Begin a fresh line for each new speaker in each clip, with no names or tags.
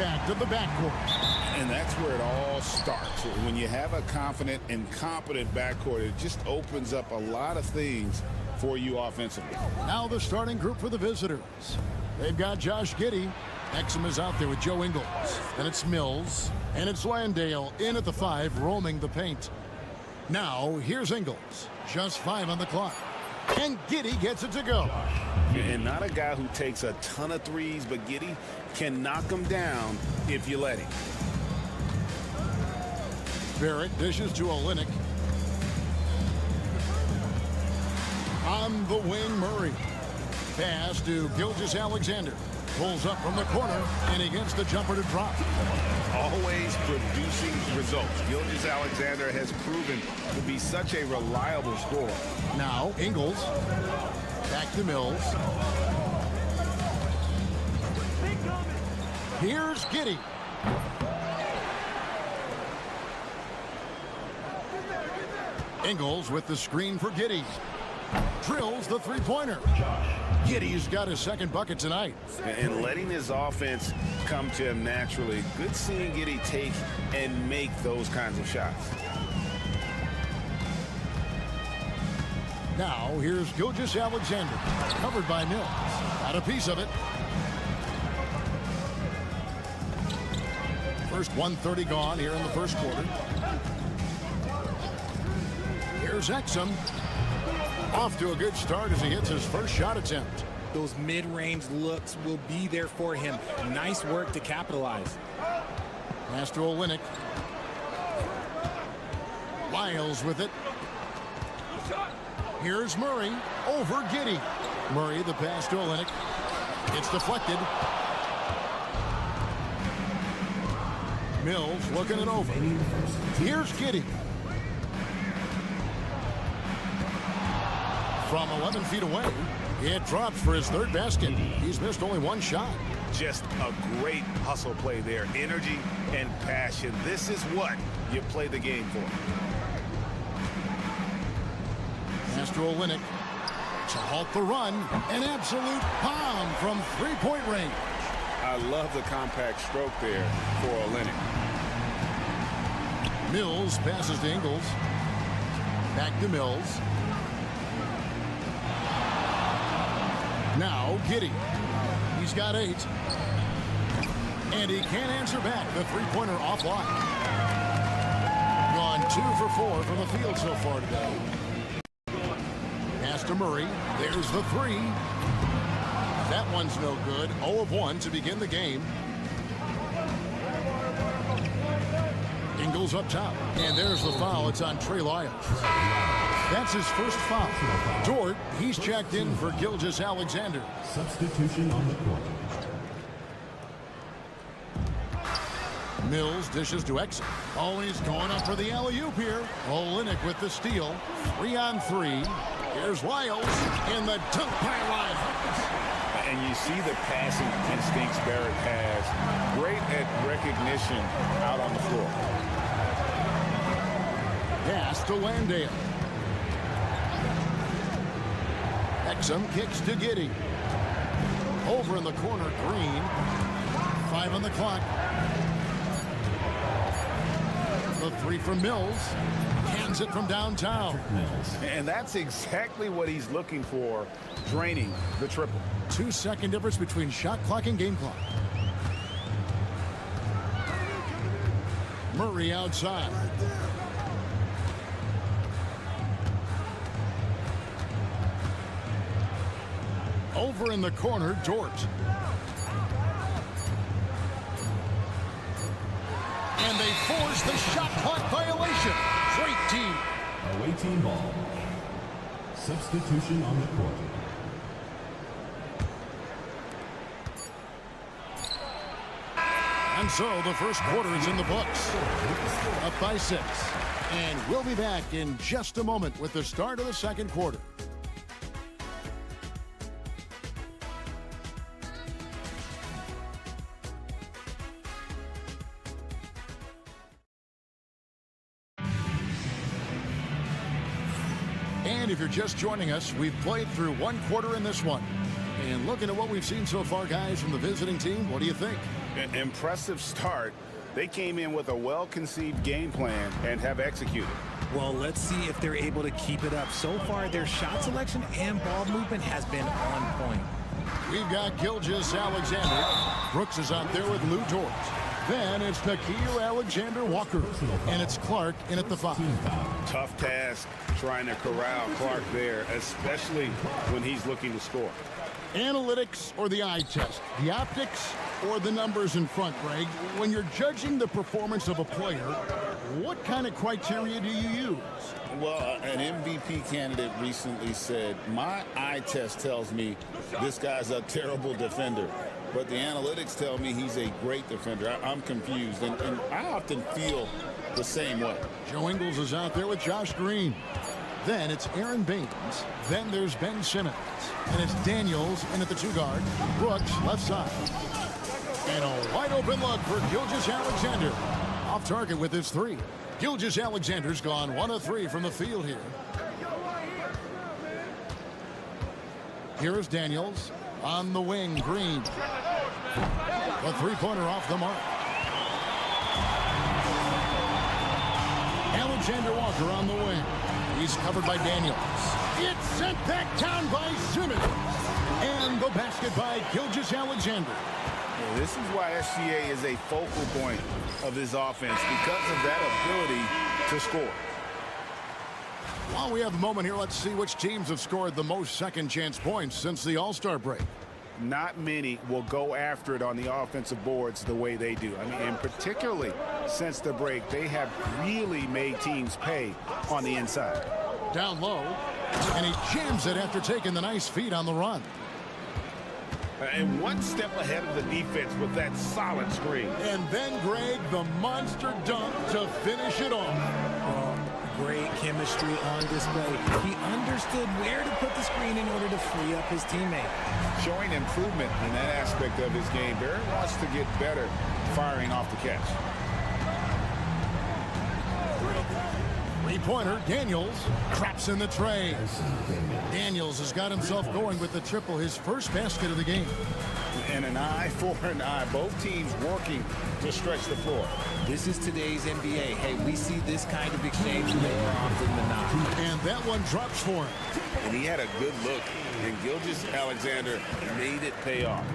impact of the backcourt.
And that's where it all starts. When you have a confident and competent backcourt, it just opens up a lot of things for you offensively.
Now the starting group for the visitors. They've got Josh Giddey. Exum is out there with Joe Ingles. Then it's Mills. And it's Landale in at the 5, roaming the paint. Now, here's Ingles. Just 5 on the clock. And Giddey gets it to go.
And not a guy who takes a ton of threes, but Giddey can knock them down if you let him.
Barrett dishes to Olynyk. On the wing, Murray. Pass to Gilgeous-Alexander. Pulls up from the corner, and he gets the jumper to drop.
Always producing results. Gilgeous-Alexander has proven to be such a reliable scorer.
Now, Ingles. Back to Mills. Here's Giddey. Ingles with the screen for Giddey. Drills the three-pointer. Giddey's got his second bucket tonight.
And letting his offense come to him naturally. Good seeing Giddey take and make those kinds of shots.
Now, here's Gilgeous-Alexander. Covered by Mills. Got a piece of it. First 1:30 gone here in the first quarter. Here's Exum. Off to a good start as he hits his first shot attempt.
Those mid-range looks will be there for him. Nice work to capitalize.
Pass to Olynyk. Lyles with it. Here's Murray over Giddey. Murray, the pass to Olynyk. It's deflected. Mills looking it over. Here's Giddey. From 11 feet away, it drops for his third basket. He's missed only one shot.
Just a great hustle play there. Energy and passion. This is what you play the game for.
Pass to Olynyk to halt the run. An absolute bomb from three-point range.
I love the compact stroke there for Olynyk.
Mills passes to Ingles. Back to Mills. Now Giddey. He's got 8. And he can't answer back. The three-pointer offline. Gone 2 for 4 from the field so far today. Pass to Murray. There's the 3. That one's no good. 0 of 1 to begin the game. Ingles up top. And there's the foul. It's on Trey Lyles. That's his first foul. Dort, he's checked in for Gilgeous-Alexander.
Substitution on the court.
Mills dishes to Exum. Oh, he's going up for the alley-oop here. Olynyk with the steal. 3 on 3. Here's Lyles in the dunk by Lyles.
And you see the passing instincts Barrett has. Great at recognition out on the floor.
Pass to Landale. Exum kicks to Giddey. Over in the corner, Green. 5 on the clock. The 3 from Mills. Hands it from downtown.
And that's exactly what he's looking for, draining the triple.
2-second difference between shot clock and game clock. Murray outside. Over in the corner, Dort. And they force the shot clock violation. Great team.
Away team ball. Substitution on the court.
And so the first quarter is in the books. Up by 6. And we'll be back in just a moment with the start of the second quarter. And if you're just joining us, we've played through one quarter in this one. And looking at what we've seen so far, guys, from the visiting team, what do you think?
An impressive start. They came in with a well-conceived game plan and have executed.
Well, let's see if they're able to keep it up. So far, their shot selection and ball movement has been on point.
We've got Gilgeous Alexander. Brooks is out there with Lou Dort. Then it's Nikhil Alexander-Walker. And it's Clark in at the 5.
Tough task trying to corral Clark there, especially when he's looking to score.
Analytics or the eye test? The optics or the numbers in front, Greg? When you're judging the performance of a player, what kind of criteria do you use?
Well, an MVP candidate recently said, my eye test tells me this guy's a terrible defender, but the analytics tell me he's a great defender. I'm confused, and I often feel the same way.
Joe Ingles is out there with Josh Green. Then it's Aaron Baines. Then there's Ben Simmons. And it's Daniels in at the 2 guard. Brooks left side. And a wide open look for Gilgeous Alexander. Off target with his 3. Gilgeous Alexander's gone 1 of 3 from the field here. Here's Daniels on the wing. Green. The 3-pointer off the mark. Alexander Walker on the wing. He's covered by Daniels. It's sent back down by Simmons. And the basket by Gilgeous Alexander.
Well, this is why SGA is a focal point of his offense, because of that ability to score.
While we have a moment here, let's see which teams have scored the most second-chance points since the All-Star break.
Not many will go after it on the offensive boards the way they do. I mean, and particularly since the break, they have really made teams pay on the inside.
Down low, and he jams it after taking the nice feed on the run.
And one step ahead of the defense with that solid screen.
And then, Greg, the monster dunk to finish it off.
Well, great chemistry on display. He understood where to put the screen in order to free up his teammate.
Showing improvement in that aspect of his game. Barry wants to get better firing off the catch.
3-pointer, Daniels traps in the tray. Daniels has got himself going with the triple, his first basket of the game.
And an eye for an eye. Both teams working to stretch the floor.
This is today's NBA. Hey, we see this kind of exchange more often than not.
And that one drops for him.
And he had a good look, and Gilgeous Alexander made it pay off.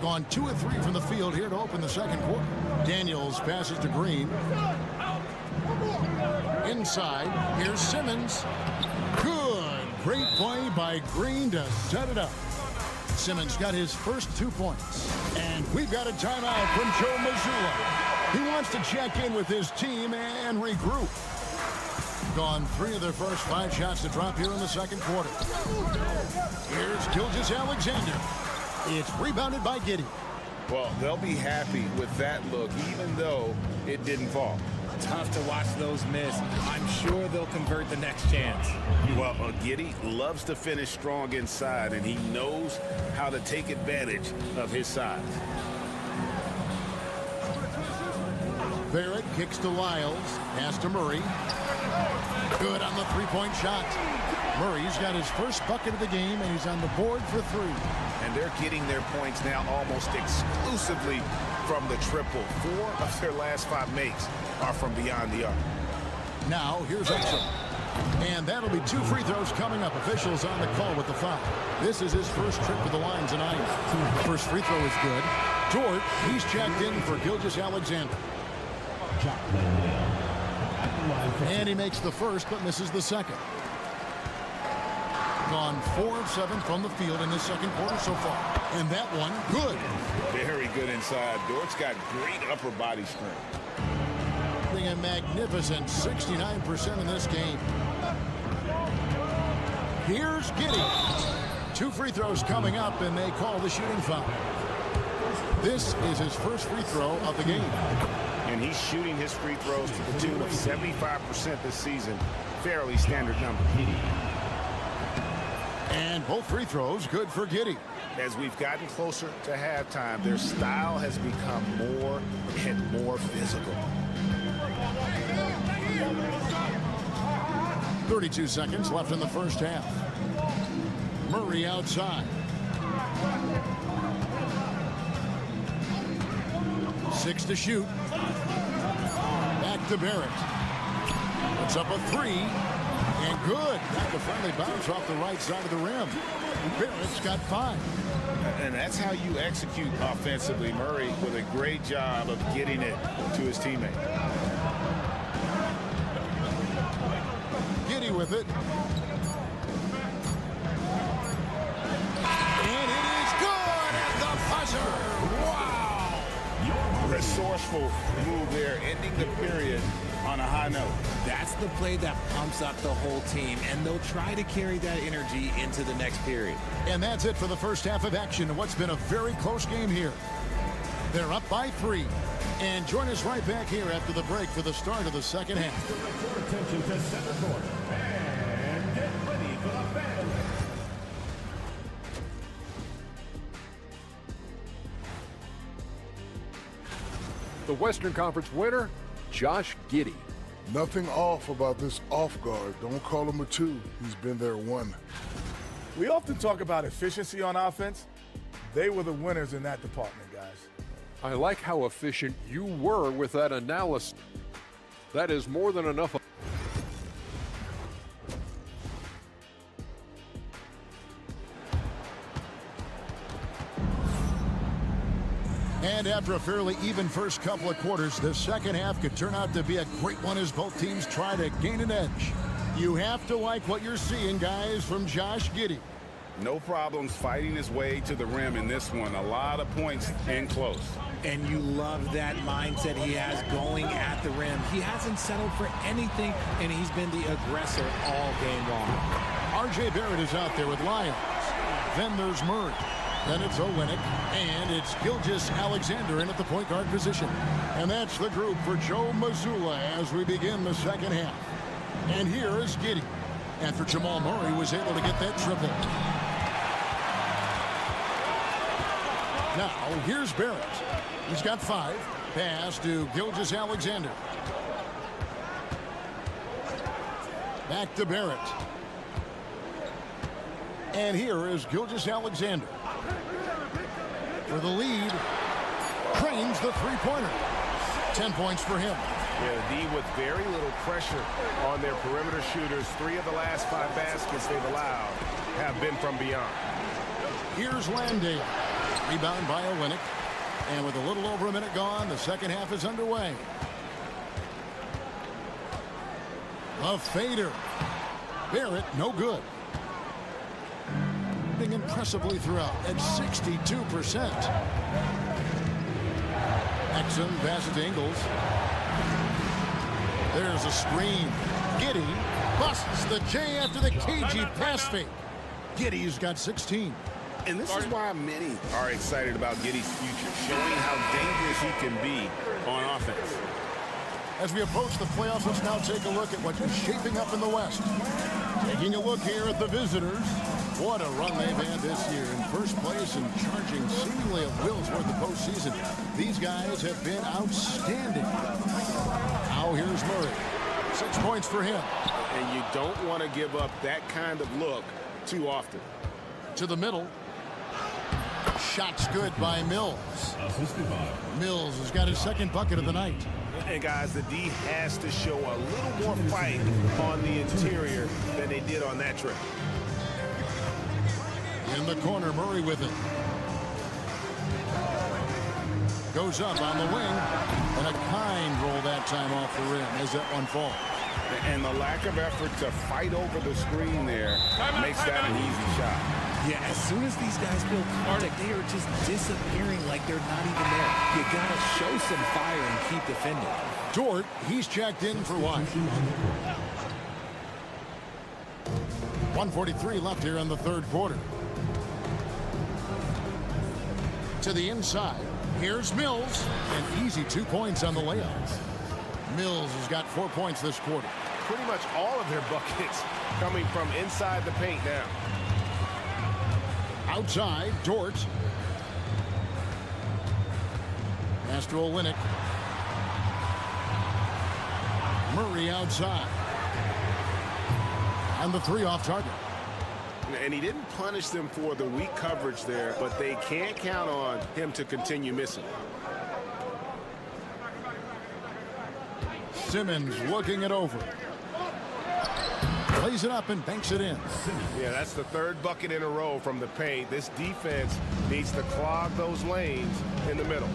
Gone 2 of 3 from the field here to open the second quarter. Daniels passes to Green. Inside, here's Simmons. Good. Great play by Green to set it up. Simmons got his first 2 points. And we've got a timeout from Joe Mazzulla. He wants to check in with his team and regroup. Gone 3 of their first 5 shots to drop here in the second quarter. Here's Gilgeous Alexander. It's rebounded by Giddey.
Well, they'll be happy with that look, even though it didn't fall.
Tough to watch those miss. I'm sure they'll convert the next chance.
Well, Giddey loves to finish strong inside, and he knows how to take advantage of his size.
Barrett kicks to Lyles. Pass to Murray. Good on the 3-point shot. Murray's got his first bucket of the game, and he's on the board for 3.
And they're getting their points now almost exclusively from the triple. 4 of their last 5 makes are from beyond the arc.
Now, here's Exum. And that'll be 2 free throws coming up. Officials on the call with the foul. This is his first trip to the line tonight. First free throw is good. Dort, he's checked in for Gilgeous Alexander. And he makes the first, but misses the second. Gone 4 of 7 from the field in this second quarter so far. And that one, good.
Very good inside. Dort's got great upper body strength.
A magnificent 69% in this game. Here's Giddey. 2 free throws coming up, and they call the shooting foul. This is his first free throw of the game.
And he's shooting his free throws to the tune of 75% this season. Fairly standard number.
And both free throws good for Giddey.
As we've gotten closer to halftime, their style has become more and more physical.
32 seconds left in the first half. Murray outside. Six to shoot. Back to Barrett. Puts up a three. And good. Got the friendly bounce off the right side of the rim. Barrett's got 5.
And that's how you execute offensively. Murray with a great job of getting it to his teammate.
Giddey with it. And it is good at the buzzer. Wow.
Resourceful move there, ending the period on a high note.
That's the play that pumps up the whole team, and they'll try to carry that energy into the next period.
And that's it for the first half of action in what's been a very close game here. They're up by 3. And join us right back here after the break for the start of the second half.
Your attention to center court. And get ready for the fan.
The Western Conference winner, Josh Giddey.
Nothing off about this off guard. Don't call him a 2. He's been there 1.
We often talk about efficiency on offense. They were the winners in that department, guys.
I like how efficient you were with that analysis. That is more than enough.
And after a fairly even first couple of quarters, the second half could turn out to be a great one as both teams try to gain an edge. You have to like what you're seeing, guys, from Josh Giddey.
No problems fighting his way to the rim in this one. A lot of points and close.
And you love that mindset he has going at the rim. He hasn't settled for anything, and he's been the aggressor all game long.
R.J. Barrett is out there with Lyons. Then there's Murray. Then it's Olynyk, and it's Gilgeous-Alexander in at the point guard position. And that's the group for Joe Mazzulla as we begin the second half. And here is Giddey, after Jamal Murray was able to get that triple. Now, here's Barrett. He's got 5. Pass to Gilgeous-Alexander. Back to Barrett. And here is Gilgeous-Alexander. For the lead, trains the three-pointer. 10 points for him.
Yeah, D with very little pressure on their perimeter shooters. 3 of the last 5 baskets they've allowed have been from beyond.
Here's Landale. Rebound by Olynyk. And with a little over a minute gone, the second half is underway. A fader. Barrett, no good. Impressively throughout at 62%. Exum passes to Ingles. There's a screen. Giddey busts the J after the cagey pass fake. Giddey's got 16.
And this is why many are excited about Giddey's future, showing how dangerous he can be on offense.
As we approach the playoffs, let's now take a look at what is shaping up in the West. Taking a look here at the visitors. What a run they've had this year in first place and charging seemingly a will's worth of postseason. These guys have been outstanding. Now here's Murray. 6 points for him.
And you don't want to give up that kind of look too often.
To the middle. Shots good by Mills. Mills has got his second bucket of the night.
And guys, the D has to show a little more fight on the interior than they did on that trip.
In the corner, Murray with it. Goes up on the wing. And a kind roll that time off the rim as that one falls.
And the lack of effort to fight over the screen there makes that an easy shot.
Yeah, as soon as these guys feel contact, they are just disappearing like they're not even there. You gotta show some fire and keep defending.
Dort, he's checked in for one. 1:43 left here in the third quarter. To the inside. Here's Mills. An easy 2 points on the layup. Mills has got 4 points this quarter.
Pretty much all of their buckets coming from inside the paint now.
Outside, Dort. Pass to Olynyk. Murray outside. And the 3 off target.
And he didn't punish them for the weak coverage there, but they can't count on him to continue missing.
Simmons looking it over. Plays it up and banks it in.
Yeah, that's the third bucket in a row from the paint. This defense needs to clog those lanes in the middle.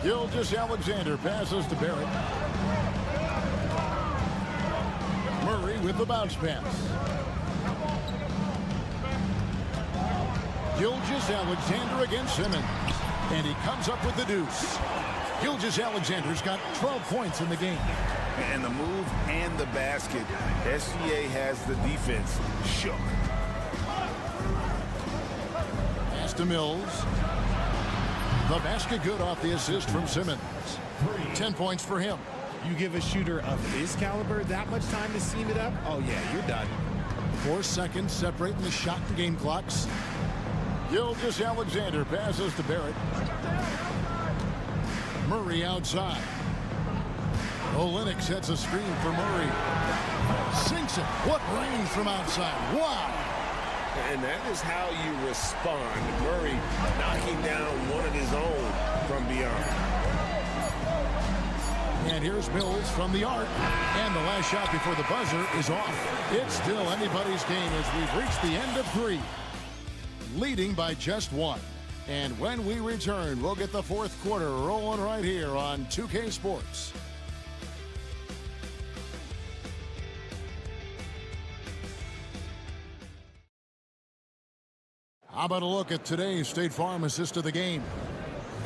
Gilgeous-Alexander passes to Barrett. Murray with the bounce pass. Gilgeous-Alexander against Simmons. And he comes up with the deuce. Gilgeous-Alexander's got 12 points in the game.
And the move and the basket, SGA has the defense shook.
Pass to Mills. The basket good off the assist from Simmons. 10 points for him.
You give a shooter of his caliber that much time to seam it up, oh yeah, you're done.
4 seconds separating the shot and game clocks. Gilgeous-Alexander passes to Barrett. Murray outside. Olynyk sets a screen for Murray. Sinks it. What range from outside. Wow.
And that is how you respond. Murray knocking down one of his own from beyond.
And here's Mills from the arc. And the last shot before the buzzer is off. It's still anybody's game as we've reached the end of 3. Leading by just 1. And when we return, we'll get the fourth quarter rolling right here on 2K Sports. How about a look at today's State Farm assist of the game?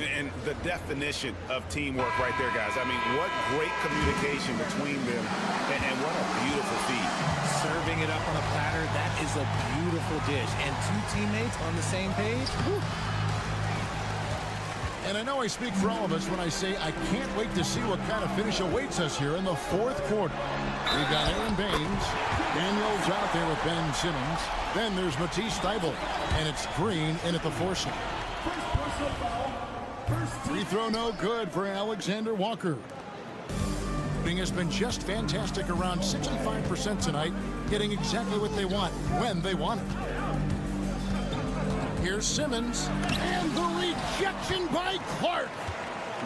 And the definition of teamwork right there, guys. I mean, what great communication between them, and what a beautiful feed.
Serving it up on a platter, that is a beautiful dish. And 2 teammates on the same page. Whew.
And I know I speak for all of us when I say I can't wait to see what kind of finish awaits us here in the fourth quarter. We've got Aaron Baines. Daniels out there with Ben Simmons. Then there's Matisse Thybulle. And it's Green in at the forcing. Free throw no good for Alexander Walker. Shooting has been just fantastic, around 65% tonight, getting exactly what they want when they want it. Here's Simmons, and the rejection by Clark.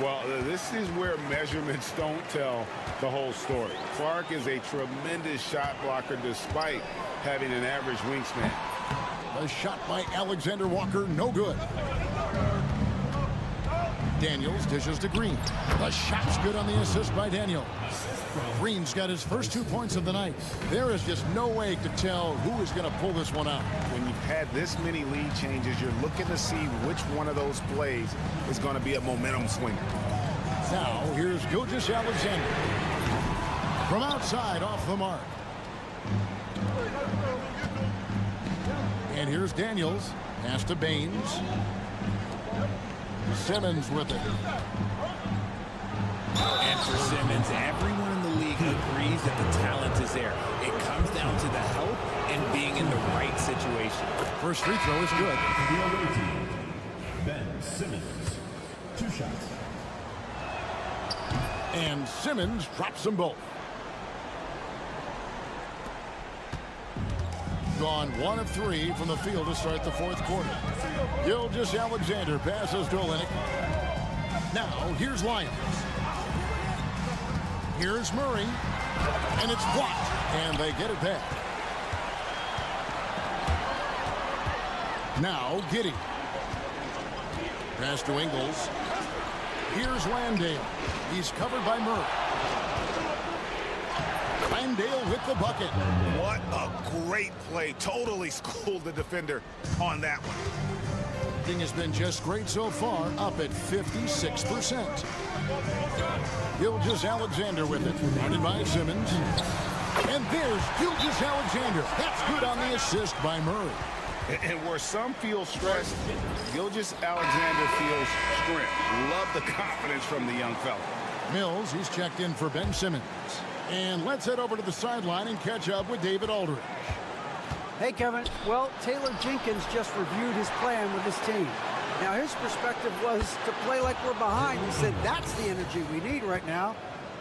Well, this is where measurements don't tell the whole story. Clark is a tremendous shot blocker despite having an average wingspan.
A shot by Alexander Walker, no good. Daniels dishes to Green. The shot's good on the assist by Daniels. Green's got his first 2 points of the night. There is just no way to tell who is going to pull this one out.
When you've had this many lead changes, you're looking to see which one of those plays is going to be a momentum swinger.
Now, here's Gilgeous-Alexander. From outside, off the mark. And here's Daniels. Pass to Baines. Simmons with it.
And for Simmons, everyone in the league agrees that the talent is there. It comes down to the help and being in the right situation.
First free throw is good.
The away team, Ben Simmons. 2 shots.
And Simmons drops them both. Gone 1 of 3 from the field to start the fourth quarter. Gilgeous-Alexander passes to Olynyk. Now, here's Lyons. Here's Murray. And it's blocked. And they get it back. Now, Giddey. Pass to Ingles. Here's Landale. He's covered by Murray. Landale with the bucket.
What a great play. Totally schooled the defender on that one.
Thing has been just great so far, up at 56%. Gilgeous-Alexander with it. Guarded by Simmons. And there's Gilgeous-Alexander. That's good on the assist by Murray.
And where some feel stressed, Gilgeous-Alexander feels strength. Love the confidence from the young fella.
Mills, he's checked in for Ben Simmons. And let's head over to the sideline and catch up with David Aldridge.
Hey, Kevin. Well, Taylor Jenkins just reviewed his plan with his team. Now, his perspective was to play like we're behind. He said that's the energy we need right now.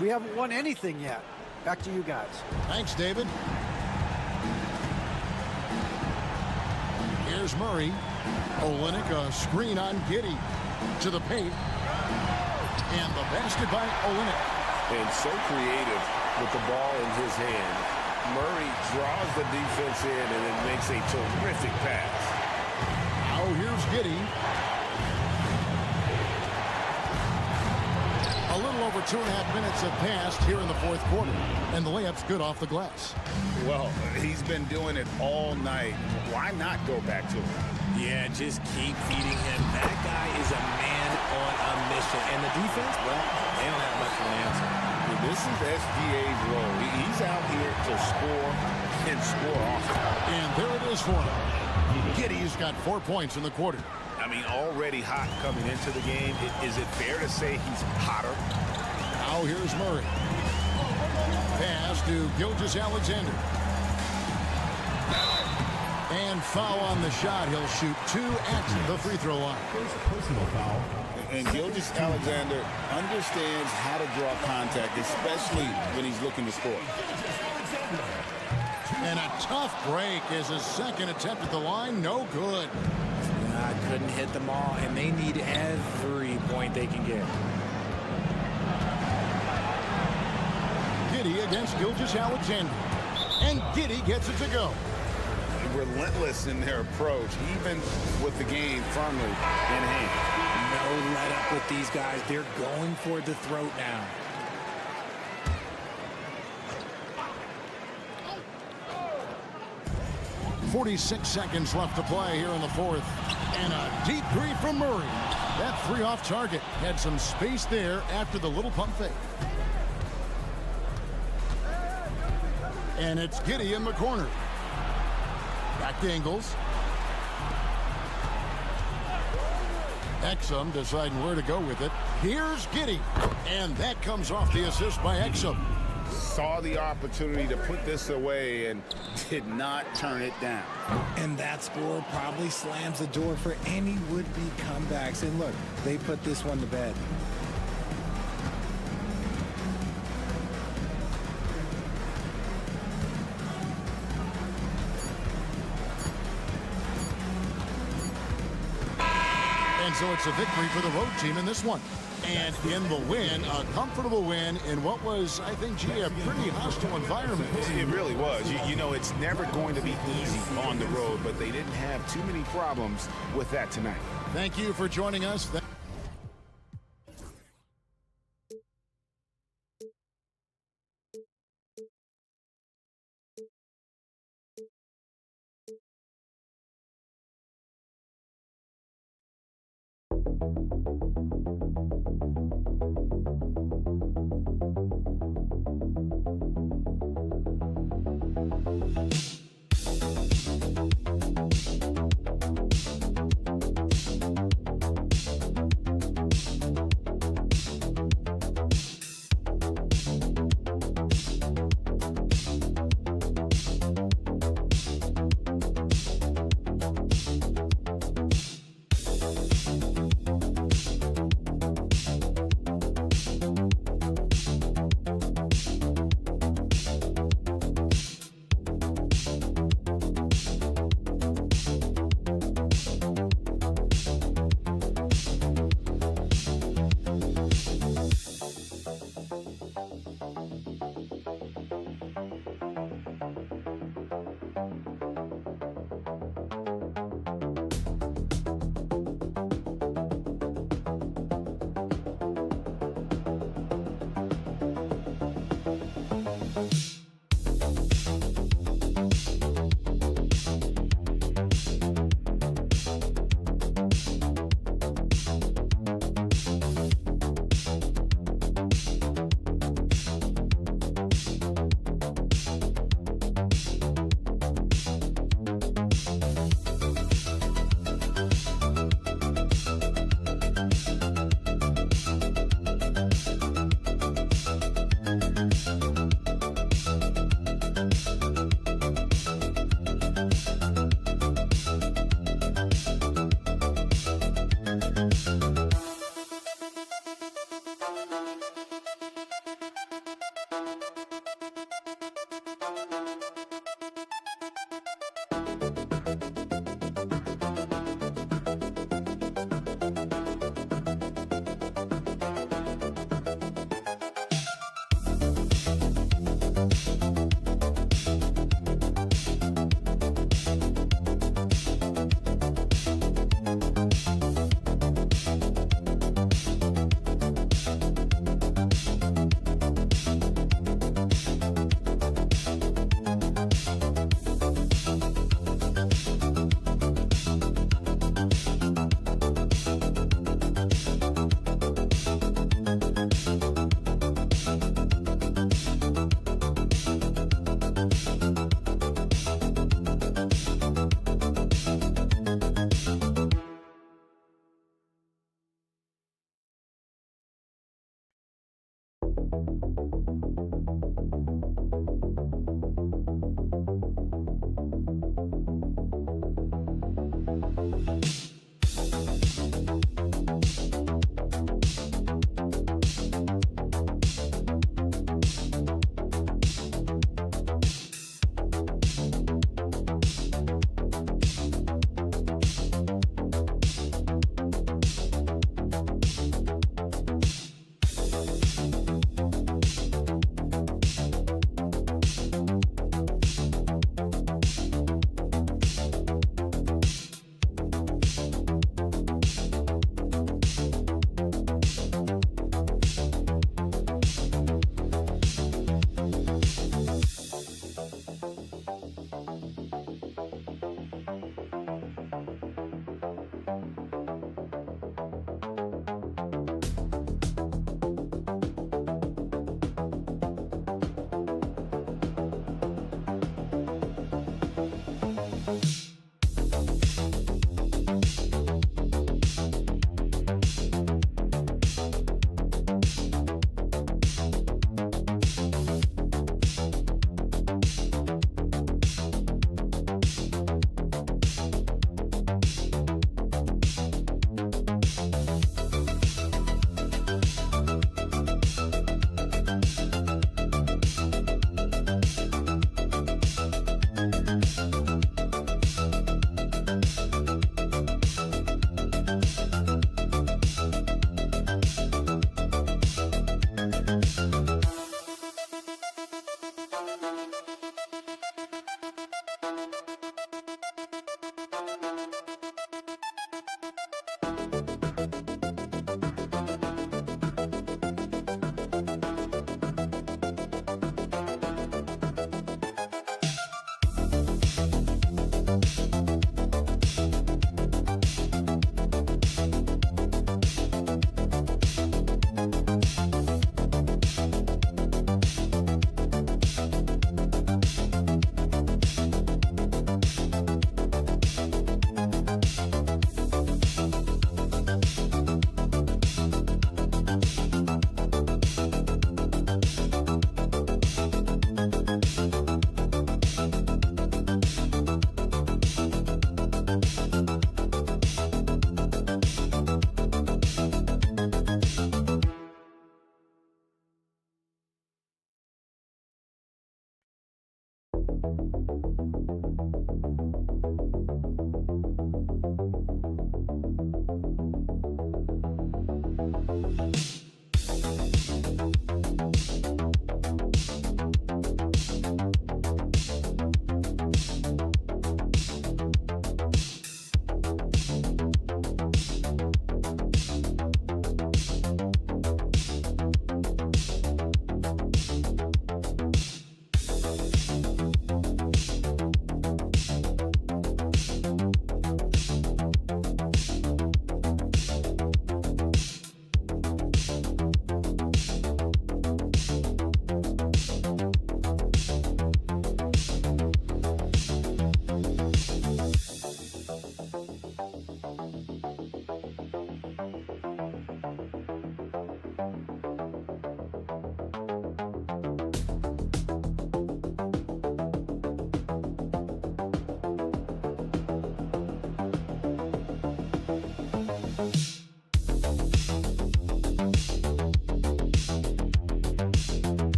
We haven't won anything yet. Back to you guys.
Thanks, David. Here's Murray. Olenek, a screen on Giddey. To the paint. And the basket by Olenek.
And so creative with the ball in his hand. Murray draws the defense in and then makes a terrific pass.
Now here's Giddey. A little over 2.5 minutes have passed here in the fourth quarter, and the layup's good off the glass.
Well, he's been doing it all night. Why not go back to him?
Yeah, just keep feeding him. That guy is a man on a mission. And the defense, well, they don't have much of an answer.
This is SGA's role. He's out here to score and score often.
And there it is for him. Giddey's got 4 points in the quarter.
I mean, already hot coming into the game. Is it fair to say he's hotter?
Now here's Murray. Pass to Gilgeous-Alexander. And foul on the shot. He'll shoot 2 at the free throw line.
Personal foul.
And Gilgeous-Alexander understands how to draw contact, especially when he's looking to score.
And a tough break is his second attempt at the line. No good.
Couldn't hit them all, and they need every point they can get.
Giddey against Gilgeous-Alexander. And Giddey gets it to go.
Relentless in their approach, even with the game firmly in hand.
No let up with these guys. They're going for the throat now.
.46 seconds left to play here in the fourth. And a deep three from Murray. That three off target. Had some space there after the little pump fake. And it's Giddey in the corner. Back to Ingles. Exum deciding where to go with it. Here's Giddey. And that comes off the assist by Exum.
Saw the opportunity to put this away and did not turn it down.
And that score probably slams the door for any would-be comebacks. And look, they put this one to bed.
And so it's a victory for the road team in this one. And in the win, a comfortable win in what was, I think, gee, a pretty hostile environment.
It really was. You know, it's never going to be easy on the road, but they didn't have too many problems with that tonight.
Thank you for joining us.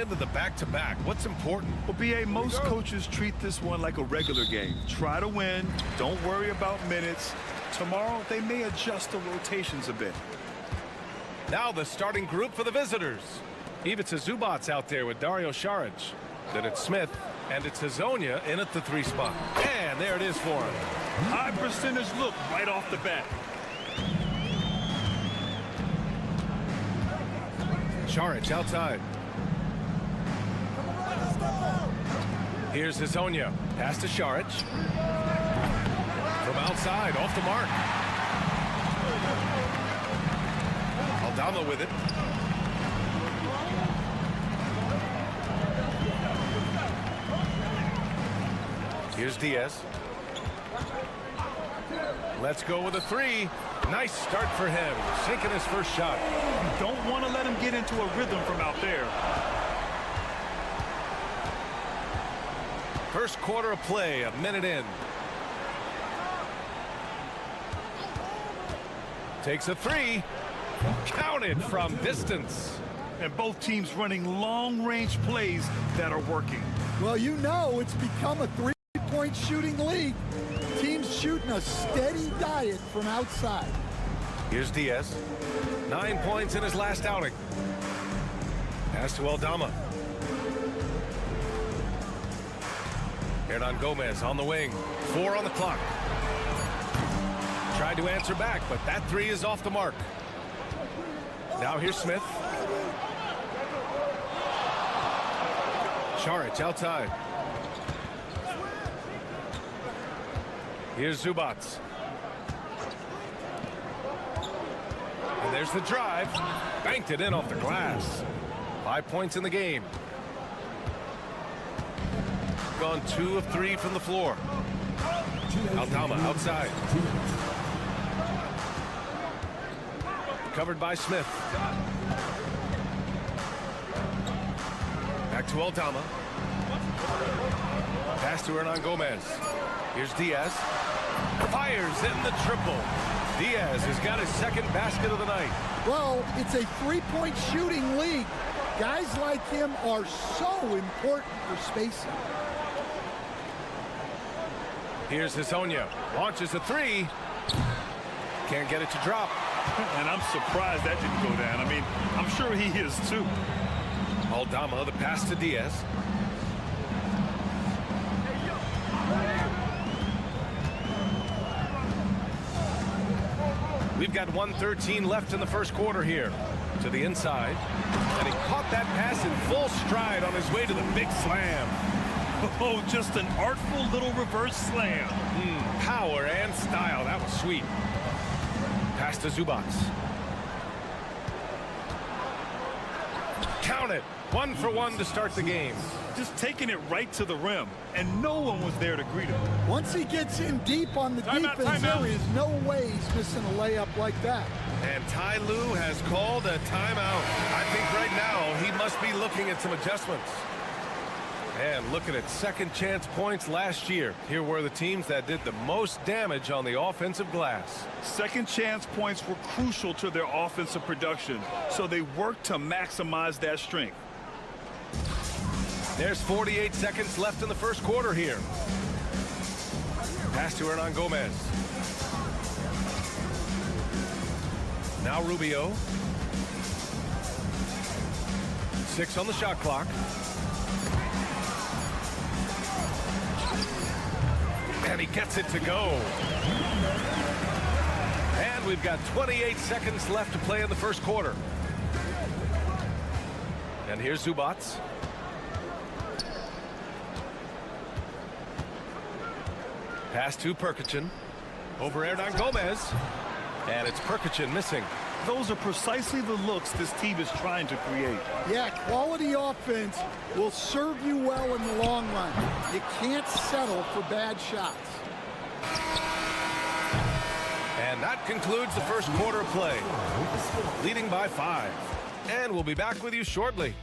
Into the back-to-back. What's important?
Well, BA, most coaches treat this one like a regular game. Try to win. Don't worry about minutes. Tomorrow, they may adjust the rotations a bit.
Now the starting group for the visitors. Ivica Zubac's out there with Dario Saric. Then it's Smith, and it's Hazonia in at the 3 spot. And there it is for him.
High percentage look right off the bat.
Saric outside. Here's Hazonia. Pass to Saric. From outside, off the mark. Aldama with it. Here's Diaz. Let's go with a three. Nice start for him, sinking his first shot.
You don't want to let him get into a rhythm from out there.
First quarter of play, a minute in. Takes a three. Counted from distance.
And both teams running long-range plays that are working.
Well, you know it's become a three-point shooting league. Teams shooting a steady diet from outside.
Here's Diaz. 9 points in his last outing. Pass to Aldama. Hernan Gomez on the wing. 4 on the clock. Tried to answer back, but that three is off the mark. Now here's Smith. Šarić outside. Here's Zubats. And there's the drive. Banked it in off the glass. 5 points in the game. Gone 2 of 3 from the floor. Aldama outside. Covered by Smith. Back to Aldama. Pass to Hernan Gomez. Here's Diaz. Fires in the triple. Diaz has got his second basket of the night.
Well, it's a three-point shooting league. Guys like him are so important for spacing.
Here's Hezonja. Launches a three. Can't get it to drop.
And I'm surprised that didn't go down. I mean, I'm sure he is too.
Aldama, the pass to Diaz. We've got 1:13 left in the first quarter here. To the inside. And he caught that pass in full stride on his way to the big slam.
Oh, just an artful little reverse slam.
Power and style. That was sweet. Pass to Zubats. Count it. 1 for 1 to start the game.
Just taking it right to the rim, and no one was there to greet him.
Once he gets in deep on the defense, there is no way he's missing a layup like that.
And Ty Lue has called a timeout. I think right now he must be looking at some adjustments. And looking at second chance points last year. Here were the teams that did the most damage on the offensive glass.
Second chance points were crucial to their offensive production, so they worked to maximize that strength.
There's 48 seconds left in the first quarter here. Pass to Hernan Gomez. Now Rubio. 6 on the shot clock. And he gets it to go. And we've got 28 seconds left to play in the first quarter. And here's Zubats. Pass to Perkichin. Over Hernan Gomez. And it's Perkichin missing.
Those are precisely the looks this team is trying to create.
Yeah, quality offense will serve you well in the long run. You can't settle for bad shots.
And that concludes the first quarter of play. Leading by 5. And we'll be back with you shortly.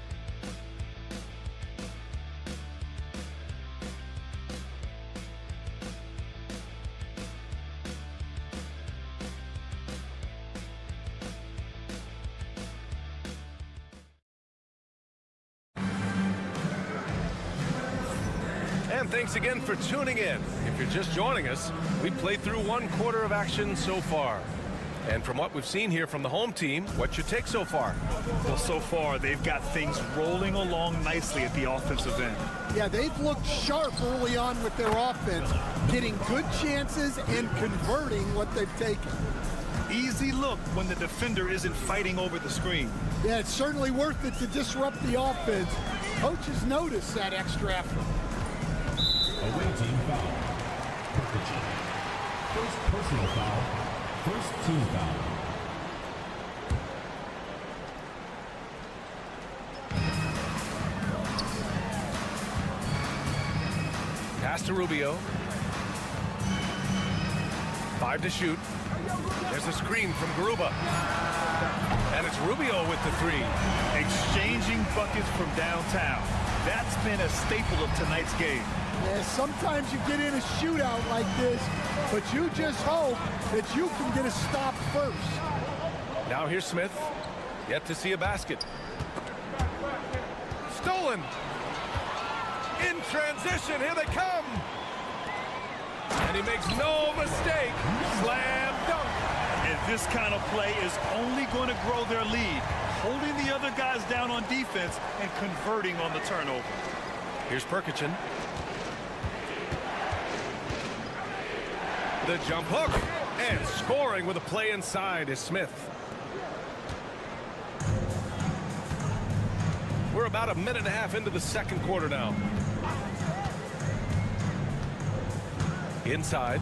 And thanks again for tuning in. If you're just joining us, we played through 1 quarter of action so far. And from what we've seen here from the home team, what's your take so far?
Well, so far, they've got things rolling along nicely at the offensive end.
Yeah, they've looked sharp early on with their offense, getting good chances and converting what they've taken.
Easy look when the defender isn't fighting over the screen.
Yeah, it's certainly worth it to disrupt the offense. Coaches notice that extra effort.
Away team foul. First personal foul. First team foul.
Pass to Rubio. 5 to shoot. There's a screen from Garuba. And it's Rubio with the 3.
Exchanging buckets from downtown. That's been a staple of tonight's game.
Yeah, sometimes you get in a shootout like this, but you just hope that you can get a stop first.
Now here's Smith. Yet to see a basket. Stolen. In transition, here they come. And he makes no mistake. Slam dunk.
And this kind of play is only going to grow their lead. Holding the other guys down on defense and converting on the turnover.
Here's Perkichin. The jump hook. And scoring with a play inside is Smith. We're about a minute and a half into the second quarter now. Inside.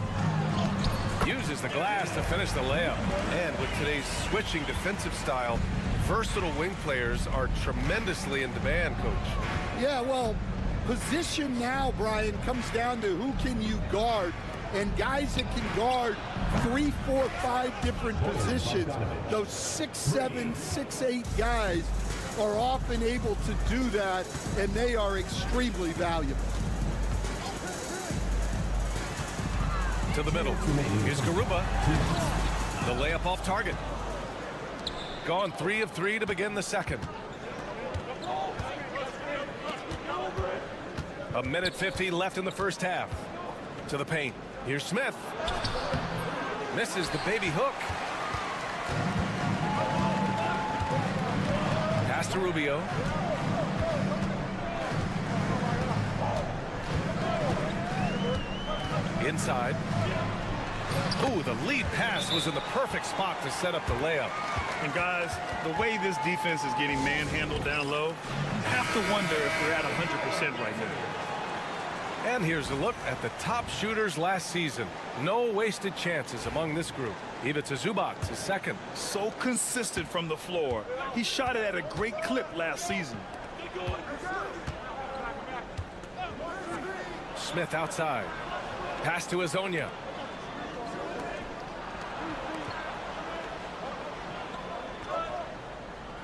Uses the glass to finish the layup. And with today's switching defensive style, versatile wing players are tremendously in demand, Coach.
Yeah, well, position now, Brian, comes down to who can you guard. And guys that can guard 3, 4, 5 different positions, those 6'7", 6'8" guys are often able to do that, and they are extremely valuable.
To the middle. Here's Garuba. The layup off target. Gone 3 of 3 to begin the second. A minute 50 left in the first half. To the paint. Here's Smith. Misses the baby hook. Pass to Rubio. Inside. Ooh, the lead pass was in the perfect spot to set up the layup.
And guys, the way this defense is getting manhandled down low, I have to wonder if they're at 100% right now.
And here's a look at the top shooters last season. No wasted chances among this group. Ivica Zubac is second.
So consistent from the floor. He shot it at a great clip last season.
Smith outside. Pass to Azonia.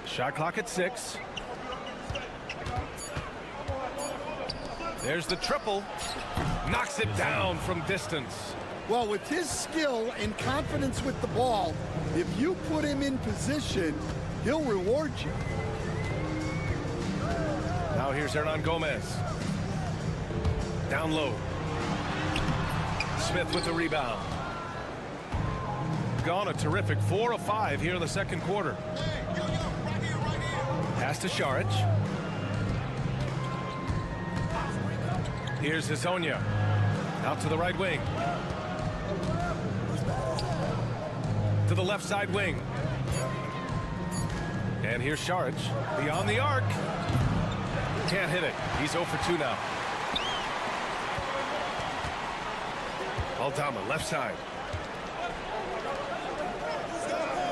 Shot clock at 6. There's the triple. Knocks it down from distance.
Well, with his skill and confidence with the ball, if you put him in position, he'll reward you.
Now here's Hernan Gomez. Down low. Smith with the rebound. Gone a terrific 4 of 5 here in the second quarter. Pass to Šarić. Here's Azonia. Out to the right wing. To the left side wing. And here's Šarić. Beyond the arc. Can't hit it. He's 0 for 2 now. Aldama, left side.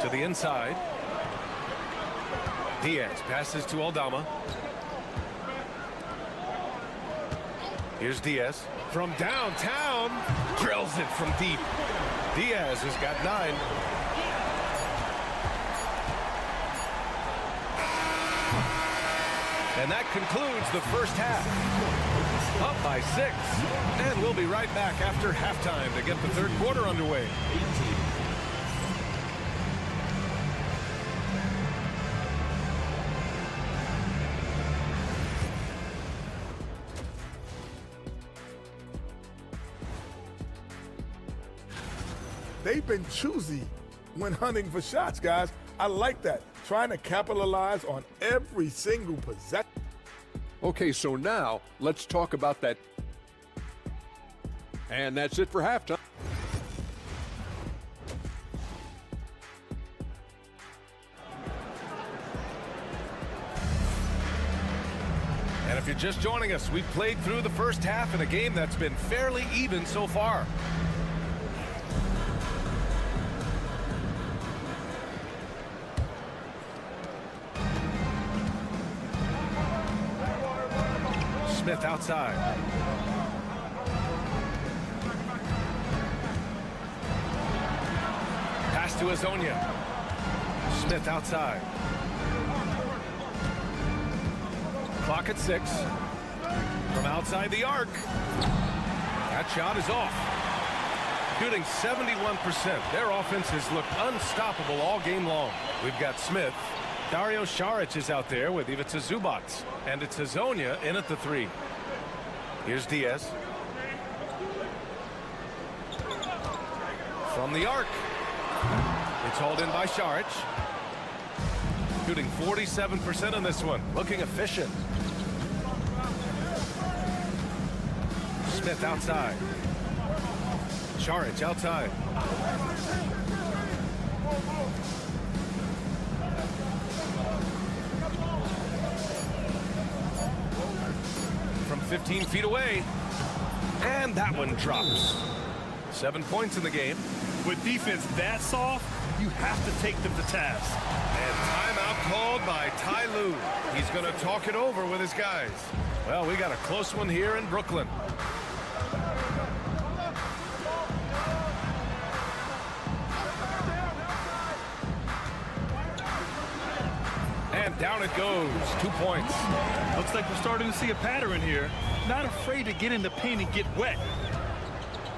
To the inside. Diaz passes to Aldama. Here's Diaz from downtown. Drills it from deep. Diaz has got 9. And that concludes the first half. Up by 6. And we'll be right back after halftime to get the third quarter underway.
They've been choosy when hunting for shots, guys. I like that. Trying to capitalize on every single possession.
Okay, so now let's talk about that. And that's it for halftime.
And if you're just joining us, we've played through the first half in a game that's been fairly even so far. Smith outside. to Azonia. Smith outside. Clock at 6. From outside the arc. That shot is off. Shooting 71%. Their offense has looked unstoppable all game long. We've got Smith. Dario Saric is out there with Ivica Zubac. And it's Azonia in at the 3. Here's Diaz. From the arc. It's hauled in by Saric. Shooting 47% on this one. Looking efficient. Smith outside. Saric outside. From 15 feet away. And that one drops. 7 points in the game.
With defense that soft, you have to take them to task.
And timeout called by Ty Lue. He's going to talk it over with his guys. Well, we got a close one here in Brooklyn. And down it goes. 2 points.
Looks like we're starting to see a pattern here. Not afraid to get in the paint and get wet.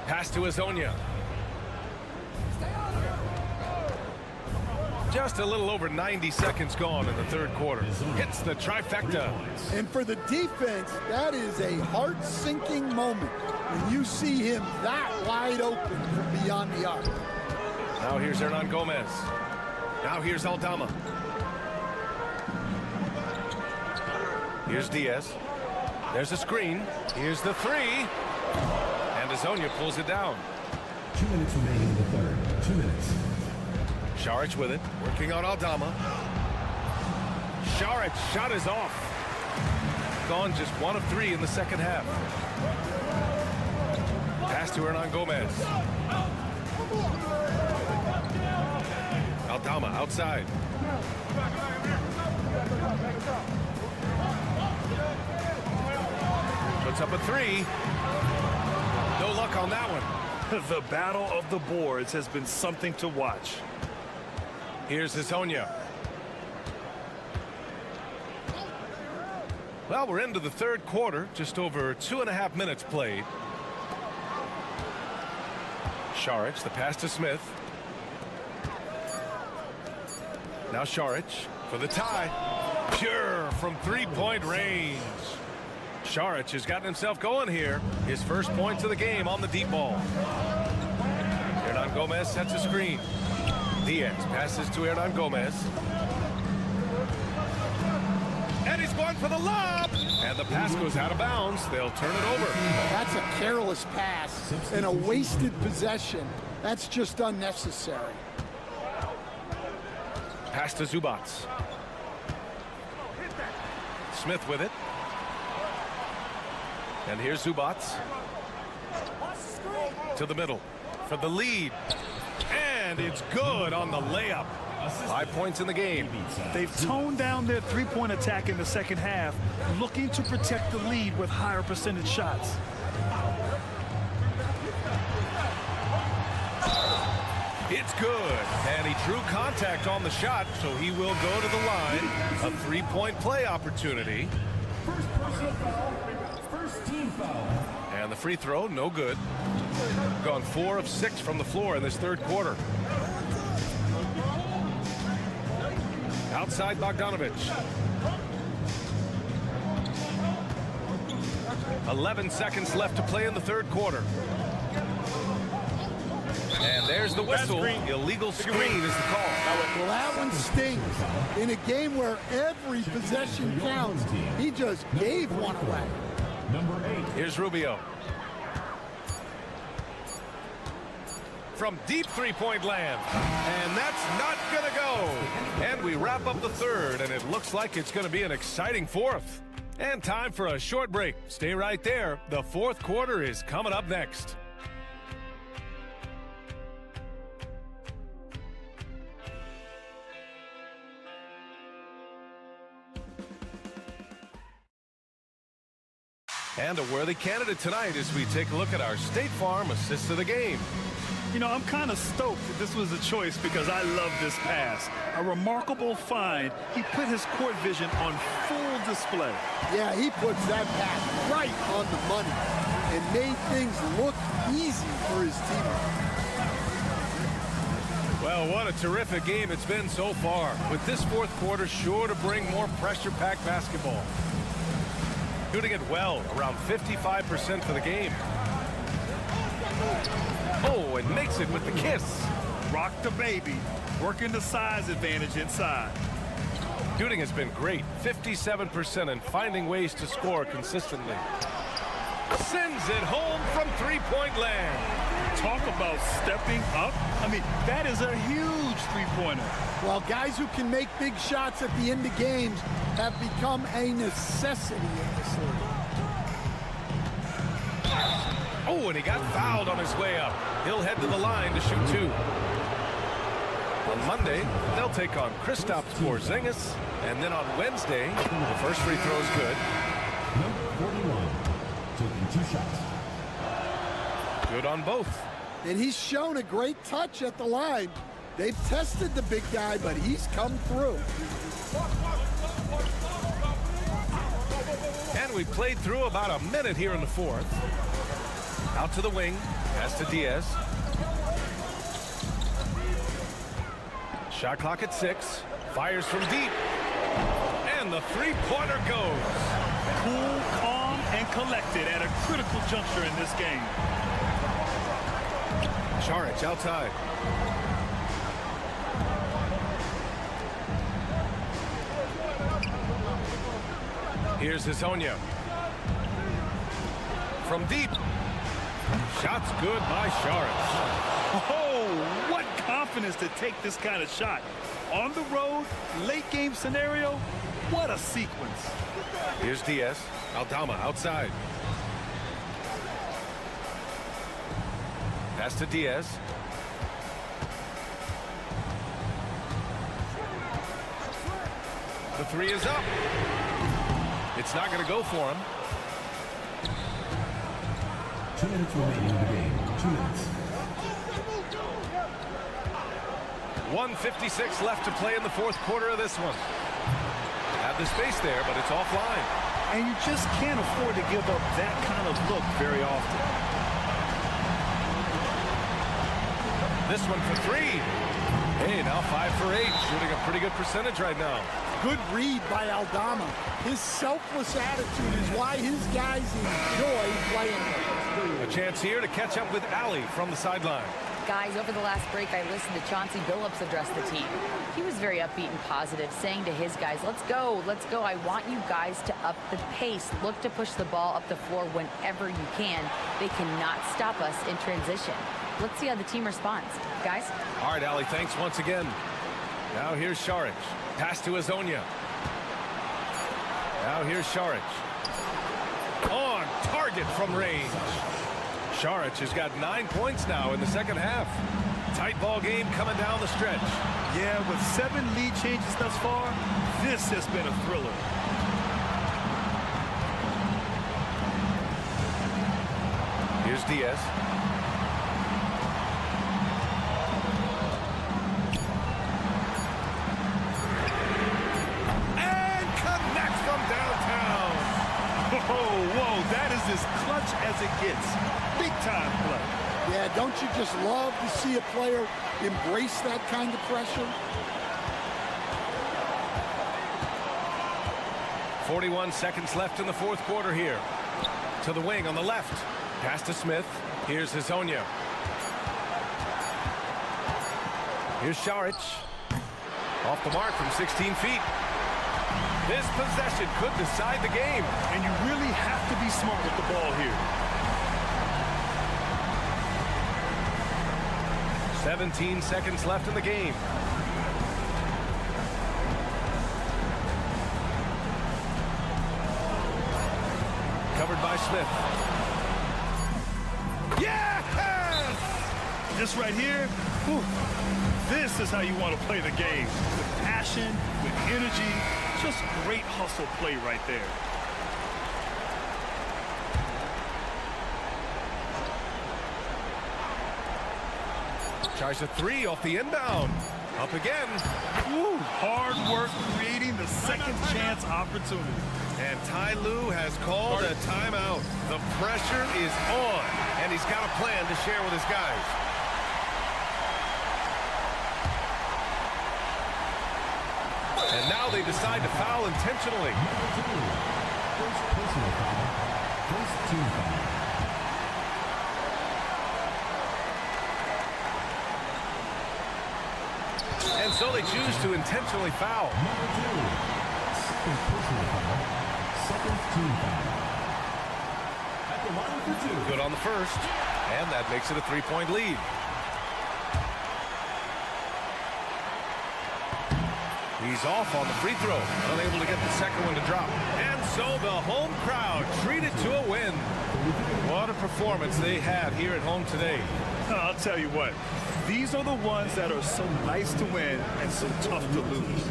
Pass to Azonia. Just a little over 90 seconds gone in the third quarter. Hits the trifecta.
And for the defense, that is a heart-sinking moment when you see him that wide open from beyond the arc.
Now here's Hernan Gomez. Now here's Aldama. Here's Diaz. There's a screen. Here's the 3. And Azonia pulls it down.
2 minutes remaining in the third. 2 minutes.
Saric with it, working on Aldama. Saric, shot is off. Gone just 1 of 3 in the second half. Pass to Hernan Gomez. Aldama outside. Puts up a 3. No luck on that one.
The battle of the boards has been something to watch.
Here's Azonia. Well, we're into the third quarter. Just over 2.5 minutes played. Saric, the pass to Smith. Now Saric for the tie. Pure from three-point range. Saric has gotten himself going here. His first points of the game on the deep ball. Hernan Gomez sets a screen. Diaz passes to Hernan Gomez. And he's going for the lob. And the pass goes out of bounds. They'll turn it over.
That's a careless pass and a wasted possession. That's just unnecessary.
Pass to Zubac. Smith with it. And here's Zubac. To the middle for the lead. And it's good on the layup. 5 points in the game.
They've toned down their three-point attack in the second half, looking to protect the lead with higher percentage shots.
It's good. And he drew contact on the shot, so he will go to the line. A three-point play opportunity.
First personal foul. First team foul.
And the free throw, no good. Gone 4 of 6 from the floor in this third quarter. Outside Bogdanovic. 11 seconds left to play in the third quarter. And there's the whistle. Illegal screen is the call.
Well, that one stings. In a game where every possession counts, he just gave one away.
Number 8.
Here's Rubio. From deep three-point land. And that's not going to go. And we wrap up the third, and it looks like it's going to be an exciting fourth. And time for a short break. Stay right there. The fourth quarter is coming up next. And a worthy candidate tonight as we take a look at our State Farm assist of the game.
You know, I'm kind of stoked that this was a choice because I love this pass. A remarkable find. He put his court vision on full display.
Yeah, he puts that pass right on the money and made things look easy for his teammates.
Well, what a terrific game it's been so far, with this fourth quarter sure to bring more pressure-packed basketball. Shooting it well, around 55% for the game. Oh, and makes it with the kiss.
Rock the baby, working the size advantage inside.
Shooting has been great, 57%, and finding ways to score consistently. Sends it home from three-point land.
Talk about stepping up. I mean, that is a huge three-pointer.
Well, guys who can make big shots at the end of games have become a necessity in this league.
Oh, and he got fouled on his way up. He'll head to the line to shoot two. On Monday, they'll take on Kristaps Porzingis, and then on Wednesday, the first free throw is good.
Number 41, taking 2 shots.
Good on both.
And he's shown a great touch at the line. They've tested the big guy, but he's come through.
And we played through about a minute here in the fourth. Out to the wing, pass to Diaz. Shot clock at 6. Fires from deep. And the three-pointer goes.
Cool, calm, and collected at a critical juncture in this game.
Šarić outside. Here's Hezonja. From deep. Shot's good by Šarić.
Oh, what confidence to take this kind of shot. On the road, late game scenario, what a sequence.
Here's Diaz. Aldama outside. Pass to Diaz. The three is up. It's not going to go for him.
2 minutes remaining in the game. 2 minutes.
1:56 left to play in the fourth quarter of this one. Have the space there, but it's offline.
And you just can't afford to give up that kind of look very often.
This one for 3. Hey, now 5 for 8. Shooting a pretty good percentage right now.
Good read by Aldama. His selfless attitude is why his guys enjoy playing him.
A chance here to catch up with Ali from the sideline.
Guys, over the last break, I listened to Chauncey Billups address the team. He was very upbeat and positive, saying to his guys, let's go, let's go. I want you guys to up the pace. Look to push the ball up the floor whenever you can. They cannot stop us in transition. Let's see how the team responds. Guys?
All right, Ali, thanks once again. Now here's Šarić. Pass to Hezonja. Now here's Šarić. On target from range. Šarić has got 9 points now in the second half. Tight ball game coming down the stretch.
Yeah, with 7 lead changes thus far, this has been a thriller.
Here's Diaz. And connects from downtown.
Whoa, that is as clutch as it gets. Big time play.
Yeah, don't you just love to see a player embrace that kind of pressure?
41 seconds left in the fourth quarter here. To the wing on the left. Pass to Smith. Here's Hezonja. Here's Šarić. Off the mark from 16 feet. This possession could decide the game.
And you really have to be smart with the ball here.
17 seconds left in the game. Covered by Smith. Yes!
This right here, whew, this is how you want to play the game. With passion, with energy, just great hustle play right there.
Tries a three off the inbound. Up again.
Ooh, hard work creating the second chance opportunity.
And Ty Lue has called a timeout. The pressure is on, and he's got a plan to share with his guys. And now they decide to foul intentionally.
First personal foul. First team foul.
And so they choose to intentionally foul.
Number 2. Second personal foul. Second team foul. At the line for 2.
Good on the first, and that makes it a 3-point lead. He's off on the free throw, unable to get the second one to drop. And so the home crowd treated to a win. What a performance they had here at home today.
I'll tell you what, these are the ones that are so nice to win and so tough to lose.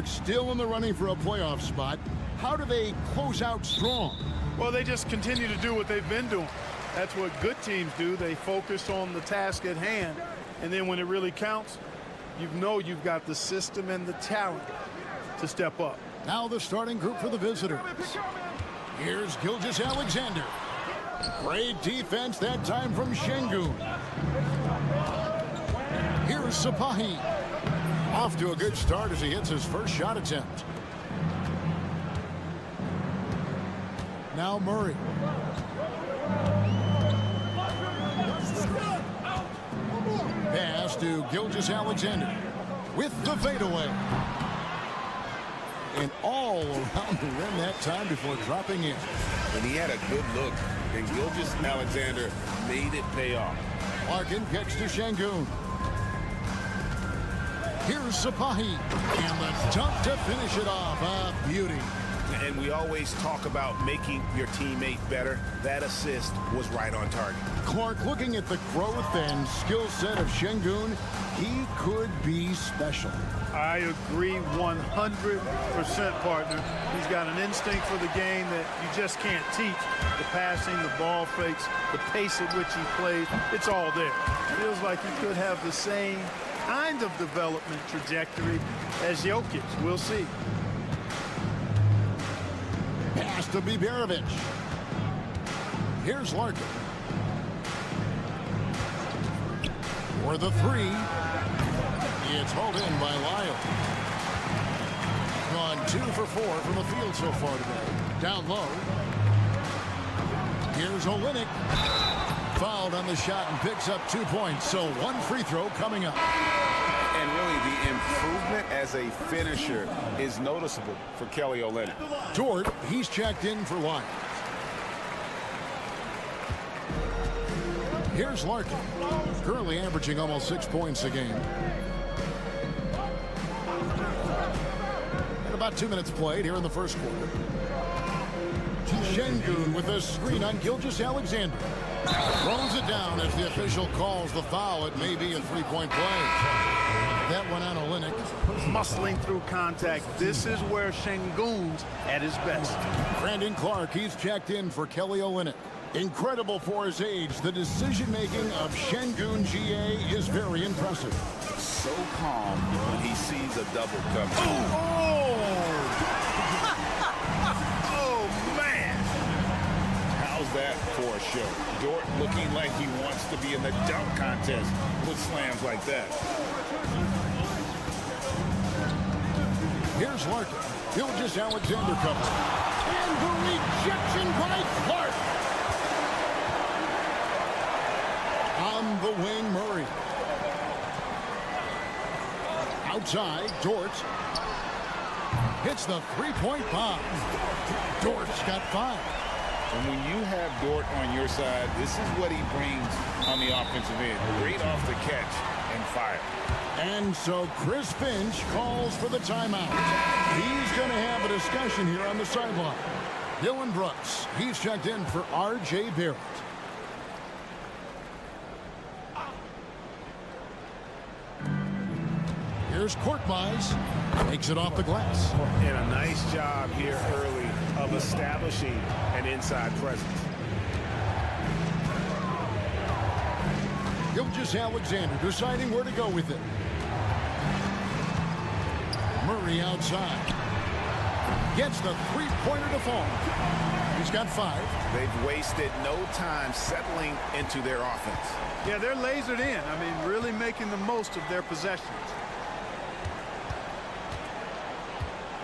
Clark still in the running for a playoff spot. How do they close out strong?
Well, they just continue to do what they've been doing. That's what good teams do. They focus on the task at hand. And then when it really counts, you know you've got the system and the talent to step up.
Now the starting group for the visitors. Here's Gilgeous-Alexander. Great defense that time from Şengün. Here's Sapahi. Off to a good start as he hits his first shot attempt. Now Murray. Pass to Gilgeous-Alexander with the fadeaway. And all around the rim that time before dropping in.
And he had a good look, and Gilgeous-Alexander made it pay off.
Larkin kicks to Şengün. Here's Sapahi. And the dunk to finish it off. A beauty.
And we always talk about making your teammate better. That assist was right on target.
Clark, looking at the growth and skill set of Şengün, he could be special.
I agree 100%, partner. He's got an instinct for the game that you just can't teach. The passing, the ball fakes, the pace at which he plays, it's all there. Feels like he could have the same kind of development trajectory as Jokic. We'll see.
Pass to Biberovic. Here's Larkin. For the three. It's hauled in by Lyle. Gone 2 for 4 from the field so far today. Down low. Here's Olynyk. Fouled on the shot and picks up 2 points. So 1 free throw coming up.
And really, the improvement as a finisher is noticeable for Kelly Olynyk.
Dort, he's checked in for Lyons. Here's Larkin. Currently averaging almost 6 points a game. And about 2 minutes played here in the first quarter. Şengün with a screen on Gilgeous-Alexander. Throws it down as the official calls the foul. It may be a three-point play. That one on Olynyk.
Muscling through contact. This is where Şengün's at his best.
Brandon Clark, he's checked in for Kelly Olynyk. Incredible for his age. The decision-making of Şengün GA is very impressive.
So calm when he sees a double coming.
Oh, man.
How's that for a show? Dort looking like he wants to be in the dunk contest with slams like that.
Here's Larkin. Gilgeous-Alexander cover. And the rejection by Clark. On the wing, Murray. Outside, Dort. Hits the three-point bomb. Dort's got 5.
And when you have Dort on your side, this is what he brings on the offensive end. Great off the catch and fire.
And so Chris Finch calls for the timeout. He's going to have a discussion here on the sideline. Dylan Brooks, he's checked in for R.J. Barrett. Here's Korkmaz. Takes it off the glass.
And a nice job here early of establishing an inside presence.
Gilgeous-Alexander deciding where to go with it. Murray outside. Gets the three-pointer to fall. He's got 5.
They've wasted no time settling into their offense.
Yeah, they're lasered in. I mean, really making the most of their possessions.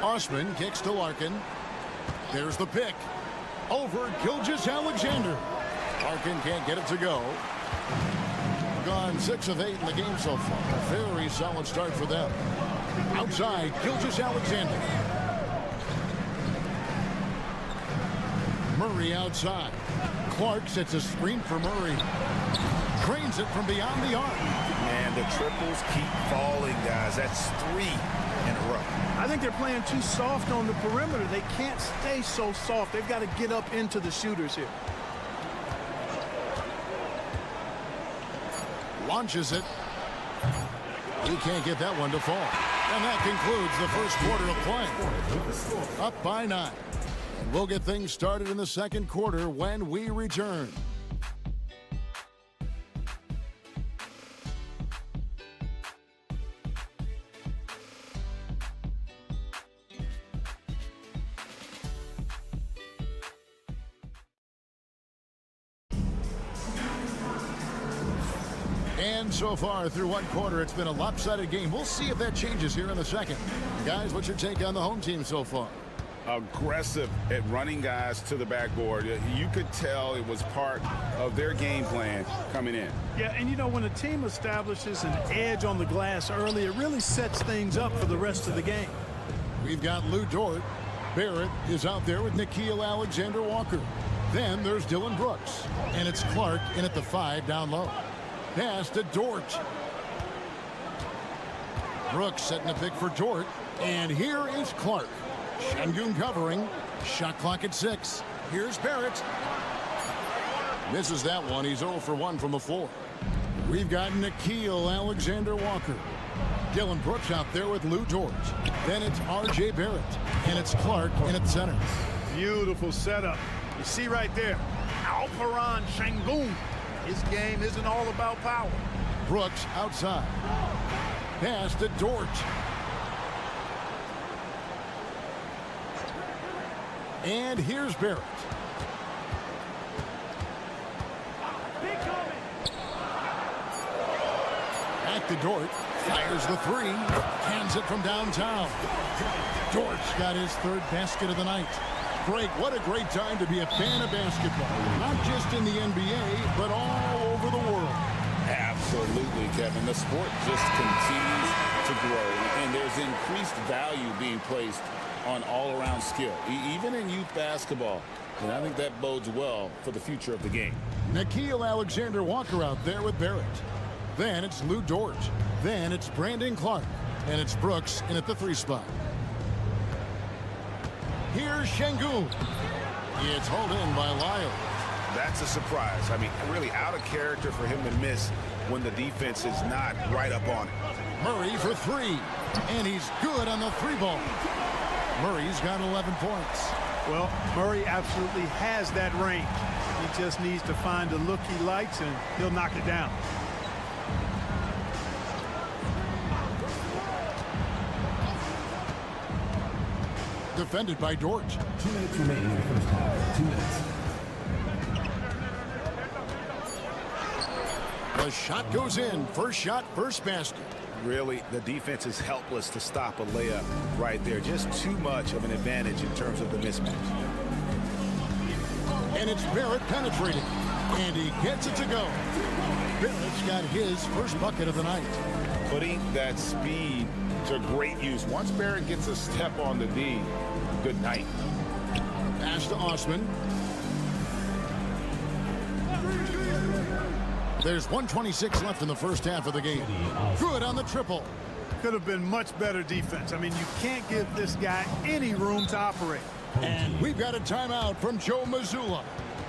Osman kicks to Larkin. There's the pick. Over Gilgeous-Alexander. Larkin can't get it to go. Gone 6 of 8 in the game so far. A very solid start for them. Outside, Gilgeous-Alexander. Murray outside. Clark sets a screen for Murray. Drains it from beyond the arc.
Man, the triples keep falling, guys. That's 3 in a row.
I think they're playing too soft on the perimeter. They can't stay so soft. They've got to get up into the shooters here.
Launches it. He can't get that one to fall. And that concludes the first quarter of play. Up by 9. And we'll get things started in the second quarter when we return. And so far through one quarter, it's been a lopsided game. We'll see if that changes here in the second. Guys, what's your take on the home team so far?
Aggressive at running guys to the backboard. You could tell it was part of their game plan coming in.
Yeah, and you know, when a team establishes an edge on the glass early, it really sets things up for the rest of the game.
We've got Lou Dort. Barrett is out there with Nickeil Alexander-Walker. Then there's Dylan Brooks. And it's Clark in at the 5 down low. Pass to Dort. Brooks setting a pick for Dort. And here is Clark. Şengün covering. Shot clock at 6. Here's Barrett. Misses that one. He's 0 for 1 from the floor. We've got Nickeil Alexander-Walker. Dylan Brooks out there with Lou Dort. Then it's R.J. Barrett. And it's Clark in at center.
Beautiful setup. You see right there, Alperen Şengün. His game isn't all about power.
Brooks outside. Pass to Dort. And here's Barrett. Back to Dort. Fires the 3. Cans it from downtown. Dort's got his 3rd basket of the night. Greg, what a great time to be a fan of basketball. Not just in the NBA, but all over the world.
Absolutely, Kevin. The sport just continues to grow, and there's increased value being placed on all-around skill, even in youth basketball. And I think that bodes well for the future of the game.
Nickeil Alexander-Walker out there with Barrett. Then it's Lou Dort. Then it's Brandon Clark. And it's Brooks in at the 3 spot. Here's Şengün. It's hauled in by Lyle.
That's a surprise. I mean, really out of character for him to miss when the defense is not right up on it.
Murray for 3. And he's good on the 3 ball. Murray's got 11 points.
Well, Murray absolutely has that range. He just needs to find the look he likes, and he'll knock it down.
Defended by Dort.
2 minutes remaining in the first half. 2 minutes.
The shot goes in. First shot, first basket.
Really, the defense is helpless to stop a layup right there. Just too much of an advantage in terms of the mismatch.
And it's Barrett penetrating. And he gets it to go. Barrett's got his first bucket of the night.
Putting that speed to great use. Once Barrett gets a step on the D, good night.
Pass to Osman. There's 1:26 left in the first half of the game. Good on the triple.
Could have been much better defense. I mean, you can't give this guy any room to operate.
And we've got a timeout from Joe Mazzulla.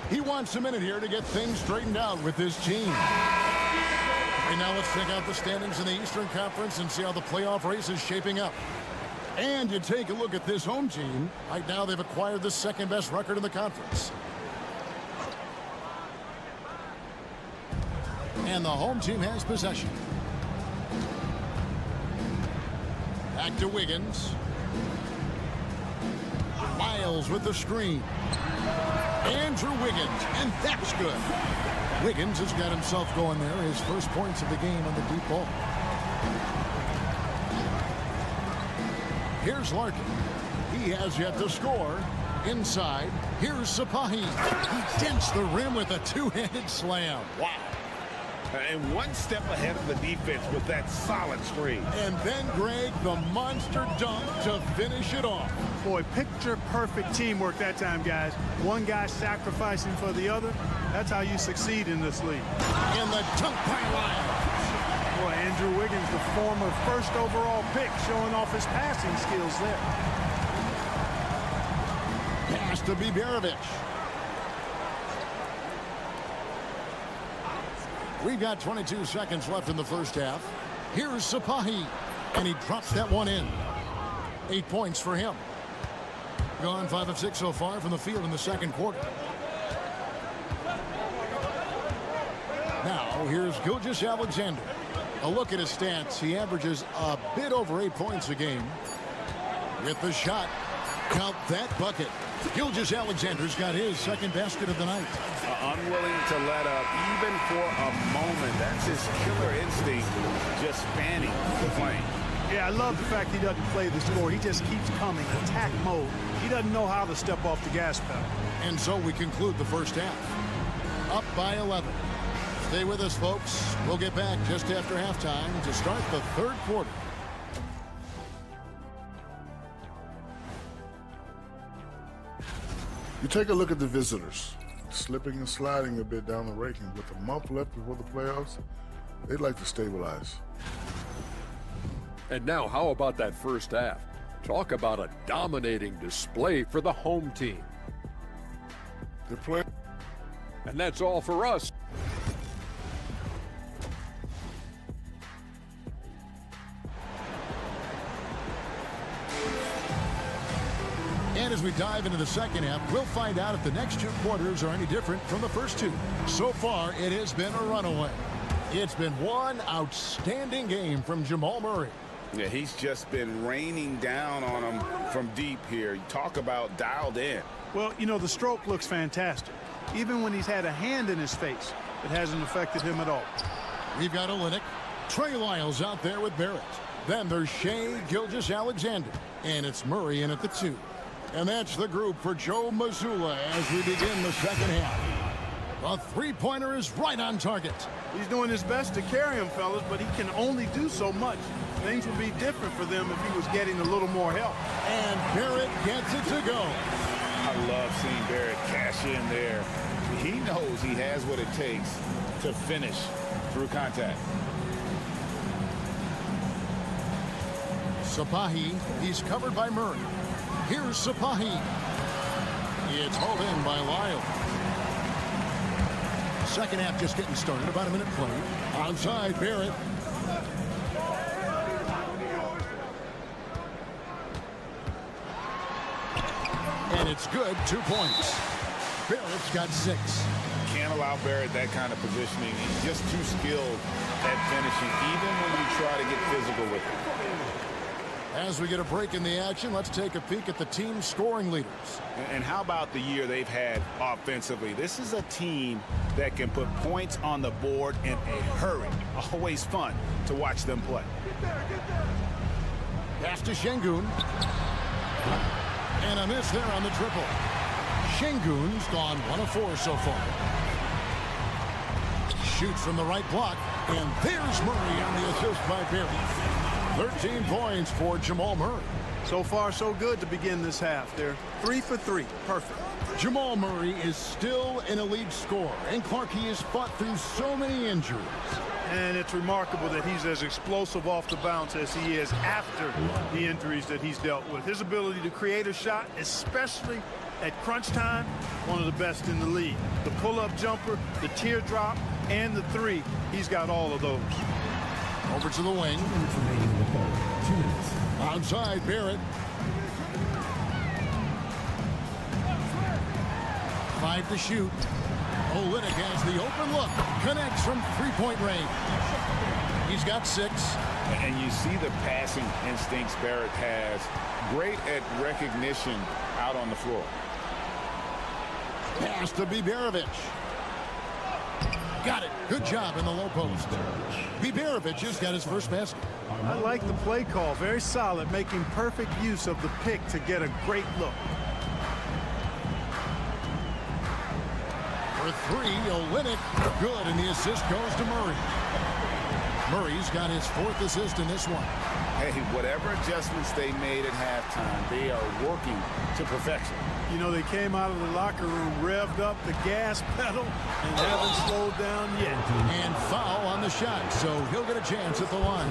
He wants a minute here to get things straightened out with his team. Right now, let's check out the standings in the Eastern Conference and see how the playoff race is shaping up. And you take a look at this home team. Right now, they've acquired the 2nd best record in the conference. And the home team has possession. Back to Wiggins. Miles with the screen. Andrew Wiggins, and that's good. Wiggins has got himself going there. His first points of the game on the deep ball. Here's Larkin. He has yet to score. Inside, here's Sapahi. He dents the rim with a 2-handed slam.
Wow. And one step ahead of the defense with that solid screen.
And then, Greg, the monster dunk to finish it off.
Boy, picture-perfect teamwork that time, guys. One guy sacrificing for the other. That's how you succeed in this league.
And the dunk by Lyles.
Boy, Andrew Wiggins, the former 1st overall pick, showing off his passing skills there.
Pass to Biberovic. We've got 22 seconds left in the first half. Here's Sapahi. And he drops that one in. 8 points for him. Gone 5 of 6 so far from the field in the second quarter. Now, here's Gilgeous-Alexander. A look at his stats. He averages a bit over 8 points a game. With the shot. Count that bucket. Gilgeous-Alexander's got his second basket of the night.
Unwilling to let up, even for a moment. That's his killer instinct, just fanning the flame.
Yeah, I love the fact he doesn't play the score. He just keeps coming, attack mode. He doesn't know how to step off the gas pedal.
And so we conclude the first half. Up by 11. Stay with us, folks. We'll get back just after halftime to start the third quarter.
You take a look at the visitors, slipping and sliding a bit down the ranking. With a month left before the playoffs, they'd like to stabilize.
And now, how about that first half? Talk about a dominating display for the home team.
They're playing.
And that's all for us.
And as we dive into the second half, we'll find out if the next two quarters are any different from the first two. So far, it has been a runaway. It's been one outstanding game from Jamal Murray.
Yeah, he's just been raining down on him from deep here. You talk about dialed in.
Well, you know, the stroke looks fantastic. Even when he's had a hand in his face, it hasn't affected him at all.
We've got Olynyk. Trey Lyles out there with Barrett. Then there's Shai Gilgeous-Alexander. And it's Murray in at the 2. And that's the group for Joe Mazzulla as we begin the second half. A three-pointer is right on target.
He's doing his best to carry him, fellas, but he can only do so much. Things would be different for them if he was getting a little more help.
And Barrett gets it to go.
I love seeing Barrett cash in there. He knows he has what it takes to finish through contact.
Sapahi, he's covered by Murray. Here's Sapahi. It's hauled in by Lyle. Second half just getting started. About a minute play. Onside, Barrett. And it's good. 2 points. Barrett's got 6.
Can't allow Barrett that kind of positioning. He's just too skilled at finishing, even when you try to get physical with him.
As we get a break in the action, let's take a peek at the team's scoring leaders.
And how about the year they've had offensively? This is a team that can put points on the board in a hurry. Always fun to watch them play.
Pass to Şengün. And a miss there on the triple. Şengün's gone 1 of 4 so far. Shoots from the right block. And there's Murray on the assist by Barrett. 13 points for Jamal Murray.
So far, so good to begin this half. They're 3 for 3. Perfect.
Jamal Murray is still an elite scorer. And Clark, he has fought through so many injuries.
And it's remarkable that he's as explosive off the bounce as he is after the injuries that he's dealt with. His ability to create a shot, especially at crunch time, one of the best in the league. The pull-up jumper, the teardrop, and the 3, he's got all of those.
Over to the wing. Outside, Barrett. 5 to shoot. Olynyk has the open look. Connects from three-point range. He's got 6.
And you see the passing instincts Barrett has. Great at recognition out on the floor.
Pass to Biberovic. Got it. Good job in the low post. Biberovic has got his first basket.
I like the play call. Very solid, making perfect use of the pick to get a great look.
For 3, Olynyk. Good, and the assist goes to Murray. Murray's got his 4th assist in this one.
Hey, whatever adjustments they made at halftime, they are working to perfection.
You know, they came out of the locker room, revved up the gas pedal, and haven't slowed down yet.
And foul on the shot, so he'll get a chance at the line.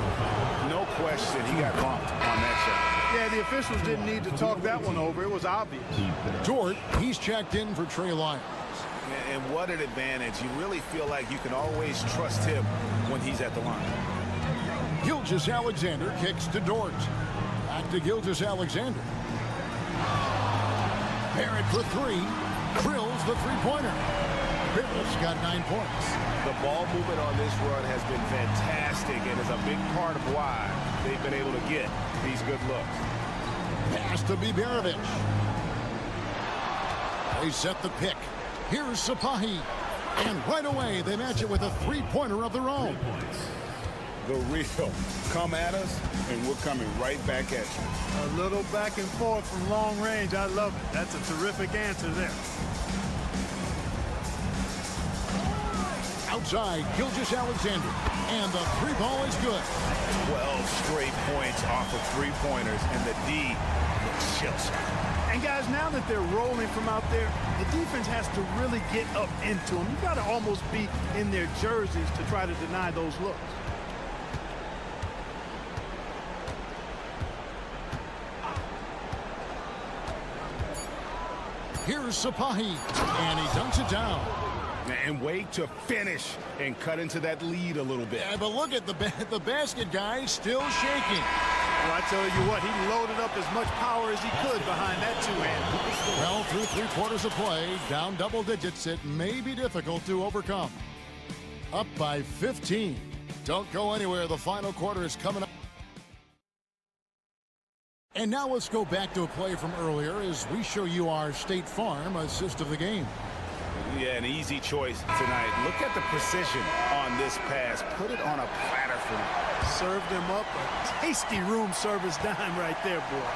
No question, he got bumped on that shot.
Yeah, the officials didn't need to talk that one over. It was obvious.
Dort, he's checked in for Trey Lyles.
And what an advantage. You really feel like you can always trust him when he's at the line.
Gilgeous-Alexander kicks to Dort. Back to Gilgeous-Alexander. Barrett for three. Drills the three-pointer. Barrett's got 9 points.
The ball movement on this run has been fantastic and is a big part of why they've been able to get these good looks.
Pass to Biberovic. They set the pick. Here's Sapahi. And right away, they match it with a three-pointer of their own.
The real. Come at us, and we're coming right back at you.
A little back and forth from long range. I love it. That's a terrific answer there.
Outside, Gilgeous-Alexander. And the three ball is good.
12 straight points off of three-pointers, and the D looks chill.
And guys, now that they're rolling from out there, the defense has to really get up into them. You've got to almost be in their jerseys to try to deny those looks.
Here's Sapahi, and he dunks it down.
And wait to finish and cut into that lead a little bit.
Yeah, but look at the basket guy still shaking.
Well, I tell you what, he loaded up as much power as he could behind that two-hand.
Well, through three-quarters of play, down double digits, it may be difficult to overcome. Up by 15. Don't go anywhere. The final quarter is coming up. And now let's go back to a play from earlier as we show you our State Farm assist of the game.
Yeah, an easy choice tonight. Look at the precision on this pass. Put it on a platter for him.
Served him up a tasty room service dime right there, boy.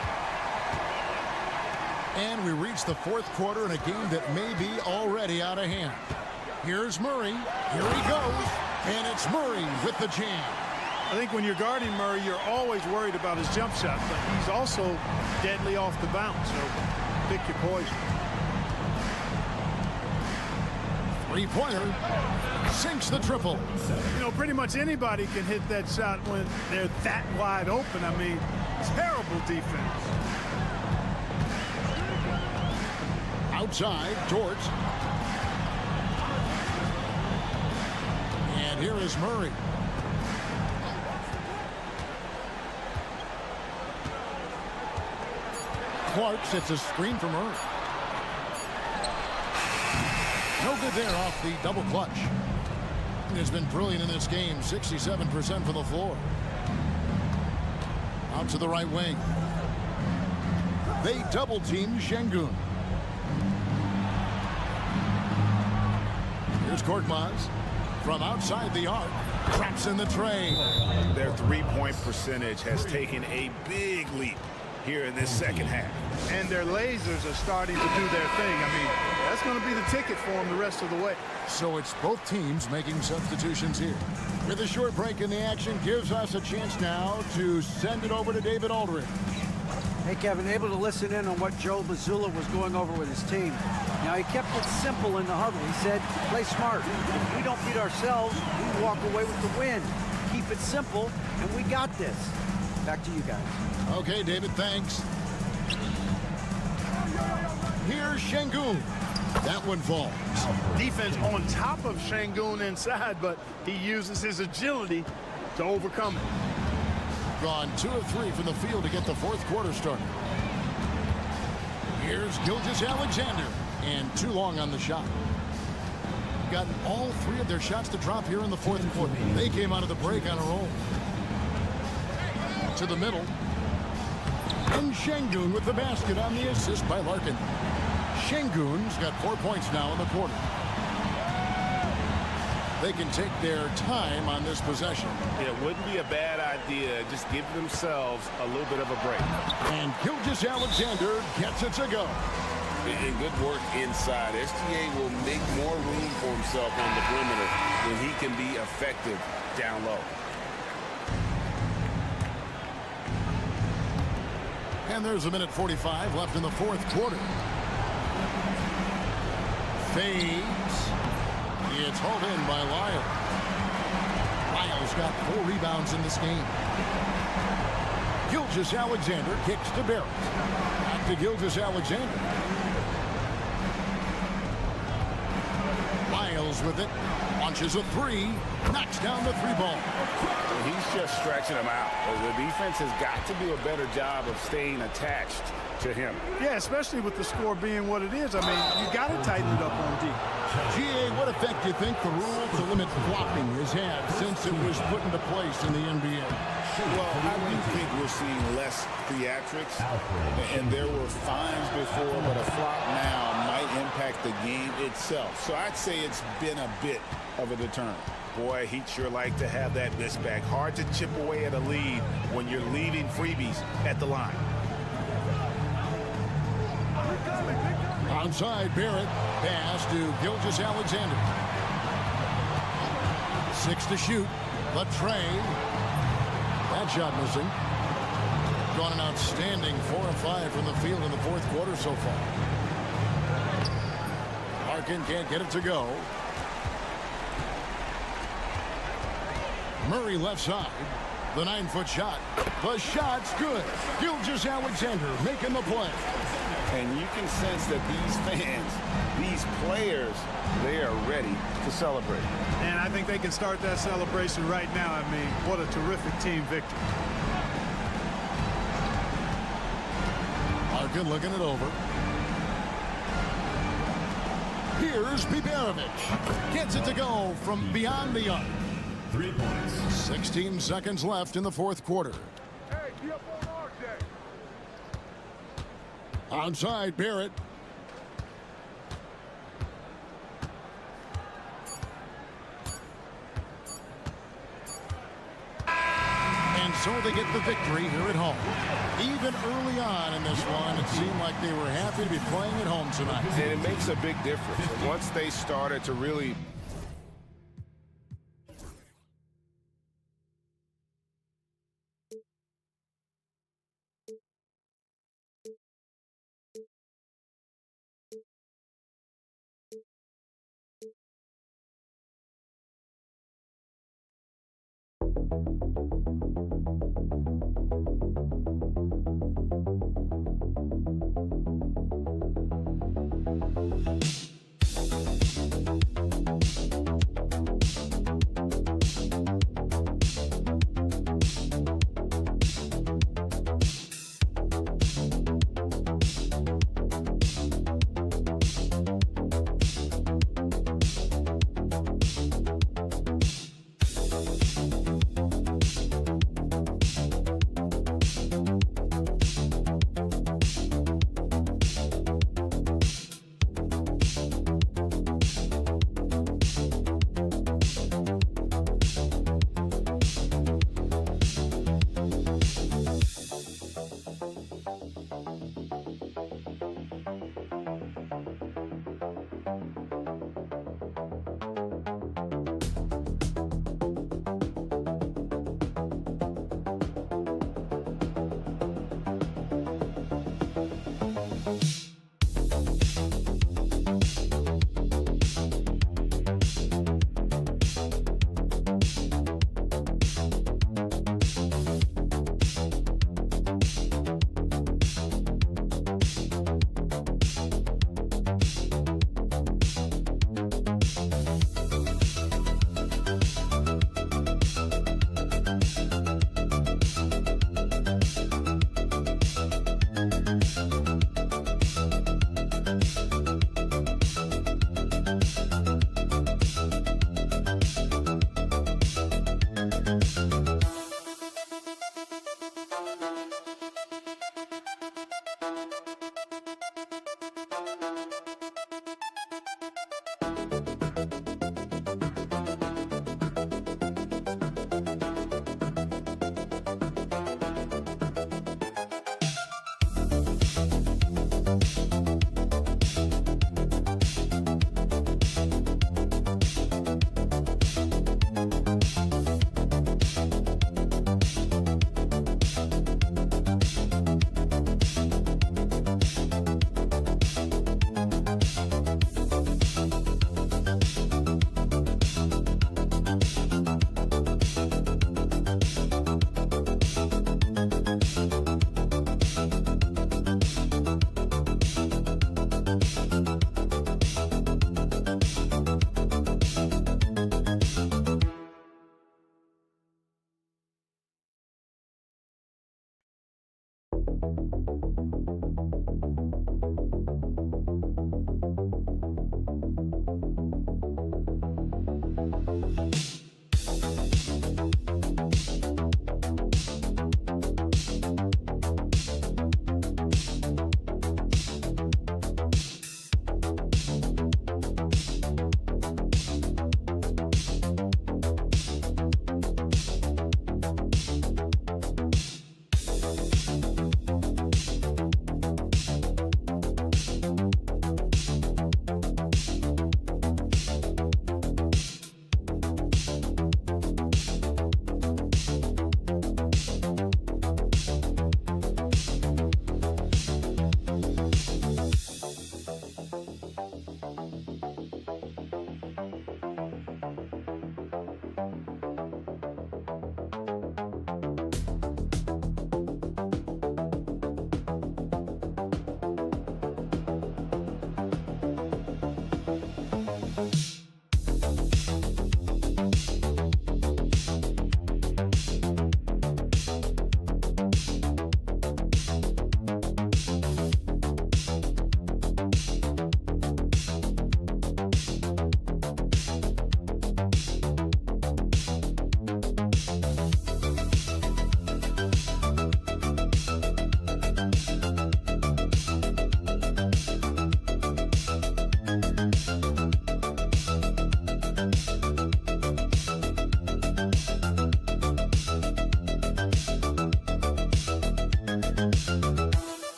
And we reach the fourth quarter in a game that may be already out of hand. Here's Murray. Here he goes. And it's Murray with the jam.
I think when you're guarding Murray, you're always worried about his jump shot, but he's also deadly off the bounce, so pick your poison.
Three-pointer sinks the triple.
You know, pretty much anybody can hit that shot when they're that wide open. I mean, terrible defense.
Outside, Dort. And here is Murray. Clark sets a screen for Murray. No good there off the double clutch. Has been brilliant in this game, 67% from the floor. Out to the right wing. They double team Şengün. Here's Korkmaz from outside the arc. Traps in the tray.
Their three-point percentage has taken a big leap here in this second half.
And their lasers are starting to do their thing. I mean, that's going to be the ticket for them the rest of the way.
So it's both teams making substitutions here. With a short break in the action, gives us a chance now to send it over to David Aldridge.
Hey, Kevin, able to listen in on what Joe Mazzulla was going over with his team. Now, he kept it simple in the huddle. He said, play smart. If we don't beat ourselves, we walk away with the win. Keep it simple, and we got this. Back to you guys.
Okay, David, thanks. Here's Şengün. That one falls.
Defense on top of Şengün inside, but he uses his agility to overcome it.
Gone 2 of 3 from the field to get the fourth quarter started. Here's Gilgeous-Alexander, and too long on the shot. Gotten all 3 of their shots to drop here in the fourth quarter. They came out of the break on a roll. To the middle. And Şengün with the basket on the assist by Larkin. Şengün's got 4 points now in the quarter. They can take their time on this possession.
It wouldn't be a bad idea. Just give themselves a little bit of a break.
And Gilgeous-Alexander gets it to go.
And good work inside. SGA will make more room for himself on the perimeter when he can be effective down low.
And there's a minute 45 left in the fourth quarter. Fades. It's hauled in by Lyle. Lyle's got 4 rebounds in this game. Gilgeous-Alexander kicks to Barrett. Back to Gilgeous-Alexander. Travels with it. Launches a three. Knocks down the three ball.
He's just stretching them out. The defense has got to do a better job of staying attached to him.
Yeah, especially with the score being what it is. I mean, you got to tighten it up on D.
GA, what effect do you think the rule to limit flopping has had since it was put into place in the NBA?
Well, I do think we're seeing less theatrics, and there were fines before, but a flop now might impact the game itself. So I'd say it's been a bit of a deterrent.
Boy, he'd sure like to have that miss back. Hard to chip away at a lead when you're leaving freebies at the line.
Onside, Barrett. Pass to Gilgeous-Alexander. 6 to shoot. Latre. That shot missing. Gone an outstanding 4 of 5 from the field in the fourth quarter so far. Larkin can't get it to go. Murray left side. The 9-foot shot. The shot's good. Gilgeous-Alexander making the play.
And you can sense that these fans, these players, they are ready to celebrate.
And I think they can start that celebration right now. I mean, what a terrific team victory.
Larkin looking it over. Here's Biberovic. Gets it to go from beyond the arc.
3 points.
16 seconds left in the fourth quarter. Outside, Barrett. And so they get the victory here at home. Even early on in this one, it seemed like they were happy to be playing at home tonight.
And it makes a big difference. Once they started to really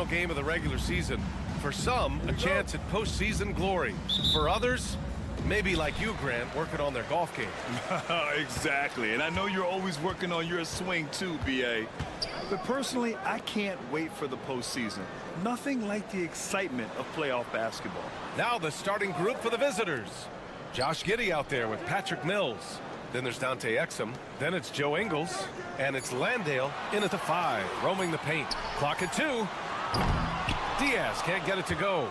final game of the regular season. For some, a chance at postseason glory. For others, maybe like you, Grant, working on their golf game.
Exactly, and I know you're always working on your swing too, B.A. But personally, I can't wait for the postseason. Nothing like the excitement of playoff basketball.
Now the starting group for the visitors. Josh Giddey out there with Patrick Mills. Then there's Dante Exum. Then it's Joe Ingles. And it's Landale in at the 5, roaming the paint. Clock at 2. Diaz can't get it to go.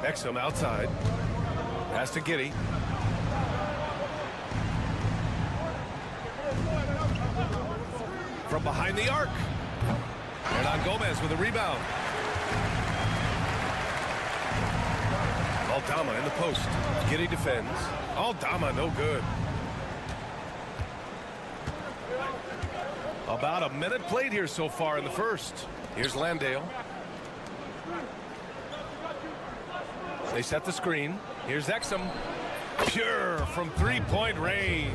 Exum outside. Pass to Giddey. From behind the arc. Hernan Gomez with a rebound. Aldama in the post. Giddey defends. Aldama no good. About a minute played here so far in the first. Here's Landale. They set the screen. Here's Exum. Pure from three-point range.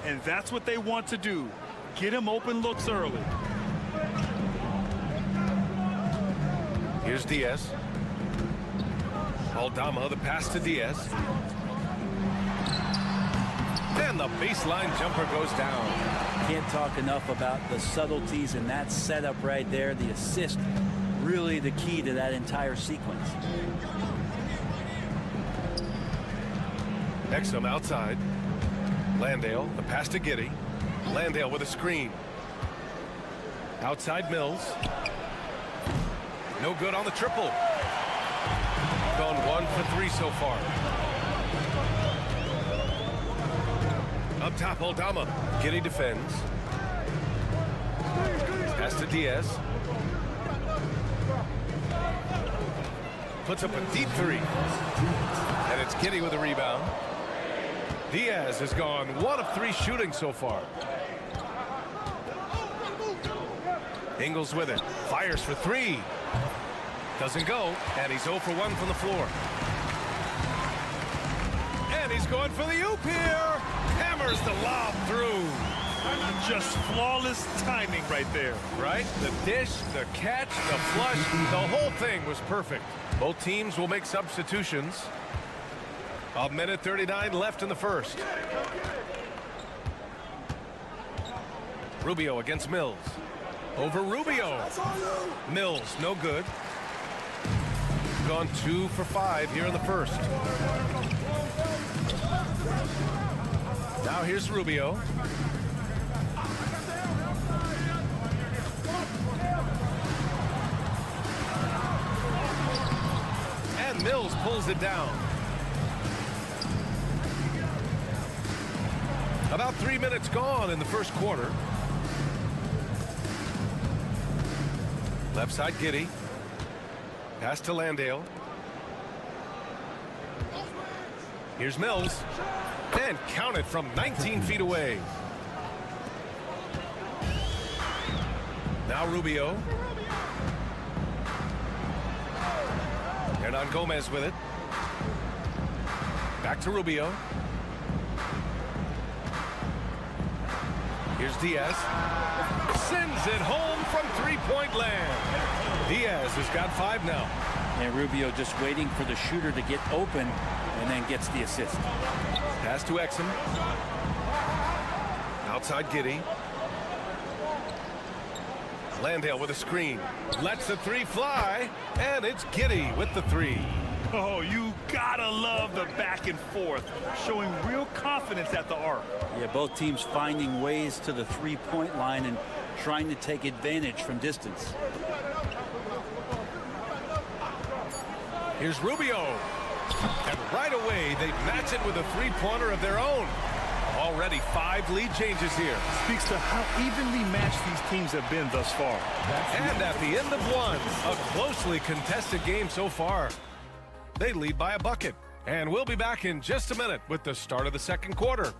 And that's what they want to do. Get him open looks early.
Here's Diaz. Aldama, the pass to Diaz. And the baseline jumper goes down.
Can't talk enough about the subtleties in that setup right there. The assist, really the key to that entire sequence.
Exum outside. Landale, the pass to Giddey. Landale with a screen. Outside Mills. No good on the triple. Gone 1 for 3 so far. Up top, Aldama. Giddey defends. Pass to Diaz. Puts up a deep 3. And it's Giddey with a rebound. Diaz has gone 1 of 3 shooting so far. Ingles with it. Fires for 3. Doesn't go. And he's 0 for 1 from the floor. And he's going for the oop here. Hammers the lob through.
Just flawless timing right there.
Right? The dish, the catch, the flush, the whole thing was perfect. Both teams will make substitutions. A minute 39 left in the first. Rubio against Mills. Over Rubio. Mills, no good. Gone 2 for 5 here in the first. Now here's Rubio. And Mills pulls it down. About 3 minutes gone in the first quarter. Left side Giddey. Pass to Landale. Here's Mills. And counted from 19 feet away. Now Rubio. Hernan Gomez with it. Back to Rubio. Here's Diaz. Sends it home from three-point land. Diaz has got 5 now.
And Rubio just waiting for the shooter to get open and then gets the assist.
Pass to Exum. Outside Giddey. Landale with a screen. Lets the 3 fly. And it's Giddey with the 3.
Oh, you gotta love the back and forth, showing real confidence at the arc.
Yeah, both teams finding ways to the three-point line and trying to take advantage from distance.
Here's Rubio. And right away, they match it with a three-pointer of their own. Already 5 lead changes here.
Speaks to how evenly matched these teams have been thus far.
And at the end of 1, a closely contested game so far. They lead by a bucket. And we'll be back in just a minute with the start of the second quarter.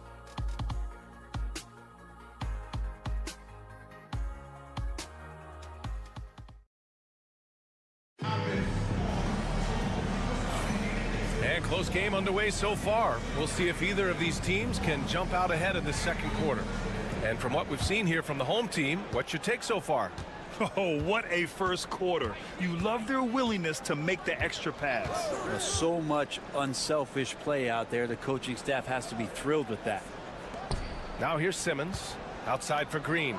And close game underway so far. We'll see if either of these teams can jump out ahead in the second quarter. And from what we've seen here from the home team, what's your take so far?
Oh, what a first quarter. You love their willingness to make the extra pass.
Well, so much unselfish play out there. The coaching staff has to be thrilled with that.
Now here's Simmons. Outside for Green.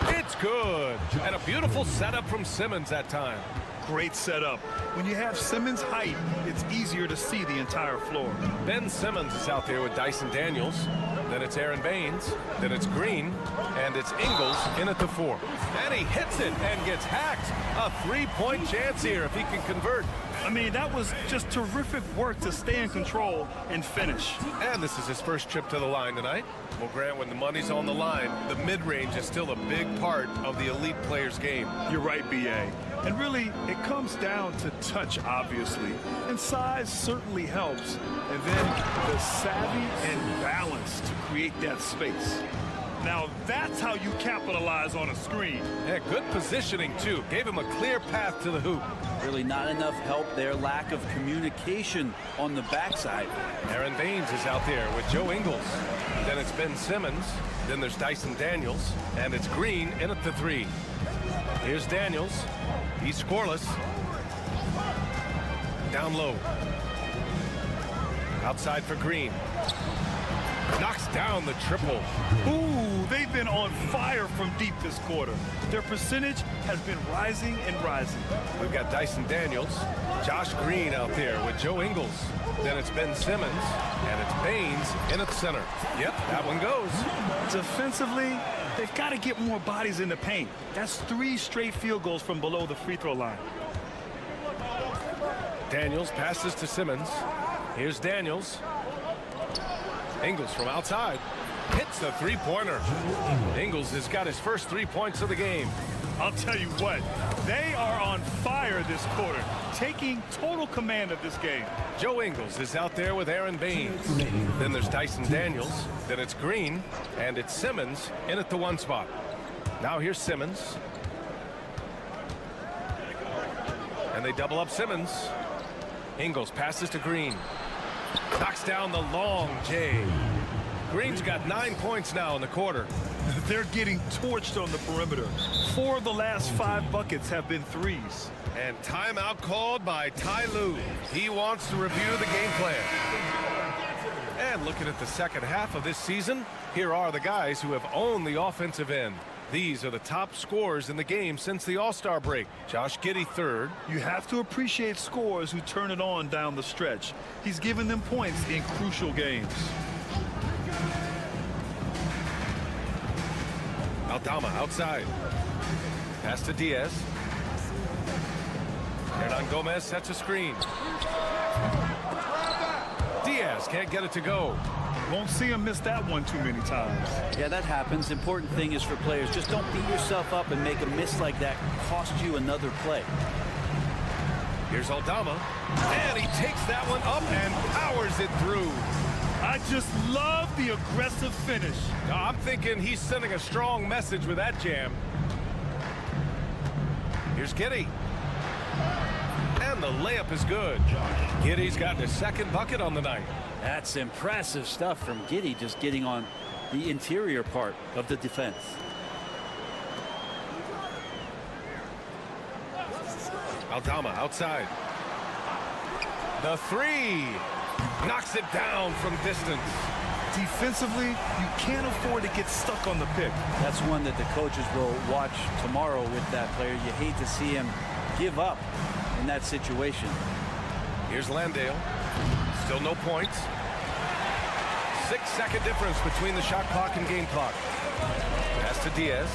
It's good. And a beautiful setup from Simmons that time.
Great setup. When you have Simmons' height, it's easier to see the entire floor.
Ben Simmons is out there with Dyson Daniels. Then it's Aaron Baines. Then it's Green. And it's Ingles in at the 4. And he hits it and gets hacked. A 3-point chance here if he can convert.
I mean, that was just terrific work to stay in control and finish.
And this is his first trip to the line tonight. Well, Grant, when the money's on the line, the mid-range is still a big part of the elite player's game.
You're right, B.A. And really, it comes down to touch, obviously. And size certainly helps. And then the savvy and balance to create that space. Now, that's how you capitalize on a screen.
Yeah, good positioning, too. Gave him a clear path to the hoop.
Really not enough help there. Lack of communication on the backside.
Aaron Baines is out there with Joe Ingles. Then it's Ben Simmons. Then there's Dyson Daniels. And it's Green in at the 3. Here's Daniels. He's scoreless. Down low. Outside for Green. Knocks down the triple.
Ooh, they've been on fire from deep this quarter. Their percentage has been rising and rising.
We've got Dyson Daniels, Josh Green out there with Joe Ingles. Then it's Ben Simmons, and it's Baines in at the center. Yep, that one goes.
Defensively, they've got to get more bodies in the paint. That's 3 straight field goals from below the free throw line.
Daniels passes to Simmons. Here's Daniels. Ingles from outside. Hits the 3-pointer. Ingles has got his first 3 points of the game.
I'll tell you what, they are on fire this quarter, taking total command of this game.
Joe Ingles is out there with Aaron Baines. Then there's Dyson Daniels. Then it's Green. And it's Simmons in at the 1 spot. Now here's Simmons. And they double up Simmons. Ingles passes to Green. Knocks down the long J. Green's got 9 points now in the quarter.
They're getting torched on the perimeter. 4 of the last 5 buckets have been threes.
And timeout called by Ty Lue. He wants to review the game plan. And looking at the second half of this season, here are the guys who have owned the offensive end. These are the top scorers in the game since the All-Star break. Josh Giddey, 3rd.
You have to appreciate scorers who turn it on down the stretch. He's given them points in crucial games.
Aldama outside. Pass to Diaz. Hernan Gomez sets a screen. Diaz can't get it to go.
Won't see him miss that one too many times.
Yeah, that happens. Important thing is for players, just don't beat yourself up and make a miss like that cost you another play.
Here's Aldama. And he takes that one up and powers it through.
I just love the aggressive finish.
I'm thinking he's sending a strong message with that jam. Here's Giddey. And the layup is good. Giddey's got his 2nd bucket on the night.
That's impressive stuff from Giddey, just getting on the interior part of the defense.
Aldama outside. The 3. Knocks it down from distance.
Defensively, you can't afford to get stuck on the pick.
That's one that the coaches will watch tomorrow with that player. You hate to see him give up in that situation.
Here's Landale. Still no points. 6-second difference between the shot clock and game clock. Pass to Diaz.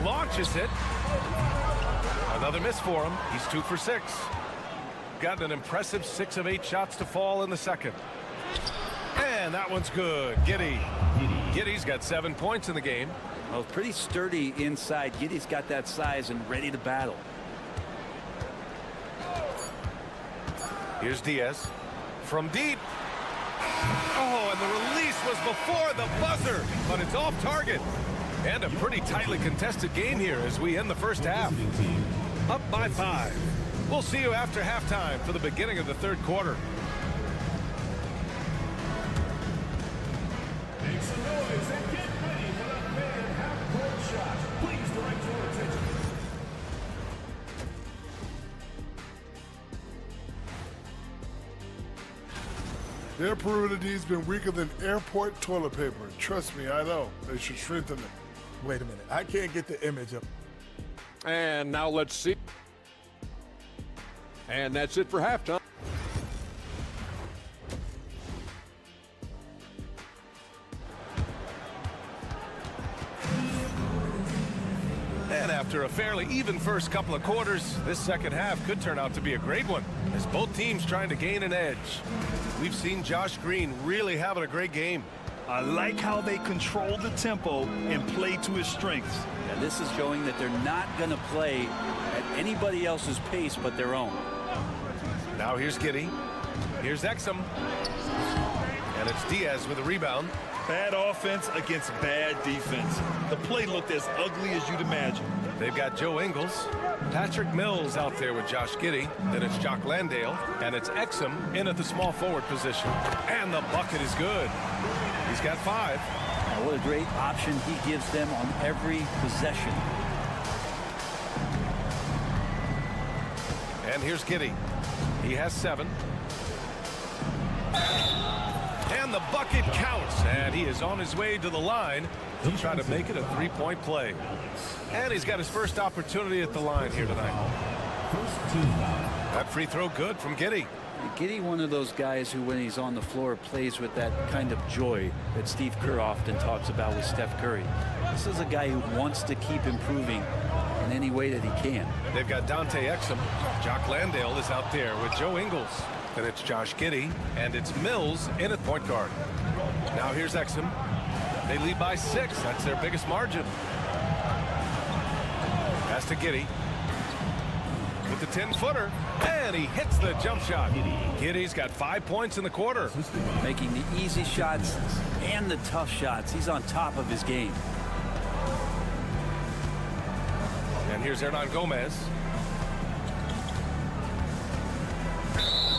Launches it. Another miss for him. He's 2 for 6. Got an impressive 6 of 8 shots to fall in the second. And that one's good. Giddey. Giddey's got 7 points in the game.
Well, pretty sturdy inside. Giddey's got that size and ready to battle.
Here's Diaz from deep. Oh, and the release was before the buzzer, but it's off target. And a pretty tightly contested game here as we end the first half. Up by 5. We'll see you after halftime for the beginning of the 3rd quarter.
some noise and get ready for the fan half-court shot. Please direct your attention.
Their perimeter D's been weaker than airport toilet paper. Trust me, I know. They should strengthen it.
Wait a minute. I can't get the image up.
And now let's see. And that's it for halftime.
And after a fairly even first couple of quarters, this second half could turn out to be a great one, as both teams trying to gain an edge. We've seen Josh Green really having a great game.
I like how they control the tempo and play to his strengths.
Yeah, this is showing that they're not going to play at anybody else's pace but their own.
Now here's Giddey. Here's Exum. And it's Diaz with a rebound.
Bad offense against bad defense. The play looked as ugly as you'd imagine.
They've got Joe Ingles, Patrick Mills out there with Josh Giddey. Then it's Jock Landale, and it's Exum in at the small forward position. And the bucket is good. He's got 5.
What a great option he gives them on every possession.
And here's Giddey. He has 7. And the bucket counts, and he is on his way to the line. He'll try to make it a 3-point play. And he's got his first opportunity at the line here tonight. That free throw good from Giddey.
Giddey, one of those guys who, when he's on the floor, plays with that kind of joy that Steve Kerr often talks about with Steph Curry. This is a guy who wants to keep improving in any way that he can.
They've got Dante Exum. Jock Landale is out there with Joe Ingles. Then it's Josh Giddey, and it's Mills in at point guard. Now here's Exum. They lead by 6. That's their biggest margin. Pass to Giddey. With the 10-footer, and he hits the jump shot. Giddey's got 5 points in the quarter.
Making the easy shots and the tough shots. He's on top of his game.
And here's Hernan Gomez.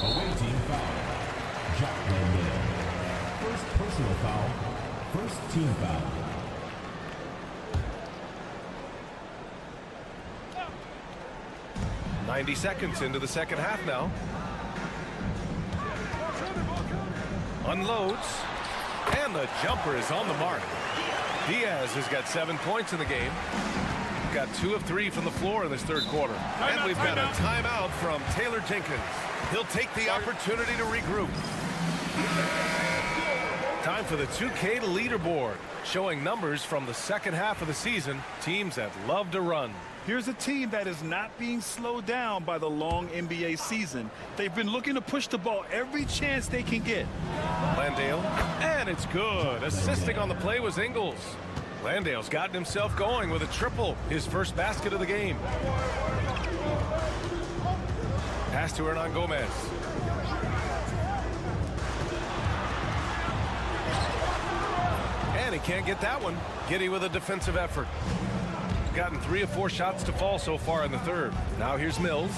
Away team foul. Jock Landale. First personal foul. First team foul.
.90 seconds into the second half now. Unloads. And the jumper is on the mark. Diaz has got 7 points in the game. Got 2 of 3 from the floor in this third quarter. And we've got a timeout from Taylor Jenkins. He'll take the opportunity to regroup. Time for the 2K leaderboard, showing numbers from the second half of the season, teams that love to run.
Here's a team that is not being slowed down by the long NBA season. They've been looking to push the ball every chance they can get.
Landale, and it's good. Assisting on the play was Ingles. Landale's gotten himself going with a triple, his first basket of the game. Pass to Hernan Gomez. And he can't get that one. Giddey with a defensive effort. Gotten 3 of 4 shots to fall so far in the third. Now here's Mills.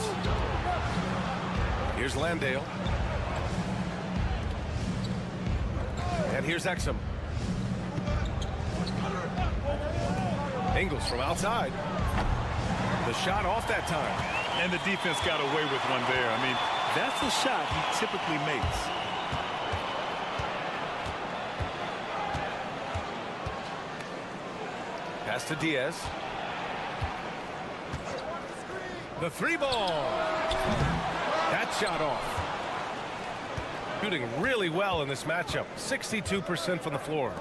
Here's Landale. And here's Exum. Ingles from outside. The shot off that time.
And the defense got away with one there. I mean, that's a shot he typically makes.
Pass to Diaz. The 3-ball. That shot off. Shooting really well in this matchup. 62% from the floor.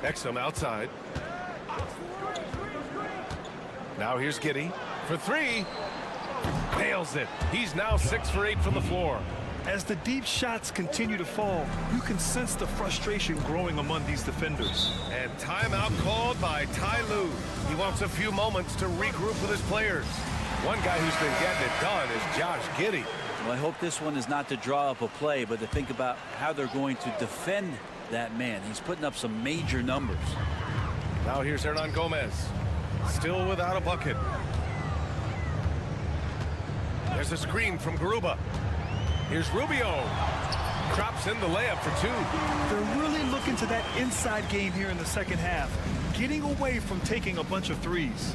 Exum outside. Now here's Giddey for 3. Nails it. He's now 6 for 8 from the floor.
As the deep shots continue to fall, you can sense the frustration growing among these defenders.
And timeout called by Ty Lue. He wants a few moments to regroup with his players. One guy who's been getting it done is Josh Giddey.
Well, I hope this one is not to draw up a play, but to think about how they're going to defend that man. He's putting up some major numbers.
Now here's Hernan Gomez. Still without a bucket. There's a screen from Garuba. Here's Rubio. Drops in the layup for two.
They're really looking to that inside game here in the second half, getting away from taking a bunch of threes.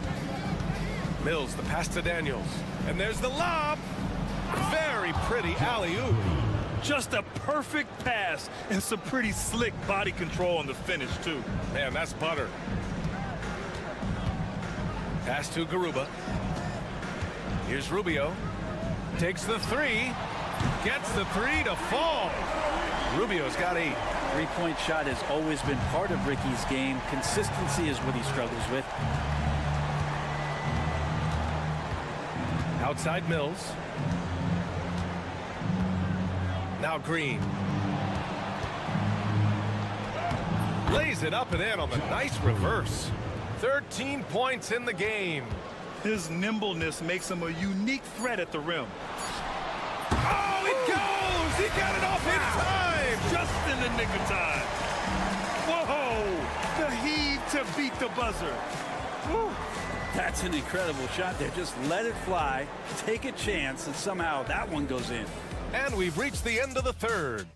Mills, the pass to Daniels. And there's the lob. Very pretty alley-oop.
Just a perfect pass and some pretty slick body control on the finish, too.
Man, that's butter. Pass to Garuba. Here's Rubio. Takes the three. Gets the three to fall. Rubio's got 8.
Three-point shot has always been part of Ricky's game. Consistency is what he struggles with.
Outside Mills. Now Green. Lays it up and in on the nice reverse. 13 points in the game.
His nimbleness makes him a unique threat at the rim.
Oh, it goes! He got it off in time!
Just in the nick of time. Whoa! The heave to beat the buzzer.
Woo. That's an incredible shot there. Just let it fly, take a chance, and somehow that one goes in.
And we've reached the end of the third.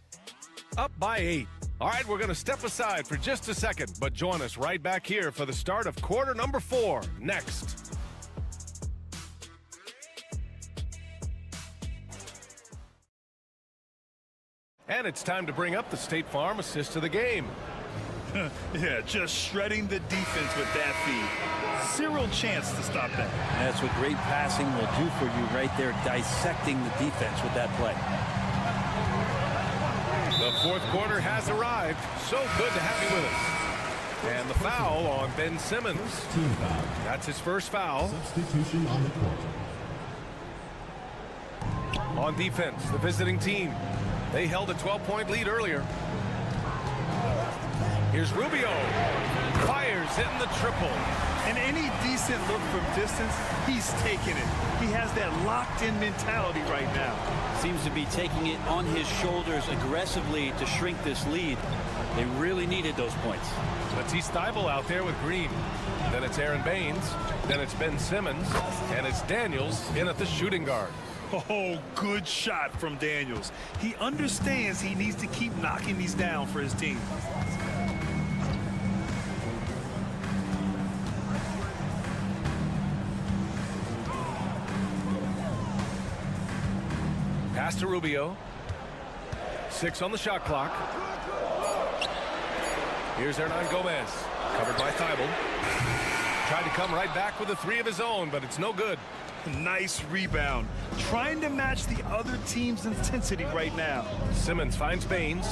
Up by 8. All right, we're going to step aside for just a second, but join us right back here for the start of quarter number 4 next. And it's time to bring up the State Farm assist of the game.
Yeah, just shredding the defense with that feed. Zero chance to stop that.
That's what great passing will do for you right there, dissecting the defense with that play.
The fourth quarter has arrived. So good to have you with us. And the foul on Ben Simmons. That's his first foul.
Substitution on the court.
On defense, the visiting team. They held a 12-point lead earlier. Here's Rubio. Fires in the triple.
And any decent look from distance, he's taking it. He has that locked-in mentality right now.
Seems to be taking it on his shoulders aggressively to shrink this lead. They really needed those points.
Matisse Thybulle out there with Green. Then it's Aaron Baines. Then it's Ben Simmons. And it's Daniels in at the shooting guard.
Oh, good shot from Daniels. He understands he needs to keep knocking these down for his team.
Pass to Rubio. 6 on the shot clock. Here's Hernan Gomez. Covered by Thybulle. Tried to come right back with a 3 of his own, but it's no good.
Nice rebound. Trying to match the other team's intensity right now.
Simmons finds Baines.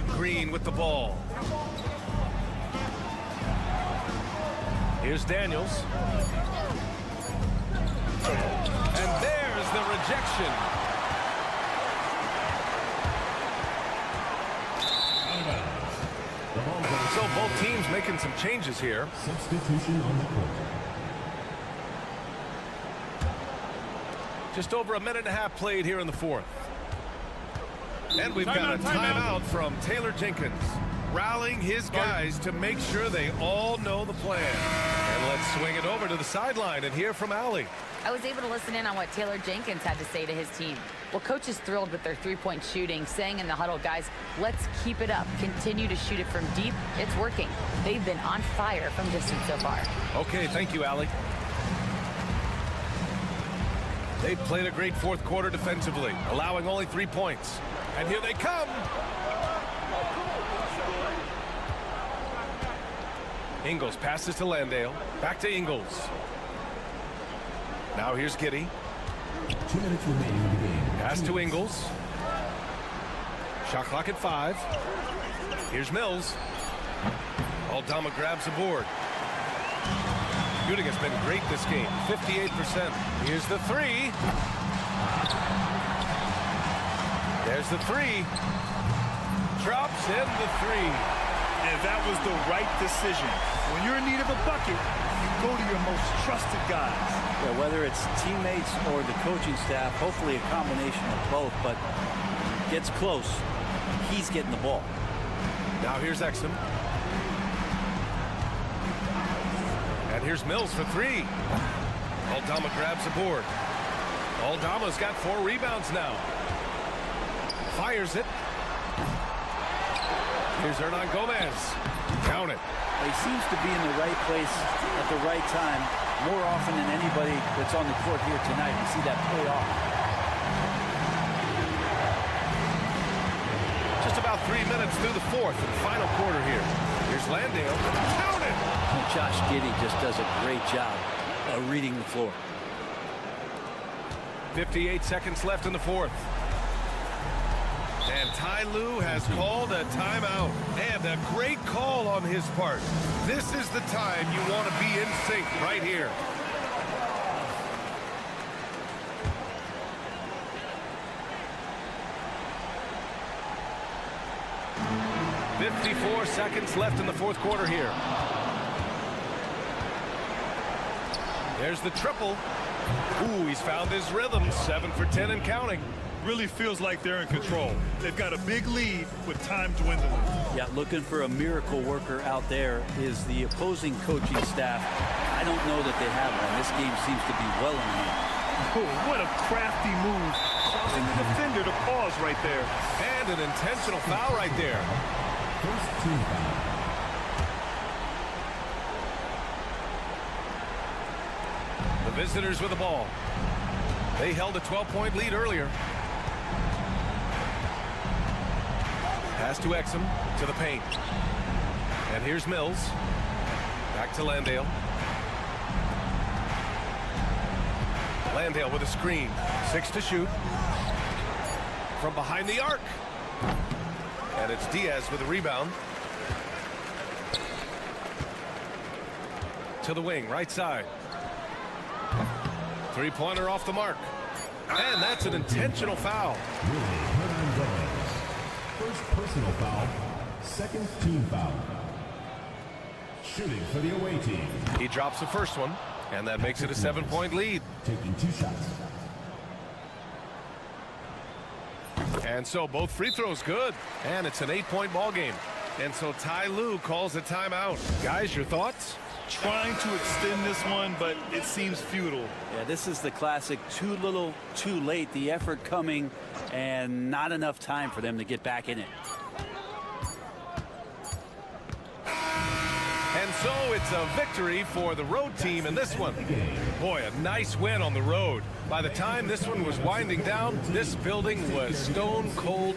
Green with the ball. Here's Daniels. And there's the rejection. So both teams making some changes here.
Substitution on the court.
Just over a minute and a half played here in the fourth. And we've got a timeout from Taylor Jenkins, rallying his guys to make sure they all know the plan. And let's swing it over to the sideline and hear from Allie.
I was able to listen in on what Taylor Jenkins had to say to his team. Well, coach is thrilled with their three-point shooting, saying in the huddle, guys, let's keep it up. Continue to shoot it from deep. It's working. They've been on fire from distance so far.
Okay, thank you, Allie. They've played a great fourth quarter defensively, allowing only 3 points. And here they come. Ingles passes to Landale. Back to Ingles. Now here's Giddey.
2 minutes remaining in the game.
Pass to Ingles. Shot clock at 5. Here's Mills. Aldama grabs the board. Shooting has been great this game, 58%. Here's the 3. There's the 3. Drops in the 3.
And that was the right decision. When you're in need of a bucket, you go to your most trusted guys.
Yeah, whether it's teammates or the coaching staff, hopefully a combination of both, but gets close. He's getting the ball.
Now here's Exum. And here's Mills for 3. Aldama grabs the board. Aldama's got 4 rebounds now. Fires it. Here's Hernan Gomez. Count it.
He seems to be in the right place at the right time more often than anybody that's on the court here tonight. You see that pay off.
Just about 3 minutes through the fourth and final quarter here. Here's Landale. Count it!
Josh Giddey just does a great job of reading the floor.
58 seconds left in the fourth. And Ty Lue has called a timeout. And a great call on his part. This is the time you want to be in sync right here. .54 seconds left in the fourth quarter here. There's the triple. Ooh, he's found his rhythm. 7 for 10 and counting.
Really feels like they're in control. They've got a big lead with time dwindling.
Yeah, looking for a miracle worker out there is the opposing coaching staff. I don't know that they have one. This game seems to be well in hand.
Oh, what a crafty move, causing the defender to pause right there.
And an intentional foul right there.
First team foul.
The visitors with the ball. They held a 12-point lead earlier. Pass to Exum, to the paint. And here's Mills. Back to Landale. Landale with a screen. 6 to shoot. From behind the arc. And it's Diaz with a rebound. To the wing, right side. Three-pointer off the mark. And that's an intentional foul.
First personal foul, second team foul. Shooting for the away team.
He drops the first one, and that makes it a 7-point lead.
Taking 2 shots.
And so both free throws good, and it's an 8-point ball game. And so Ty Lue calls a timeout. Guys, your thoughts?
Trying to extend this one, but it seems futile.
Yeah, this is the classic too little, too late. The effort coming and not enough time for them to get back in it.
And so it's a victory for the road team in this one. Boy, a nice win on the road. By the time this one was winding down, this building was stone cold.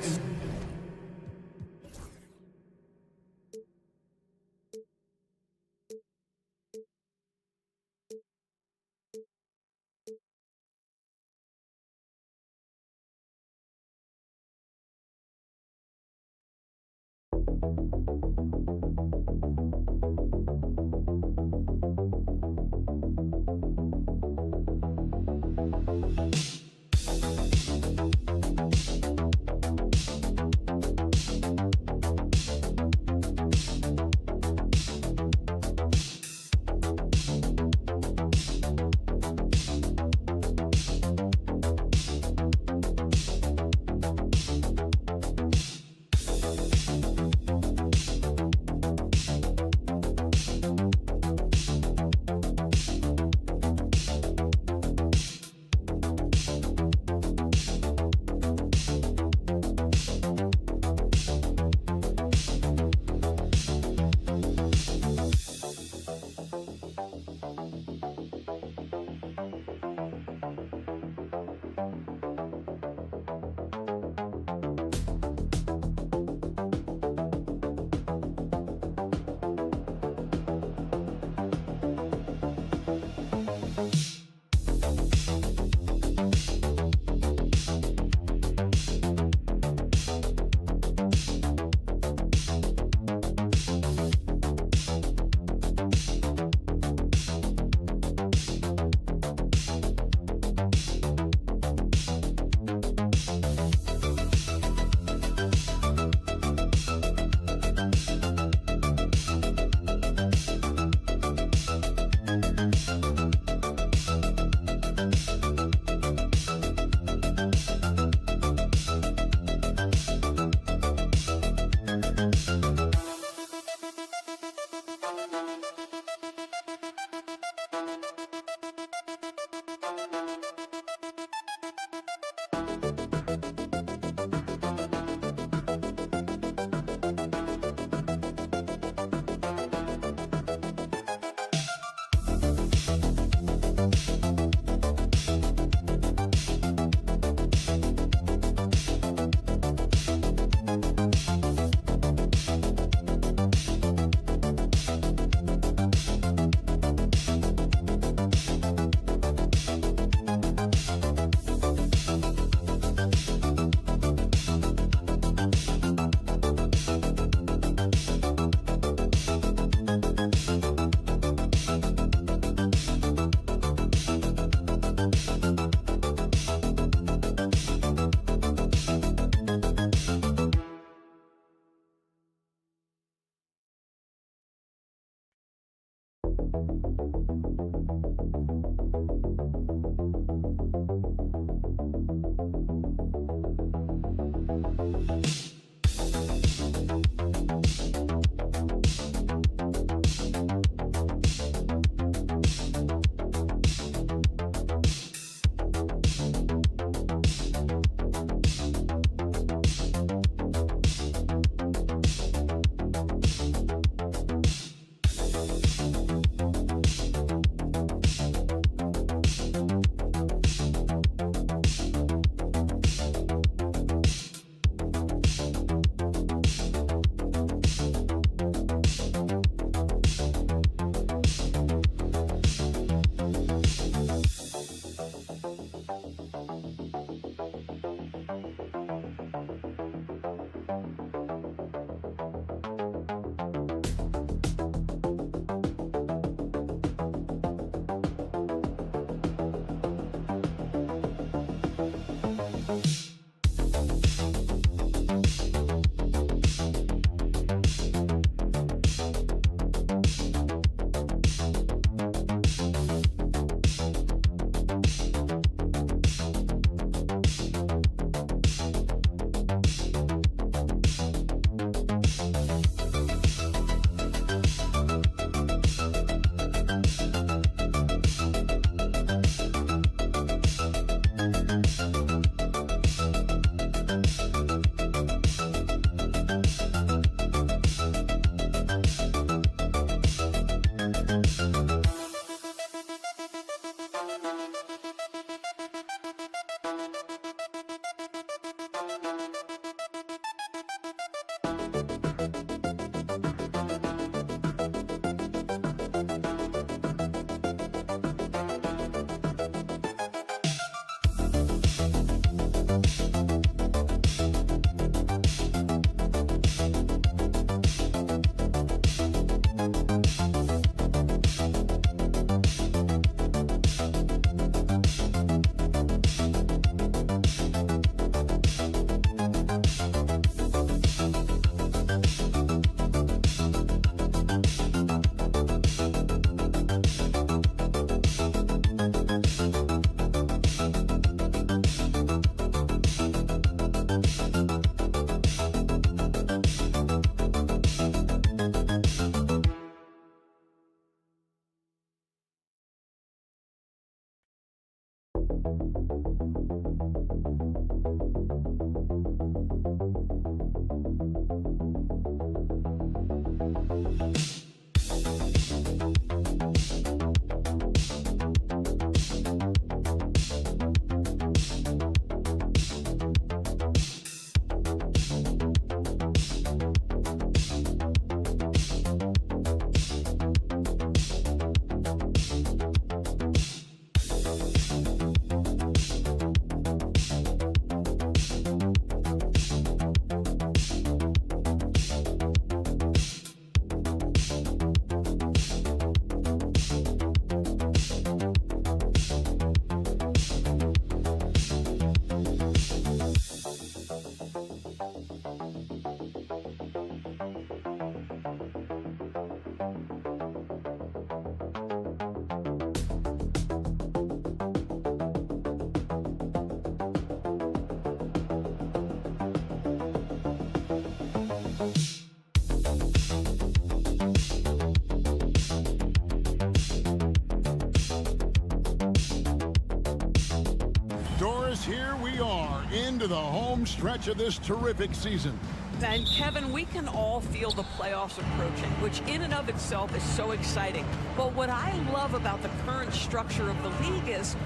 Here we are into the home stretch of this terrific season.
And Kevin, we can all feel the playoffs approaching, which in and of itself is so exciting. But what I love about the current structure of the league is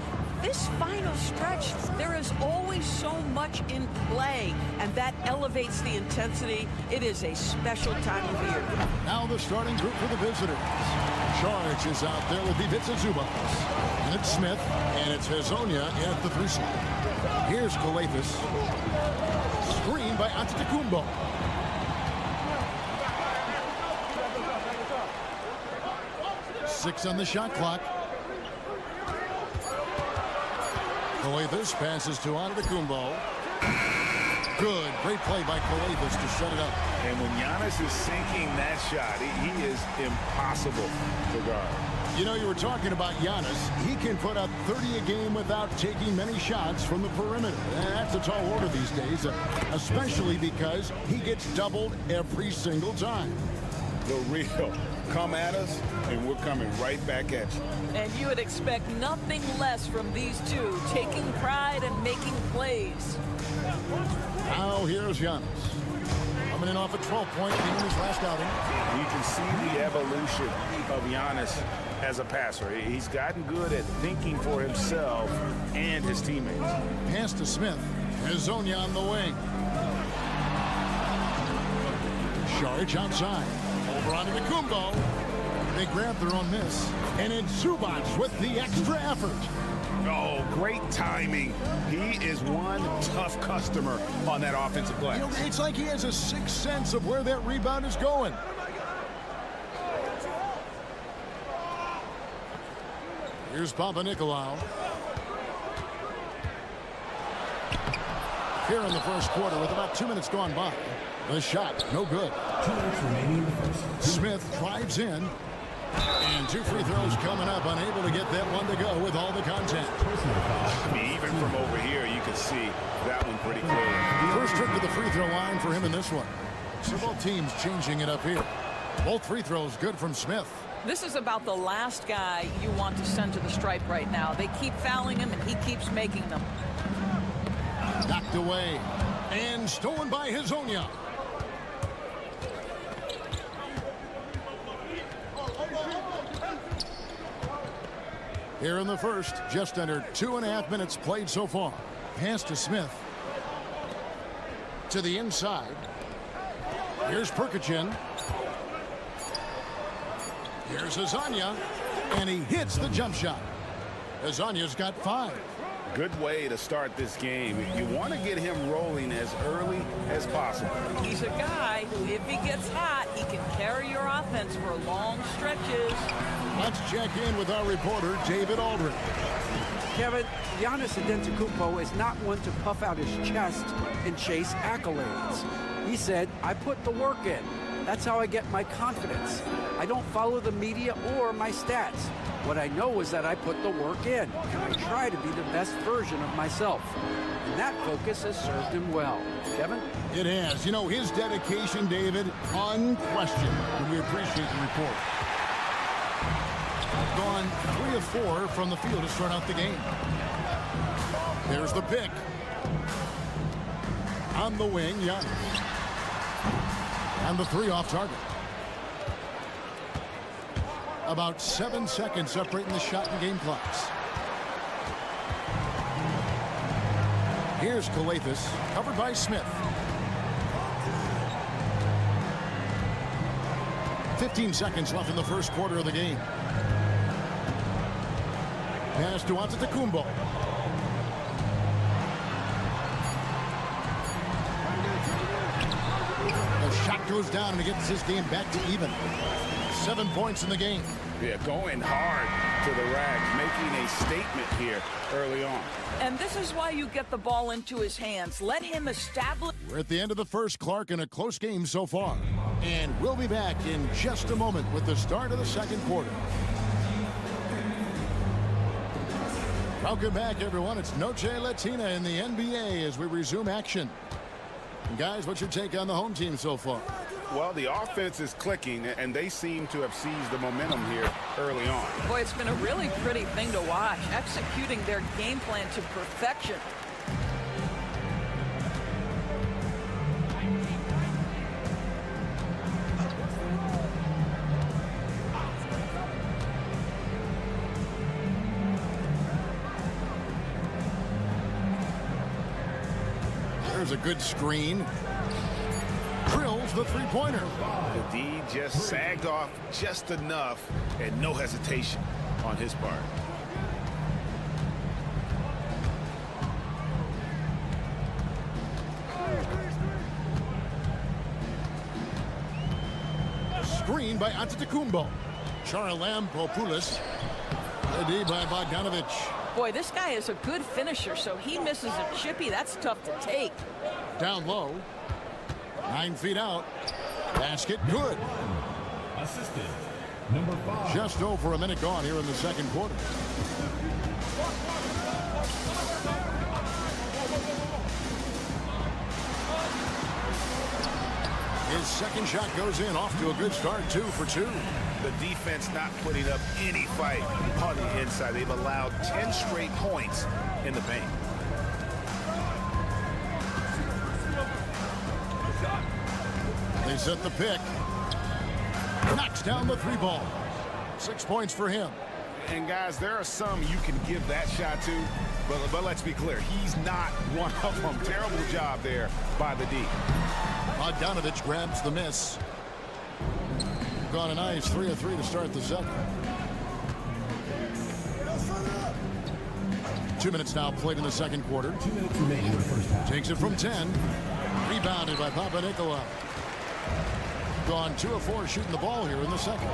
this final stretch, there is always so much in play, and that elevates the intensity. It is a special time of year.
Now the starting group for the visitors. Charge is out there with Ivica Zubas. And it's Smith, and it's Hazonia at the 3 slot. Here's Kalathis. Screen by Antetokounmpo. Six on the shot clock. Kalathis passes to Antetokounmpo. Good. Great play by Kolevis to shut it up.
And when Giannis is sinking that shot, he is impossible to guard.
You know, you were talking about Giannis. He can put up 30 a game without taking many shots from the perimeter. That's a tall order these days, especially because he gets doubled every single time.
The real. Come at us, and we're coming right back at you.
And you would expect nothing less from these two, taking pride and making plays.
Now here's Giannis. Coming in off a 12-point game in his last outing.
You can see the evolution of Giannis as a passer. He's gotten good at thinking for himself and his teammates.
Pass to Smith. Hezonja on the wing. Saric outside. Over onto Kumbo. They grab their own miss. And it's Zubac with the extra effort.
Oh, great timing. He is one tough customer on that offensive glass.
You know, it's like he has a sixth sense of where that rebound is going. Here's Papanikolaou. Here in the first quarter with about 2 minutes gone by. The shot, no good.
2 minutes remaining in the first.
Smith drives in. And 2 free throws coming up, unable to get that one to go with all the contact.
I mean, even from over here, you can see that one pretty clear.
First trip to the free throw line for him in this one. So both teams changing it up here. Both free throws good from Smith.
This is about the last guy you want to send to the stripe right now. They keep fouling him, and he keeps making them.
Knocked away. And stolen by Hezonja. Here in the first, just under 2.5 minutes played so far. Pass to Smith. To the inside. Here's Perkichin. Here's Hezonja. And he hits the jump shot. Hezonja's got 5.
Good way to start this game. You want to get him rolling as early as possible.
He's a guy who, if he gets hot, he can carry your offense for long stretches.
Let's check in with our reporter, David Aldridge.
Kevin, Giannis Antetokounmpo is not one to puff out his chest and chase accolades. He said, I put the work in. That's how I get my confidence. I don't follow the media or my stats. What I know is that I put the work in, and I try to be the best version of myself. And that focus has served him well. Kevin?
It has. You know, his dedication, David, unquestioned. And we appreciate the report. Gone 3 of 4 from the field to start out the game. There's the pick. On the wing, Giannis. And the 3 off target. About 7 seconds separating the shot and game clocks. Here's Kolevis, covered by Smith. 15 seconds left in the first quarter of the game. Pass to Antetokounmpo. The shot goes down and it gets his game back to even. 7 points in the game.
Yeah, going hard to the rack, making a statement here early on.
And this is why you get the ball into his hands. Let him establish.
We're at the end of the first, Clark, in a close game so far. And we'll be back in just a moment with the start of the second quarter. Welcome back, everyone. It's Noche Latina in the NBA as we resume action. And guys, what's your take on the home team so far?
Well, the offense is clicking, and they seem to have seized the momentum here early on.
Boy, it's been a really pretty thing to watch, executing their game plan to perfection.
There's a good screen. Drills the three-pointer.
The D just sagged off just enough and no hesitation on his part.
Screen by Antetokounmpo. Charalampopoulos. The D by Bogdanovic.
Boy, this guy is a good finisher, so he misses a chippy. That's tough to take.
down low. 9 feet out. Basket good.
Assistant, number 5.
Just over a minute gone here in the second quarter. His second shot goes in, off to a good start, 2 for 2.
The defense not putting up any fight on the inside. They've allowed 10 straight points in the paint.
They set the pick. Knocks down the 3 ball. 6 points for him.
And guys, there are some you can give that shot to, but let's be clear, he's not one of them. Terrible job there by the D.
Bogdanovich grabs the miss. Gone a nice 3 of 3 to start the second. 2 minutes now played in the second quarter.
2 minutes remaining in the first half.
Takes it from 10. Rebounded by Papanikolaou. Gone 2 of 4 shooting the ball here in the second.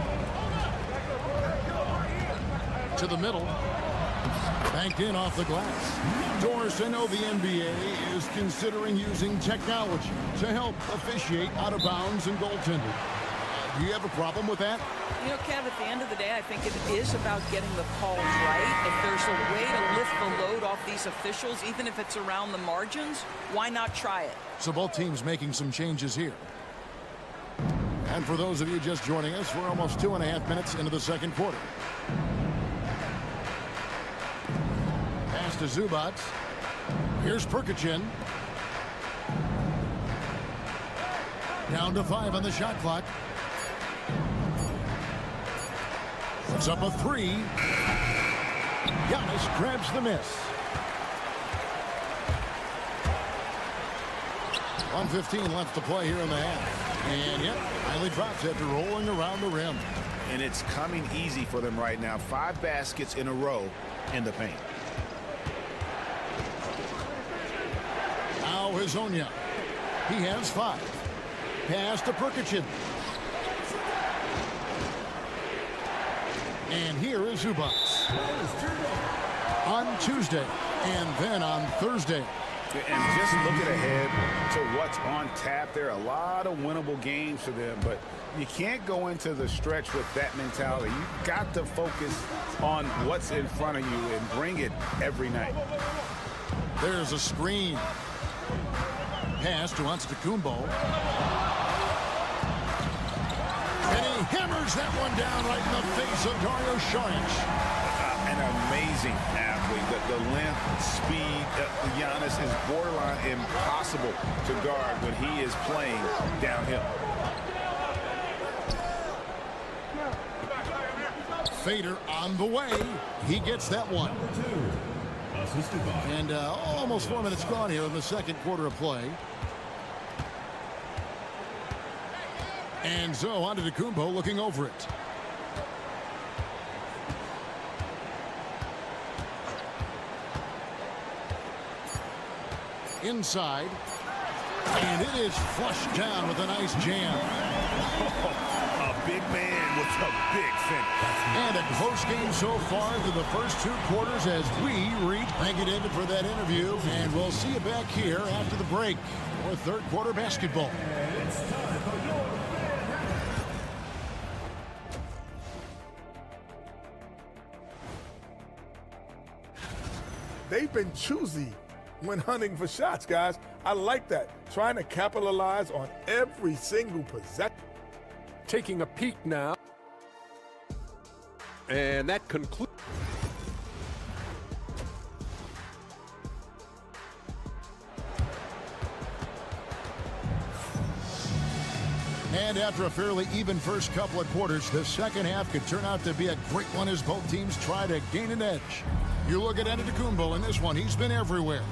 To the middle. Banked in off the glass. Doris, I know the NBA is considering using technology to help officiate out of bounds and goaltending. Do you have a problem with that?
You know, Kev, at the end of the day, I think it is about getting the calls right. If there's a way to lift the load off these officials, even if it's around the margins, why not try it?
So both teams making some changes here. And for those of you just joining us, we're almost 2.5 minutes into the second quarter. Pass to Zubac. Here's Perkichin. Down to 5 on the shot clock. Puts up a 3. Giannis grabs the miss. 1:15 left to play here in the half. And yep, finally drops after rolling around the rim.
And it's coming easy for them right now. 5 baskets in a row in the paint.
Now Hazonia. He has 5. Pass to Perkichin. And here is Zubac. On Tuesday and then on Thursday.
And just looking ahead to what's on tap, there are a lot of winnable games for them, but you can't go into the stretch with that mentality. You've got to focus on what's in front of you and bring it every night.
There's a screen. Pass to Antetokounmpo. And he hammers that one down right in the face of Dario Saric.
An amazing athlete. The length, speed, Giannis is borderline impossible to guard when he is playing downhill.
Fader on the way. He gets that one. And almost 4 minutes gone here in the second quarter of play. And so Antetokounmpo looking over it. Inside. And it is flushed down with a nice jam.
A big man with a big finish.
And a close game so far through the first 2 quarters as we reach. Thank you, David, for that interview. And we'll see you back here after the break for third quarter basketball.
They've been choosy when hunting for shots, guys. I like that. Trying to capitalize on every single possession.
Taking a peek now. And that concludes.
And after a fairly even first couple of quarters, the second half could turn out to be a great one as both teams try to gain an edge. You look at Antetokounmpo in this one, he's been everywhere.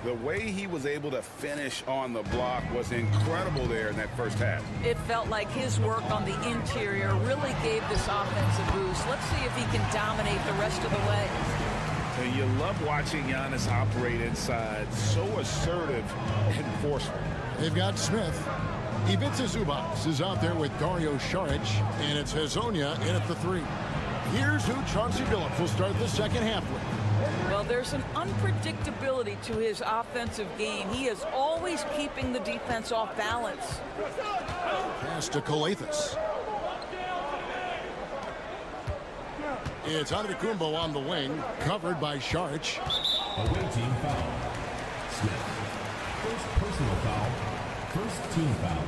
The way he was able to finish on the block was incredible there in that first half.
It felt like his work on the interior really gave this offense a boost. Let's see if he can dominate the rest of the way.
And you love watching Giannis operate inside. So assertive and forceful.
They've got Smith. Ivica Zubac is out there with Dario Saric, and it's Hazonia in at the 3. Here's who Chauncey Billups will start the second half with.
Well, there's an unpredictability to his offensive game. He is always keeping the defense off balance.
Pass to Coathis. It's Antetokounmpo on the wing, covered by Sharch.
Away team foul. Smith. First personal foul. First team foul.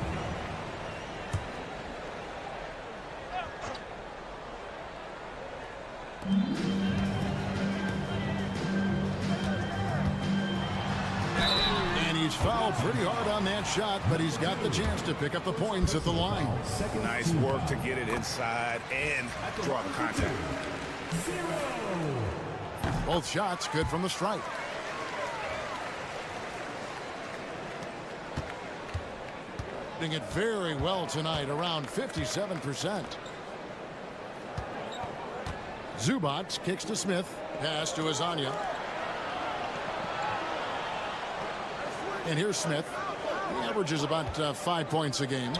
And he's fouled pretty hard on that shot, but he's got the chance to pick up the points at the line.
Nice work to get it inside and draw the contact.
Both shots good from the stripe. Doing it very well tonight, around 57%. Zubac kicks to Smith. Pass to Azania. And here's Smith. He averages about 5 points a game.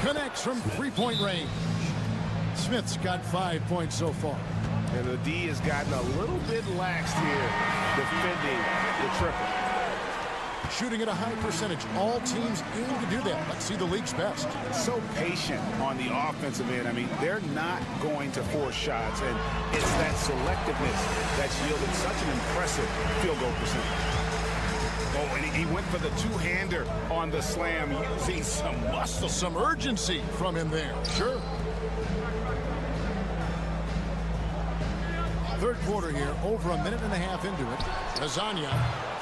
Connects from three-point range. Smith's got 5 points so far.
And the D has gotten a little bit lax here defending the triple.
Shooting at a high percentage. All teams aim to do that. Let's see the league's best.
So patient on the offensive end. I mean, they're not going to force shots, and it's that selectiveness that's yielded such an impressive field goal percentage. Oh, and he went for the two-hander on the slam, using some muscle.
Some urgency from him there. Sure. Third quarter here, over a minute and a half into it. Azania,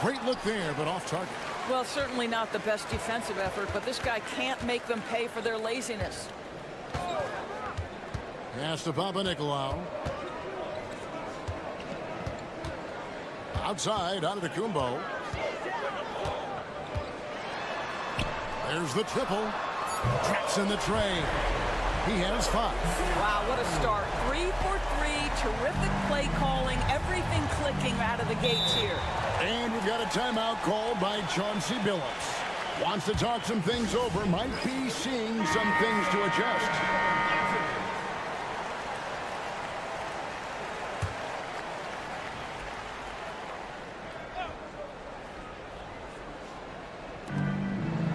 great look there, but off target.
Well, certainly not the best defensive effort, but this guy can't make them pay for their laziness.
Pass to Papanikolaou. Outside, Antetokounmpo. There's the triple. Traps in the tray. He has 5.
Wow, what a start. 3 for 3. Terrific play calling. Everything clicking out of the gates here.
And we've got a timeout called by Chauncey Billups. Wants to talk some things over. Might be seeing some things to adjust.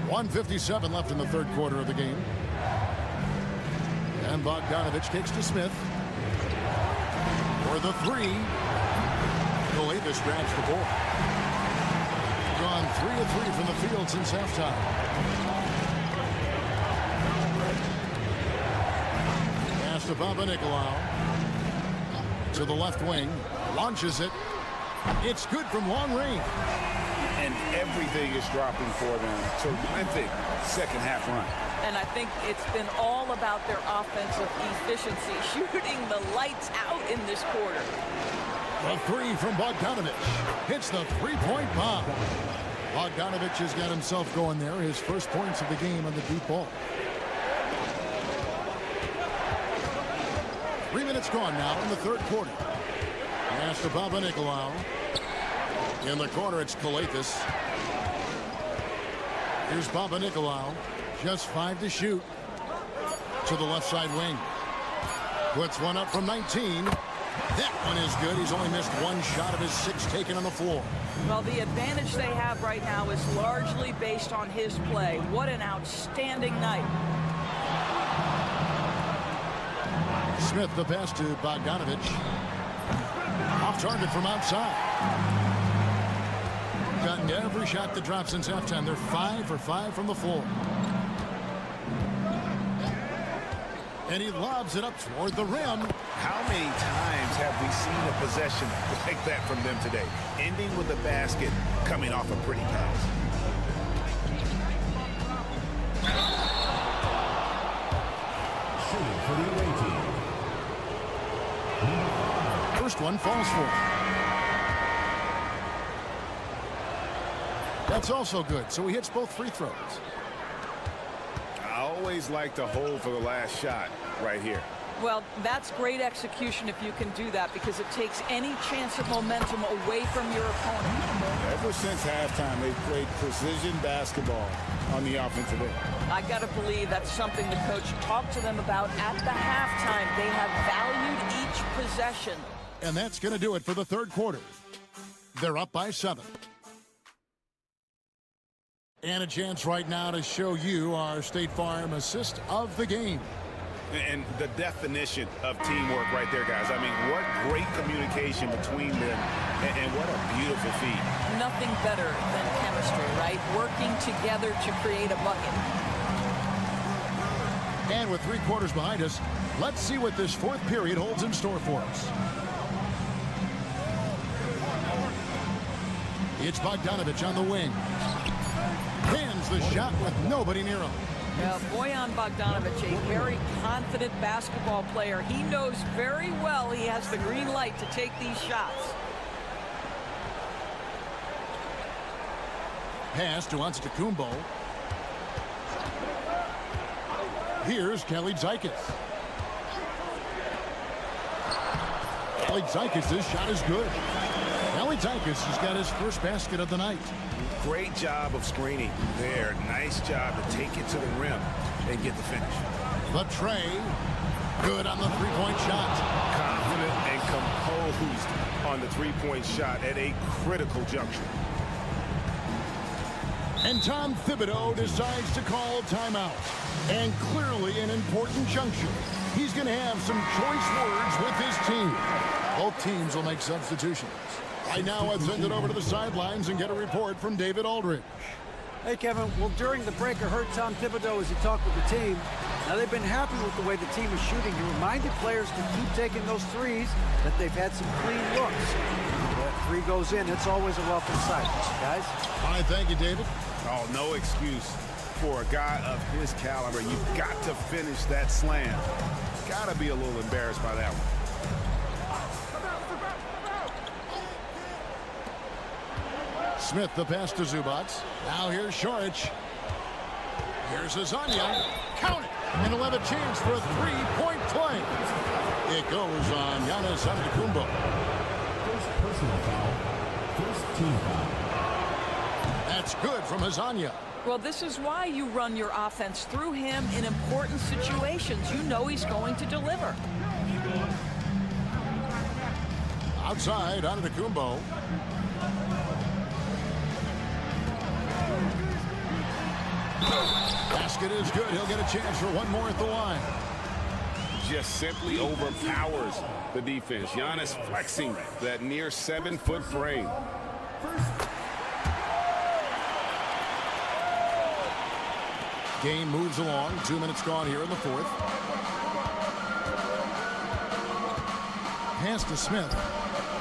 .157 left in the third quarter of the game. And Bogdanovich kicks to Smith. For the 3. Coathis grabs the ball. Gone 3 of 3 from the field since halftime. Pass to Papanikolaou. To the left wing. Launches it. It's good from long range.
And everything is dropping for them. Terrific second half run.
And I think it's been all about their offensive efficiency, shooting the lights out in this quarter.
A 3 from Bogdanovich. Hits the three-point bomb. Bogdanovich has got himself going there. His first points of the game on the deep ball. 3 minutes gone now in the third quarter. Pass to Papanikolaou. In the corner, it's Coathis. Here's Papanikolaou. Just 5 to shoot. To the left side wing. Puts one up from 19. That one is good. He's only missed 1 shot of his 6 taken on the floor.
Well, the advantage they have right now is largely based on his play. What an outstanding night.
Smith the pass to Bogdanovich. Off target from outside. Gotten every shot that dropped since halftime. They're 5 for 5 from the floor. And he lobs it up toward the rim.
How many times have we seen a possession like that from them today? Ending with a basket, coming off a pretty pass.
Shooting for the away team.
First one falls for him. That's also good. So he hits both free throws.
I always like to hold for the last shot right here.
Well, that's great execution if you can do that, because it takes any chance of momentum away from your opponent.
Ever since halftime, they've played precision basketball on the offensive end.
I got to believe that's something the coach talked to them about at the halftime. They have valued possession.
And that's going to do it for the third quarter. They're up by 7. And a chance right now to show you our State Farm assist of the game.
And the definition of teamwork right there, guys. I mean, what great communication between them, and what a beautiful feat.
Nothing better than chemistry, right? Working together to create a bucket.
And with 3 quarters behind us, let's see what this fourth period holds in store for us. It's Bogdanovich on the wing. Hands the shot with nobody near him.
Yeah, Bojan Bogdanovich, a very confident basketball player. He knows very well he has the green light to take these shots.
Pass to Antetokounmpo. Here's Kelly Zykis. Kelly Zykis' shot is good. Kelly Zykis has got his first basket of the night.
Great job of screening there. Nice job to take it to the rim and get the finish.
The tray. Good on the three-point shot.
Confident and composed on the three-point shot at a critical juncture.
And Tom Thibodeau decides to call timeout. And clearly an important juncture. He's going to have some choice words with his team. Both teams will make substitutions. Right now, let's send it over to the sidelines and get a report from David Aldridge.
Hey, Kevin. Well, during the break, I heard Tom Thibodeau as he talked with the team. Now, they've been happy with the way the team is shooting. He reminded players to keep taking those threes, that they've had some clean looks. That three goes in, it's always a welcome sight. Guys?
All right, thank you, David.
Oh, no excuse for a guy of his caliber. You've got to finish that slam. Got to be a little embarrassed by that one.
Smith the pass to Zubac. Now here's Šorić. Here's Azania. Count it. And he'll have a chance for a three-point play. It goes on Giannis Antetokounmpo.
First personal foul. First team foul.
That's good from Azania.
Well, this is why you run your offense through him in important situations. You know he's going to deliver.
Outside, Antetokounmpo. Basket is good. He'll get a chance for one more at the line.
Just simply overpowers the defense. Giannis flexing that near 7-foot frame.
Game moves along. 2 minutes gone here in the fourth. Pass to Smith.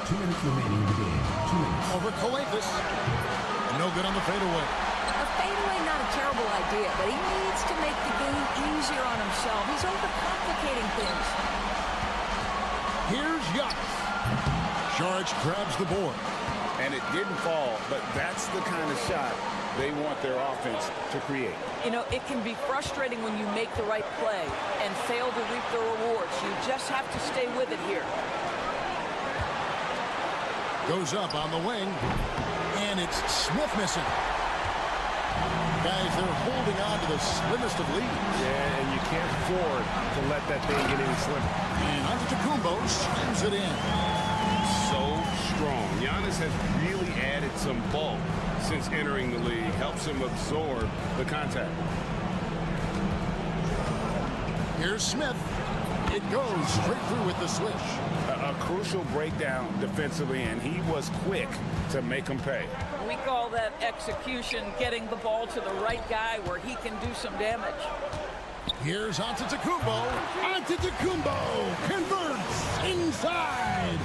2 minutes remaining in the game. 2 minutes.
Over Kalaitis. No good on the fadeaway.
A fadeaway, not a terrible idea, but he needs to make the game easier on himself. He's overcomplicating things.
Here's Giannis. Šorić grabs the board.
And it didn't fall, but that's the kind of shot they want their offense to create.
You know, it can be frustrating when you make the right play and fail to reap the rewards. You just have to stay with it here.
Goes up on the wing. And it's Smith missing. Guys, they're holding on to the slimmest of leads.
Yeah, and you can't afford to let that thing get any slimmer.
And Antetokounmpo slams it in.
So strong. Giannis has really added some bulk since entering the league. Helps him absorb the contact.
Here's Smith. It goes straight through with the switch.
A crucial breakdown defensively, and he was quick to make him pay.
We call that execution, getting the ball to the right guy where he can do some damage.
Here's Antetokounmpo. Antetokounmpo converts inside.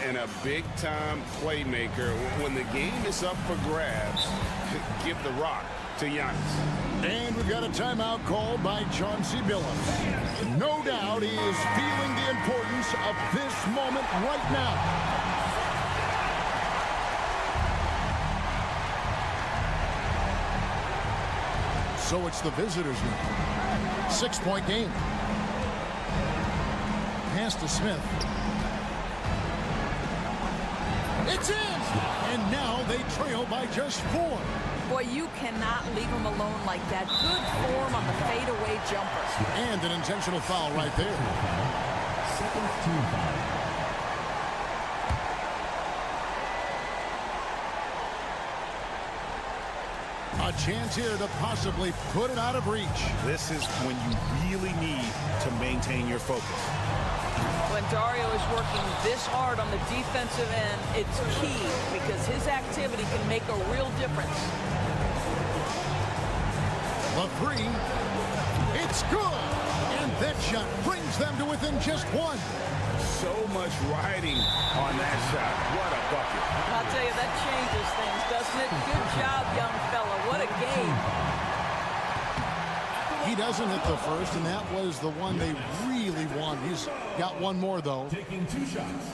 And a big-time playmaker. When the game is up for grabs, give the rock to Giannis.
And we've got a timeout called by Chauncey Billups. No doubt he is feeling the importance of this moment right now. So it's the visitors now. 6-point game. Pass to Smith. It's in! And now they trail by just 4.
Boy, you cannot leave him alone like that. Good form on the fadeaway jumper.
And an intentional foul right there.
Second team foul.
A chance here to possibly put it out of reach.
This is when you really need to maintain your focus.
When Dario is working this hard on the defensive end, it's key because his activity can make a real difference.
The three, it's good. And that shot brings them to within just one.
So much riding on that shot. What a bucket.
I'll tell you, that changes things, doesn't it? Good job, young fella. What a game.
He doesn't hit the first, and that was the one they really won. He's got one more, though.
Taking 2 shots.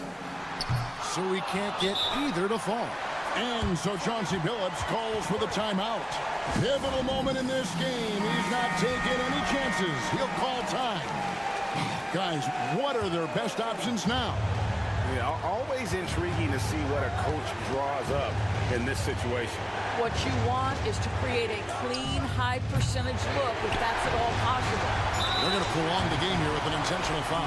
So he can't get either to fall. And so Chauncey Billups calls for the timeout. Pivotal moment in this game. He's not taking any chances. He'll call time. Guys, what are their best options now?
Yeah, always intriguing to see what a coach draws up in this situation.
What you want is to create a clean, high percentage look if that's at all possible.
They're going to prolong the game here with an intentional foul.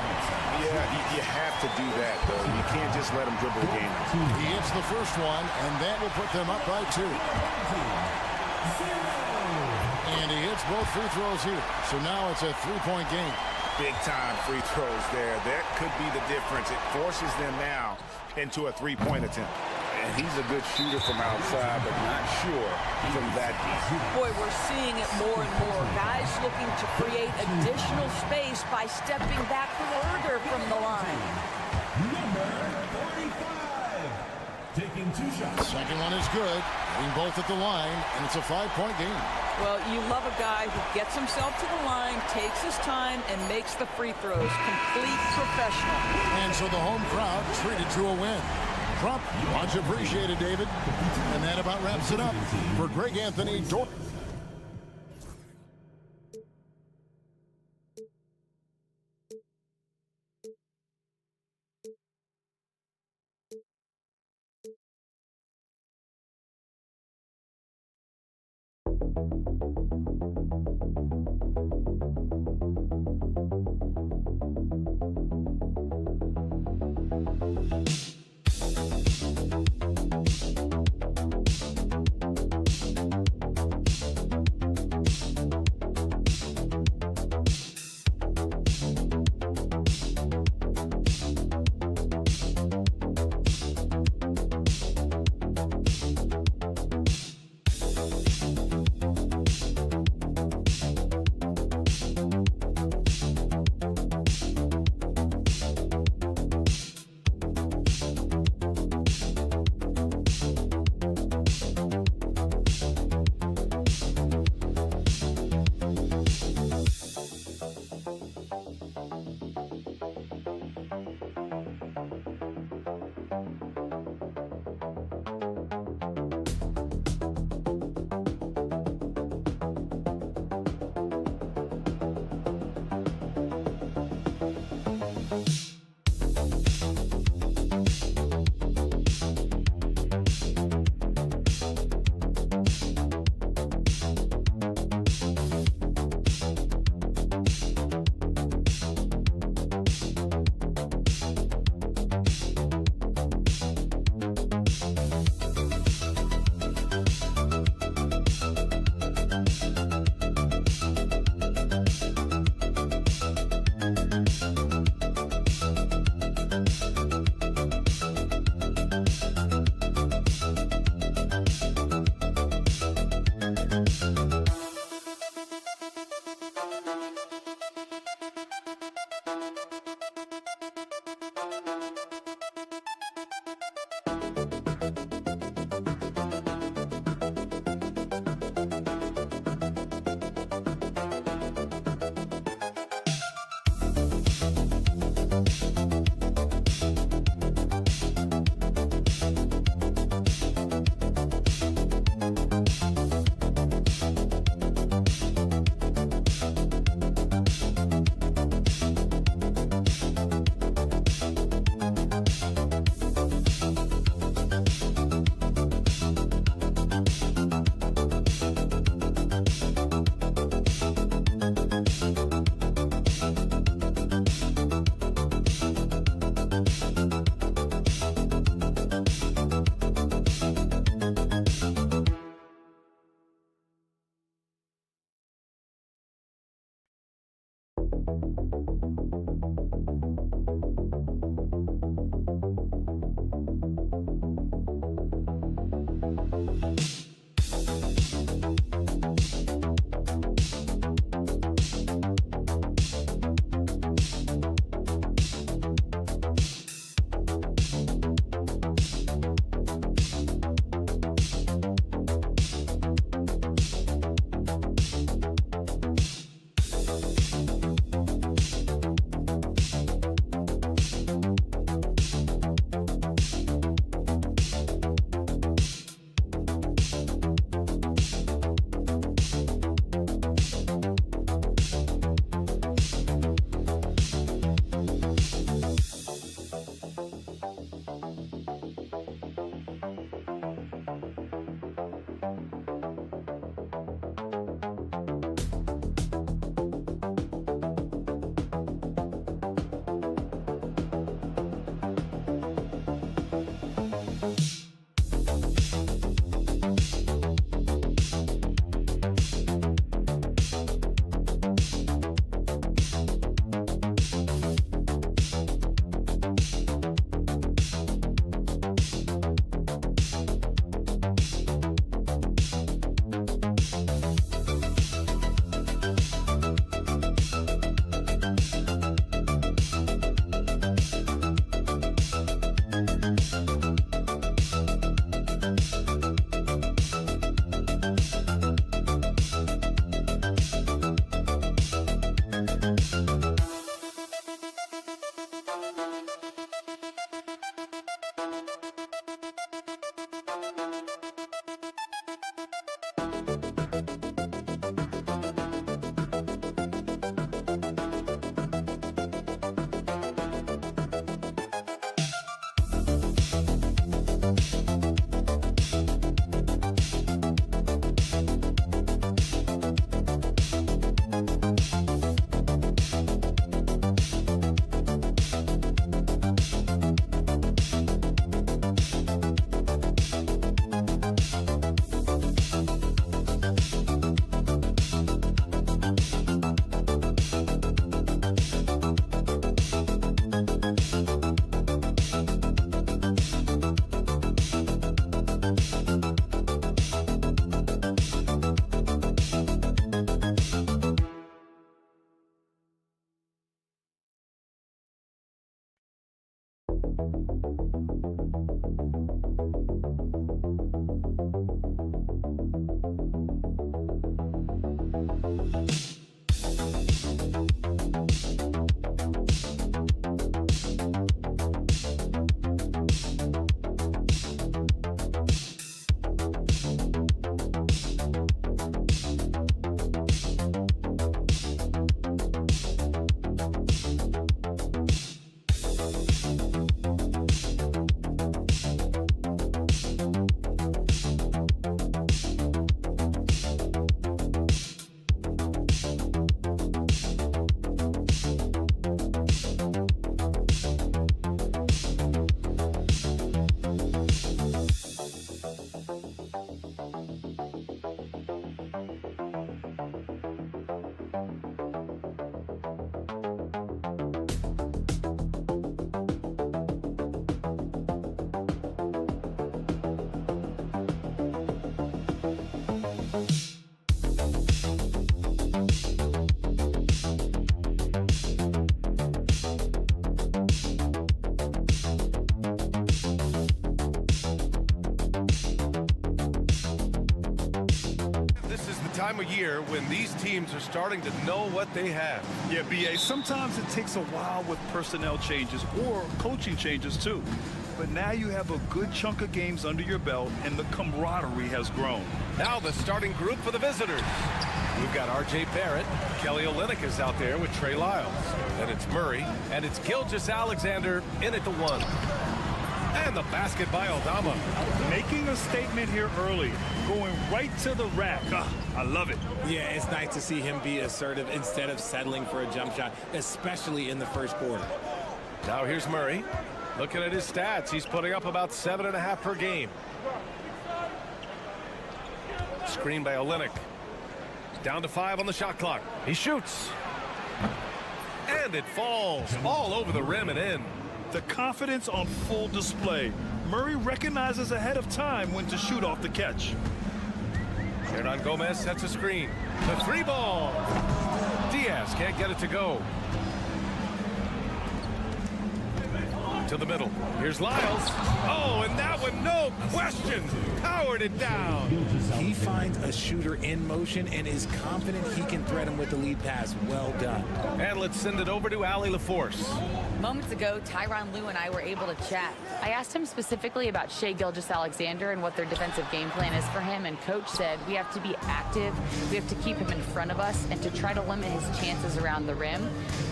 Yeah, you have to do that, though. You can't just let them dribble the game.
He hits the first one, and that will put them up by 2. And he hits both free throws here. So now it's a 3-point game.
Big-time free throws there. That could be the difference. It forces them now into a 3-point attempt. And he's a good shooter from outside, but not sure from that deep.
Boy, we're seeing it more and more. Guys looking to create additional space by stepping back further from the line.
Number 45. Taking 2 shots.
Second one is good. Hitting both at the line, and it's a 5-point game.
Well, you love a guy who gets himself to the line, takes his time, and makes the free throws. Complete professional.
And so the home crowd treated to a win. Trump, much appreciated, David. And that about wraps it up for Greg Anthony Dort.
time of year when these teams are starting to know what they have.
Yeah, B.A., sometimes it takes a while with personnel changes or coaching changes too. But now you have a good chunk of games under your belt, and the camaraderie has grown.
Now the starting group for the visitors. We've got R.J. Barrett. Kelly Olynyk is out there with Trey Lyles. Then it's Murray, and it's Gilgeous-Alexander in at the one. And the basket by Aldama.
Making a statement here early, going right to the rack. I love it.
Yeah, it's nice to see him be assertive instead of settling for a jump shot, especially in the first quarter.
Now here's Murray. Looking at his stats, he's putting up about 7.5 per game. Screen by Olynyk. Down to 5 on the shot clock. He shoots. And it falls all over the rim and in.
The confidence on full display. Murray recognizes ahead of time when to shoot off the catch.
Hernan Gomez sets a screen. The 3 ball. Diaz can't get it to go. To the middle. Here's Lyles. Oh, and that one, no question, powered it down.
He finds a shooter in motion and is confident he can thread him with the lead pass. Well done.
And let's send it over to Allie LaForce.
Moments ago, Tyronn Lue and I were able to chat. I asked him specifically about Shai Gilgeous-Alexander and what their defensive game plan is for him, and Coach said we have to be active, we have to keep him in front of us, and to try to limit his chances around the rim.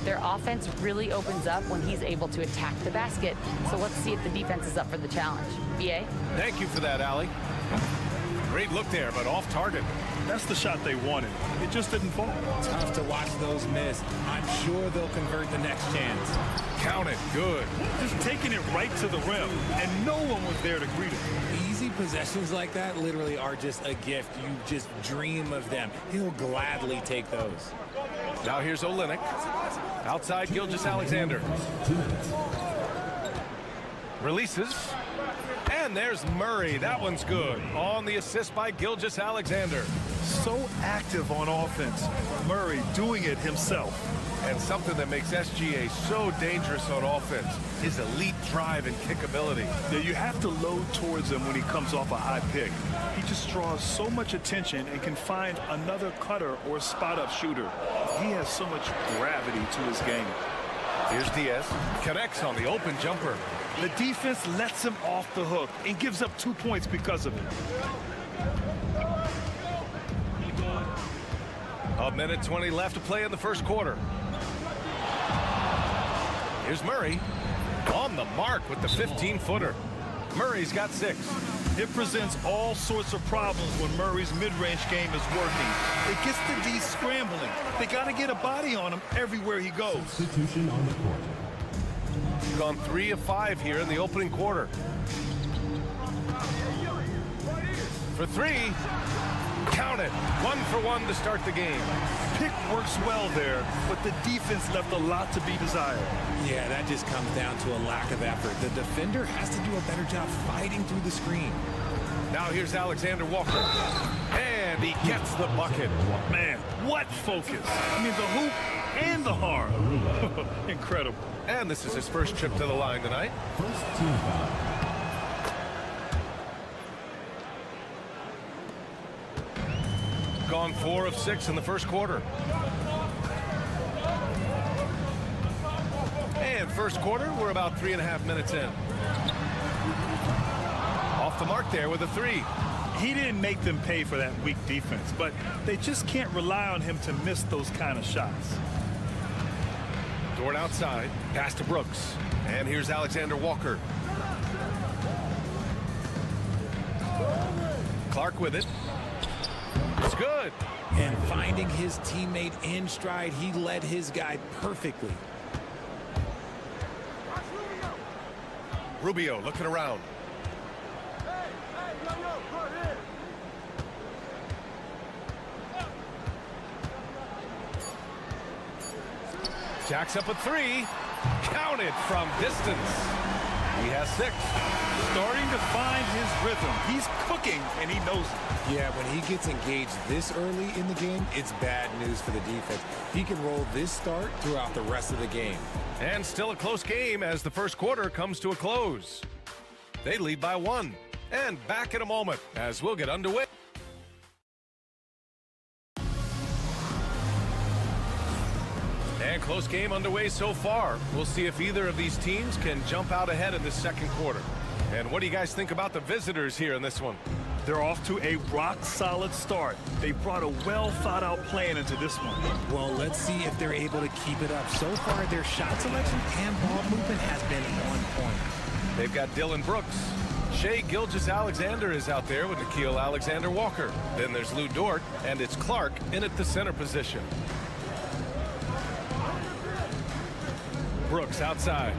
Their offense really opens up when he's able to attack the basket, so let's see if the defense is up for the challenge. BA?
Thank you for that, Allie. Great look there, but off target.
That's the shot they wanted. It just didn't fall.
Tough to watch those miss. I'm sure they'll convert the next chance.
Count it. Good.
Just taking it right to the rim, and no one was there to greet him.
Easy possessions like that literally are just a gift. You just dream of them. He'll gladly take those.
Now here's Olynyk. Outside Gilgeous-Alexander. Releases. And there's Murray. That one's good. On the assist by Gilgeous-Alexander.
So active on offense. Murray doing it himself.
And something that makes SGA so dangerous on offense, his elite drive and kickability.
Yeah, you have to load towards him when he comes off a high pick. He just draws so much attention and can find another cutter or spot-up shooter. He has so much gravity to his game.
Here's Diaz. Connects on the open jumper.
The defense lets him off the hook and gives up 2 points because of it.
A minute 20 left to play in the first quarter. Here's Murray on the mark with the 15-footer. Murray's got 6.
It presents all sorts of problems when Murray's mid-range game is working. It gets the D scrambling. They got to get a body on him everywhere he goes.
Substitution on the court.
Gone 3 of 5 here in the opening quarter. For 3. Count it. 1 for 1 to start the game.
Pick works well there, but the defense left a lot to be desired.
Yeah, that just comes down to a lack of effort. The defender has to do a better job fighting through the screen.
Now here's Alexander Walker. And he gets the bucket.
Man, what focus. I mean, the hoop and the harm. Incredible.
And this is his first trip to the line tonight.
First team foul.
Gone 4 of 6 in the first quarter. And first quarter, we're about 3.5 minutes in. Off the mark there with a 3.
He didn't make them pay for that weak defense, but they just can't rely on him to miss those kind of shots.
Dort outside, pass to Brooks. And here's Alexander Walker. Clark with it. It's good.
And finding his teammate in stride, he led his guy perfectly.
Rubio looking around. Jacks up a 3. Counted from distance. He has 6.
Starting to find his rhythm. He's cooking, and he knows it.
Yeah, when he gets engaged this early in the game, it's bad news for the defense. He can roll this start throughout the rest of the game.
And still a close game as the first quarter comes to a close. They lead by 1. And back in a moment as we'll get underway. And close game underway so far. We'll see if either of these teams can jump out ahead in this second quarter. And what do you guys think about the visitors here in this one?
They're off to a rock-solid start. They brought a well-thought-out plan into this one.
Well, let's see if they're able to keep it up. So far, their shot selection and ball movement has been on point.
They've got Dylan Brooks. Shai Gilgeous-Alexander is out there with Nickeil Alexander-Walker. Then there's Lou Dort, and it's Clark in at the center position. Brooks outside.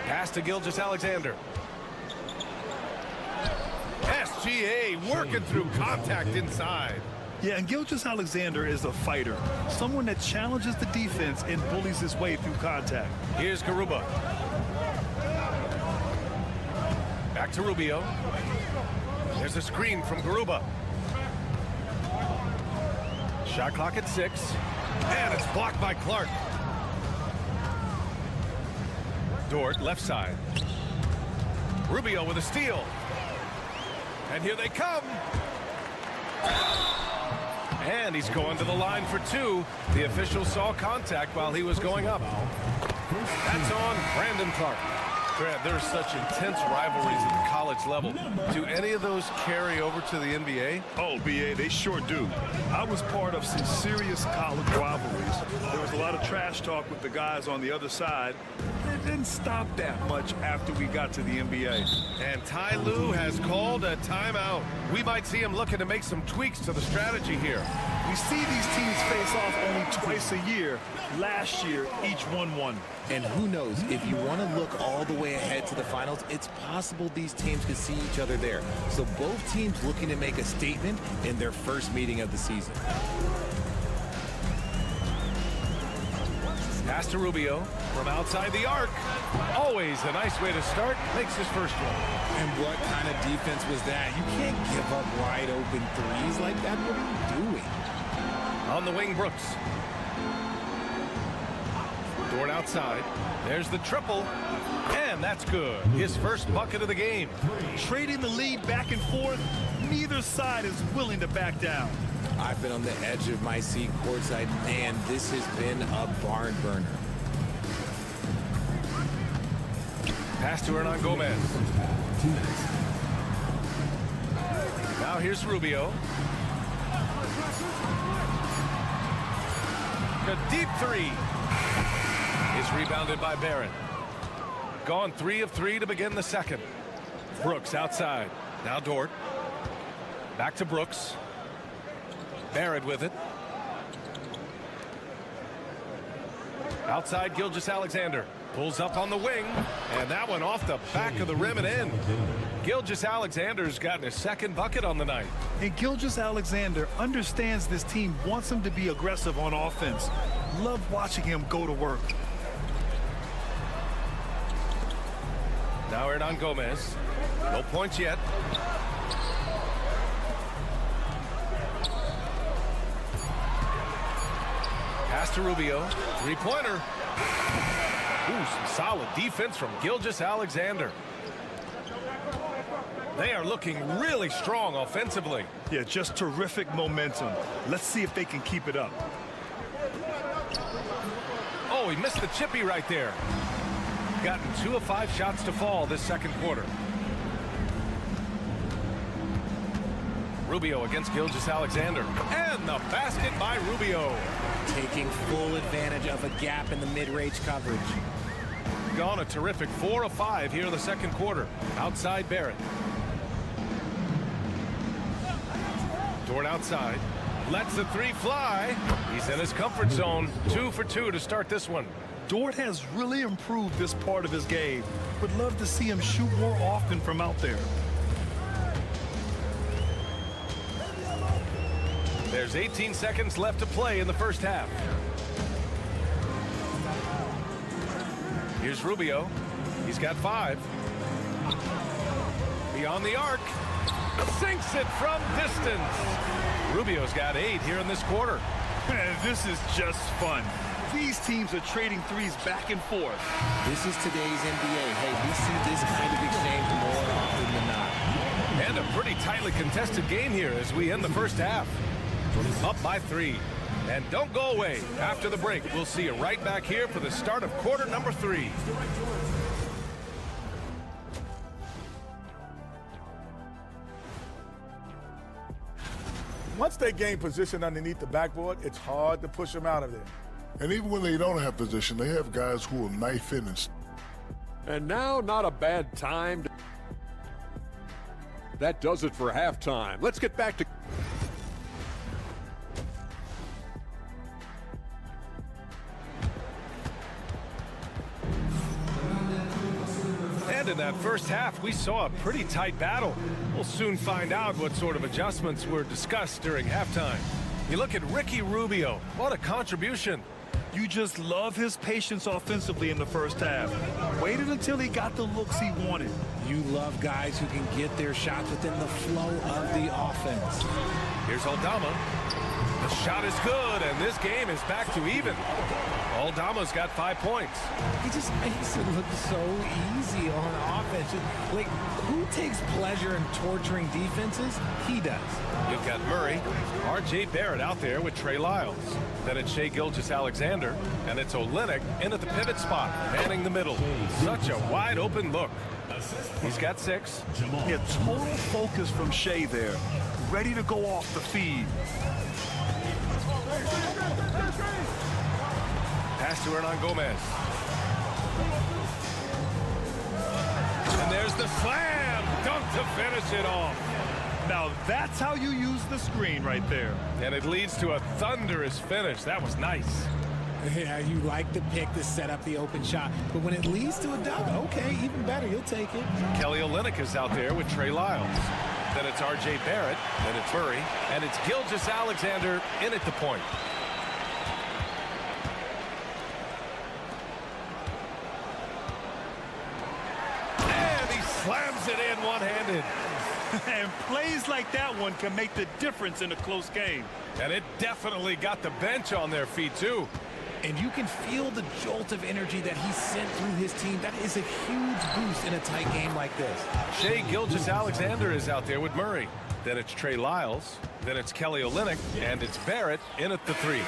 Pass to Gilgeous-Alexander. SGA working through contact inside.
Yeah, and Gilgeous-Alexander is a fighter, someone that challenges the defense and bullies his way through contact.
Here's Garuba. Back to Rubio. There's a screen from Garuba. Shot clock at 6. And it's blocked by Clark. Dort, left side. Rubio with a steal. And here they come. And he's going to the line for 2. The official saw contact while he was going up. That's on Brandon Clark. Grant, there's such intense rivalries at the college level. Do any of those carry over to the NBA?
Oh, BA, they sure do. I was part of some serious college rivalries. There was a lot of trash talk with the guys on the other side. It didn't stop that much after we got to the NBA.
And Ty Lue has called a timeout. We might see him looking to make some tweaks to the strategy here.
We see these teams face off only twice a year. Last year, each won.
And who knows, if you want to look all the way ahead to the finals, it's possible these teams could see each other there. So both teams looking to make a statement in their first meeting of the season.
Pass to Rubio from outside the arc. Always a nice way to start. Makes his first one.
And what kind of defense was that? You can't give up wide open threes like that. What are you doing?
On the wing, Brooks. Dort outside. There's the triple. And that's good. His first bucket of the game.
Trading the lead back and forth, neither side is willing to back down.
I've been on the edge of my seat courtside. Man, this has been a barn burner.
Pass to Hernan Gomez. Now here's Rubio. A deep 3 is rebounded by Barrett. Gone 3 of 3 to begin the second. Brooks outside. Now Dort. Back to Brooks. Barrett with it. Outside Gilgeous-Alexander. Pulls up on the wing. And that one off the back of the rim and in. Gilgeous-Alexander's gotten his second bucket on the night.
And Gilgeous-Alexander understands this team wants him to be aggressive on offense. Love watching him go to work.
Now Hernan Gomez. No points yet. Pass to Rubio. Three-pointer. Ooh, some solid defense from Gilgeous-Alexander. They are looking really strong offensively.
Yeah, just terrific momentum. Let's see if they can keep it up.
Oh, he missed the chippy right there. Gotten 2 of 5 shots to fall this second quarter. Rubio against Gilgeous-Alexander. And the basket by Rubio.
Taking full advantage of a gap in the mid-range coverage.
Gone a terrific 4 of 5 here in the second quarter. Outside Barrett. Dort outside. Lets the 3 fly. He's in his comfort zone. 2 for 2 to start this one.
Dort has really improved this part of his game. Would love to see him shoot more often from out there.
There's 18 seconds left to play in the first half. Here's Rubio. He's got 5. Beyond the arc. Sinks it from distance. Rubio's got 8 here in this quarter.
Man, this is just fun. These teams are trading threes back and forth.
This is today's NBA. Hey, we see this kind of exchange more often than not.
And a pretty tightly contested game here as we end the first half. Up by 3. And don't go away. After the break, we'll see you right back here for the start of quarter number 3.
Once they gain position underneath the backboard, it's hard to push them out of there.
And even when they don't have position, they have guys who will knife in
And now, not a bad time. That does it for halftime. Let's get back to...
in that first half, we saw a pretty tight battle. We'll soon find out what sort of adjustments were discussed during halftime. You look at Ricky Rubio. What a contribution.
You just love his patience offensively in the first half. Waited until he got the looks he wanted.
You love guys who can get their shots within the flow of the offense.
Here's Aldama. The shot is good, and this game is back to even. Aldama's got 5 points.
He just makes it look so easy on offense. Like, who takes pleasure in torturing defenses? He does.
You've got Murray, R.J. Barrett out there with Trey Lyles. Then it's Shai Gilgeous-Alexander, and it's Olynyk in at the pivot spot, manning the middle. Such a wide open look. He's got 6.
Yeah, total focus from Shai there. Ready to go off the feed.
Pass to Hernan Gomez. And there's the slam. Dunk to finish it off.
Now that's how you use the screen right there.
And it leads to a thunderous finish. That was nice.
Yeah, you like the pick to set up the open shot, but when it leads to a dunk, okay, even better, you'll take it.
Kelly Olynyk is out there with Trey Lyles. Then it's R.J. Barrett, then it's Murray, and it's Gilgeous-Alexander in at the point. And he slams it in one-handed.
And plays like that one can make the difference in a close game.
And it definitely got the bench on their feet, too.
And you can feel the jolt of energy that he sent through his team. That is a huge boost in a tight game like this.
Shai Gilgeous-Alexander is out there with Murray. Then it's Trey Lyles. Then it's Kelly Olynyk. And it's Barrett in at the 3.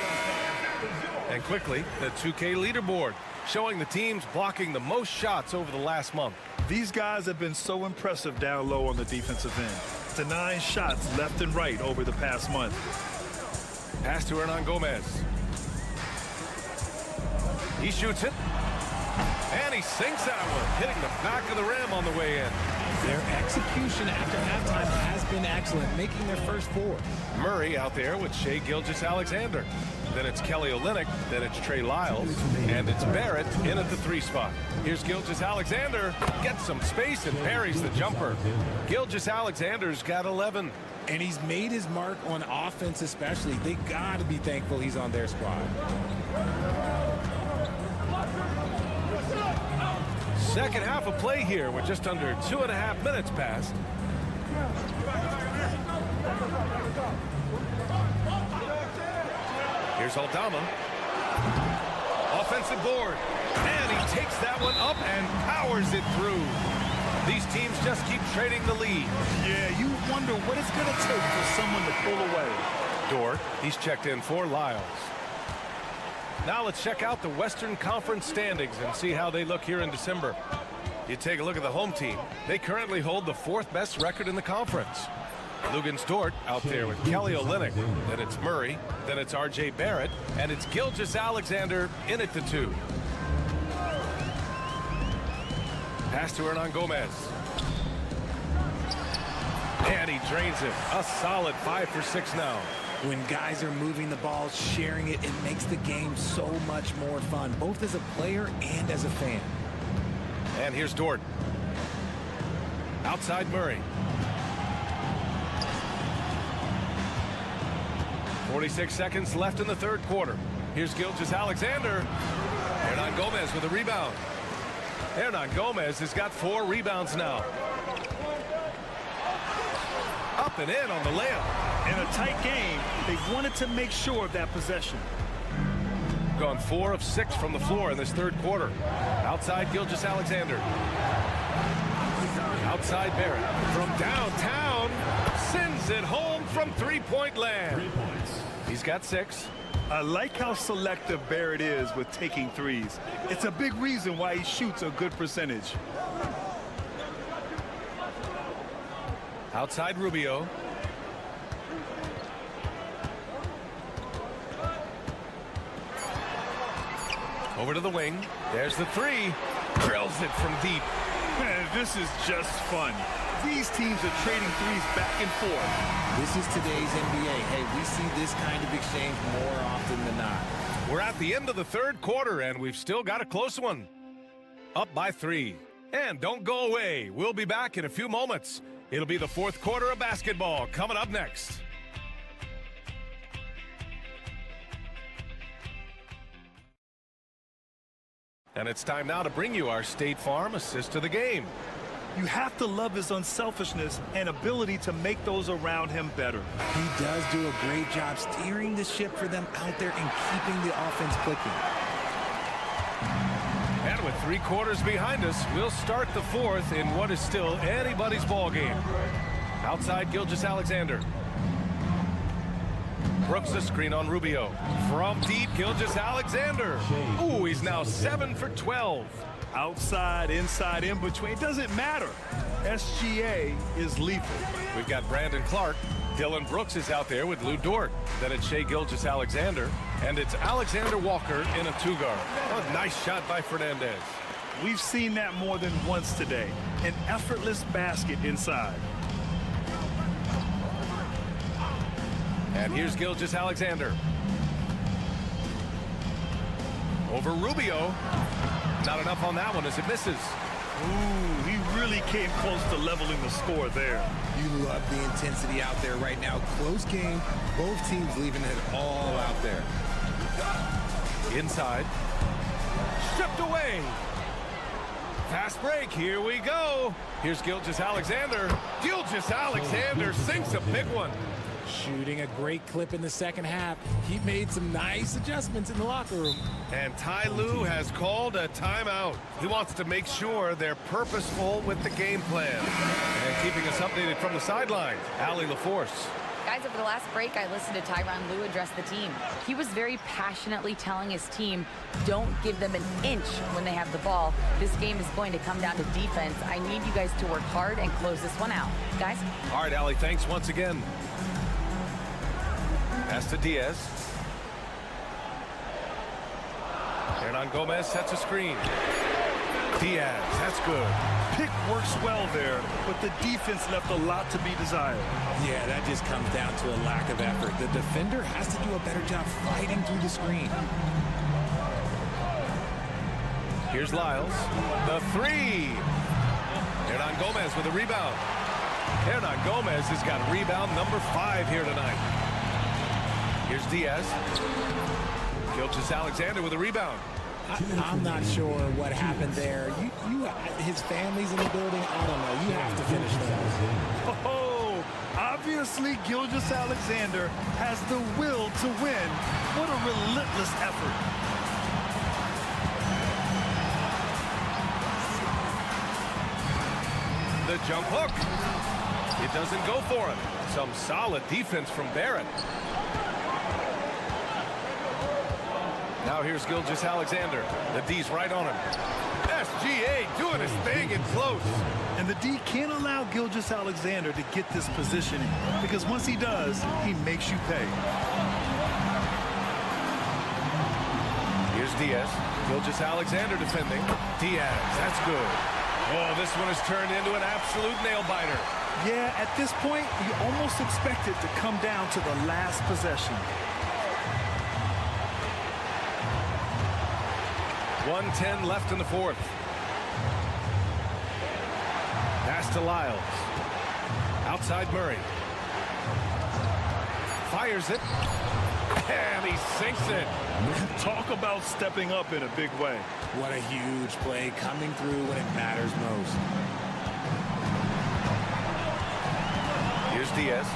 And quickly, the 2K leaderboard, showing the teams blocking the most shots over the last month.
These guys have been so impressive down low on the defensive end. To 9 shots left and right over the past month.
Pass to Hernan Gomez. He shoots it. And he sinks that one, hitting the back of the rim on the way in.
Their execution after halftime has been excellent, making their first 4.
Murray out there with Shai Gilgeous-Alexander. Then it's Kelly Olynyk. Then it's Trey Lyles. And it's Barrett in at the 3 spot. Here's Gilgeous-Alexander. Gets some space and parries the jumper. Gilgeous-Alexander's got 11.
And he's made his mark on offense especially. They got to be thankful he's on their squad.
Second half of play here with just under 2.5 minutes passed. Here's Aldama. Offensive board. And he takes that one up and powers it through. These teams just keep trading the lead.
Yeah, you wonder what it's going to take for someone to pull away.
Dort, he's checked in for Lyles. Now let's check out the Western Conference standings and see how they look here in December. You take a look at the home team. They currently hold the 4th best record in the conference. Lugens Dort out there with Kelly Olynyk. Then it's Murray. Then it's R.J. Barrett. And it's Gilgeous-Alexander in at the 2. Pass to Hernan Gomez. And he drains it. A solid 5 for 6 now.
When guys are moving the ball, sharing it, it makes the game so much more fun, both as a player and as a fan.
And here's Dort. Outside Murray. 46 seconds left in the 3rd quarter. Here's Gilgeous-Alexander. Hernan Gomez with a rebound. Hernan Gomez has got 4 rebounds now. Up and in on the layup.
In a tight game, they wanted to make sure of that possession.
Gone 4 of 6 from the floor in this 3rd quarter. Outside Gilgeous-Alexander. Outside Barrett. From downtown, sends it home from 3-point land.
3 points.
He's got 6.
I like how selective Barrett is with taking threes. It's a big reason why he shoots a good percentage.
Outside Rubio. Over to the wing. There's the 3. Drills it from deep.
Man, this is just fun. These teams are trading threes back and forth.
This is today's NBA. Hey, we see this kind of exchange more often than not.
We're at the end of the 3rd quarter, and we've still got a close one. Up by 3. And don't go away. We'll be back in a few moments. It'll be the fourth quarter of basketball coming up next. And it's time now to bring you our State Farm assist to the game.
You have to love his unselfishness and ability to make those around him better.
He does do a great job steering the ship for them out there and keeping the offense clicking.
And with 3 quarters behind us, we'll start the fourth in what is still anybody's ball game. Outside, Gilgeous-Alexander. Brooks the screen on Rubio. From deep, Gilgeous-Alexander. Ooh, he's now 7 for 12.
Outside, inside, in between, it doesn't matter. SGA is lethal.
We've got Brandon Clark. Dylan Brooks is out there with Lou Dort. Then it's Shai Gilgeous-Alexander. And it's Alexander Walker in a 2-guard. Oh, nice shot by Fernandez.
We've seen that more than once today. An effortless basket inside.
And here's Gilgeous-Alexander. Over Rubio. Not enough on that one as it misses.
Ooh, he really came close to leveling the score there.
You love the intensity out there right now. Close game. Both teams leaving it all out there.
Inside. Stripped away. Fast break. Here we go. Here's Gilgeous-Alexander. Gilgeous-Alexander sinks a big one.
Shooting a great clip in the second half. He made some nice adjustments in the locker room.
And Ty Lue has called a timeout. He wants to make sure they're purposeful with the game plan. And keeping us updated from the sideline, Allie LaForce.
Guys, over the last break, I listened to Tyronn Lue address the team. He was very passionately telling his team, don't give them an inch when they have the ball. This game is going to come down to defense. I need you guys to work hard and close this one out. Guys?
All right, Allie, thanks once again. Pass to Diaz. Hernan Gomez sets a screen. Diaz, that's good.
Pick works well there, but the defense left a lot to be desired.
Yeah, that just comes down to a lack of effort. The defender has to do a better job fighting through the screen.
Here's Lyles. The 3. Hernan Gomez with a rebound. Hernan Gomez has got rebound number 5 here tonight. Here's Diaz. Gilgeous-Alexander with a rebound.
I'm not sure what happened there. His family's in the building. I don't know. You have to finish that.
Oh, obviously Gilgeous-Alexander has the will to win. What a relentless effort.
The jump hook. It doesn't go for him. Some solid defense from Barrett. Now here's Gilgeous-Alexander. The D's right on him. SGA doing his thing in close.
And the D can't allow Gilgeous-Alexander to get this positioning, because once he does, he makes you pay.
Here's Diaz. Gilgeous-Alexander defending. Diaz, that's good. Oh, this one has turned into an absolute nail-biter.
Yeah, at this point, you almost expect it to come down to the last possession.
1:10 left in the fourth. Pass to Lyles. Outside Murray. Fires it. And he sinks it.
Talk about stepping up in a big way.
What a huge play coming through when it matters most.
Here's Diaz.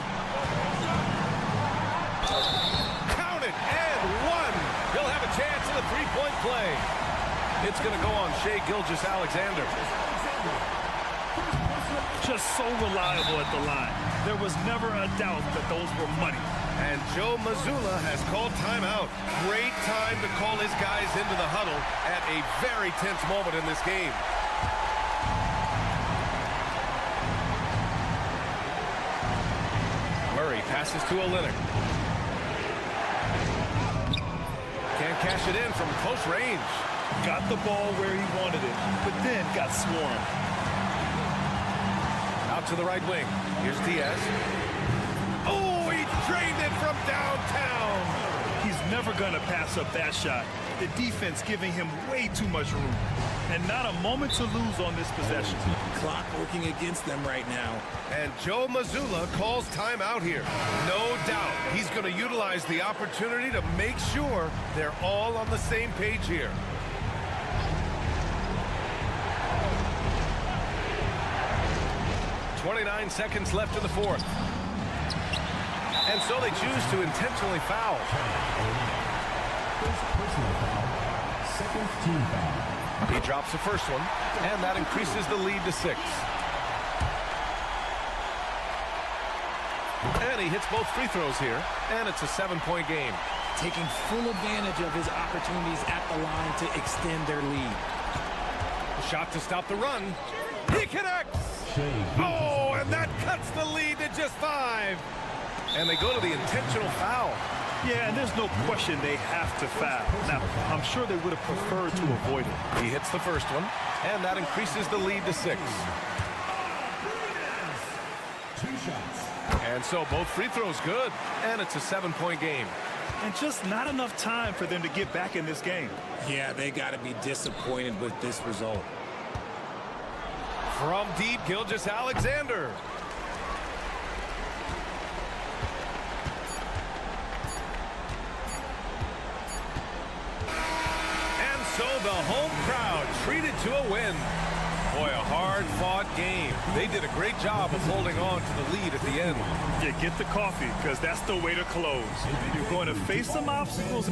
Count it and 1. He'll have a chance in a 3-point play. It's going to go on Shai Gilgeous-Alexander.
Just so reliable at the line. There was never a doubt that those were money.
And Joe Mazzulla has called timeout. Great time to call his guys into the huddle at a very tense moment in this game. Murray passes to Olynyk. Can't cash it in from close range.
Got the ball where he wanted it, but then got swarmed.
Out to the right wing. Here's Diaz. Oh, he drained it from downtown.
He's never going to pass up that shot. The defense giving him way too much room. And not a moment to lose on this possession.
Clock working against them right now.
And Joe Mazzulla calls timeout here. No doubt he's going to utilize the opportunity to make sure they're all on the same page here. .29 seconds left in the fourth. And so they choose to intentionally foul.
Personal foul. Second team foul.
He drops the first one, and that increases the lead to 6. And he hits both free throws here, and it's a 7-point game.
Taking full advantage of his opportunities at the line to extend their lead.
Shot to stop the run. He connects! Oh, and that cuts the lead to just 5. And they go to the intentional foul.
Yeah, and there's no question they have to foul. Now, I'm sure they would have preferred to avoid it.
He hits the first one, and that increases the lead to 6.
2 shots.
And so both free throws good, and it's a 7-point game.
And just not enough time for them to get back in this game.
Yeah, they got to be disappointed with this result.
From deep, Gilgeous-Alexander. And so the home crowd treated to a win. Boy, a hard-fought game. They did a great job of holding on to the lead at the end.
Yeah, get the coffee, because that's the way to close. You're going to face some obstacles.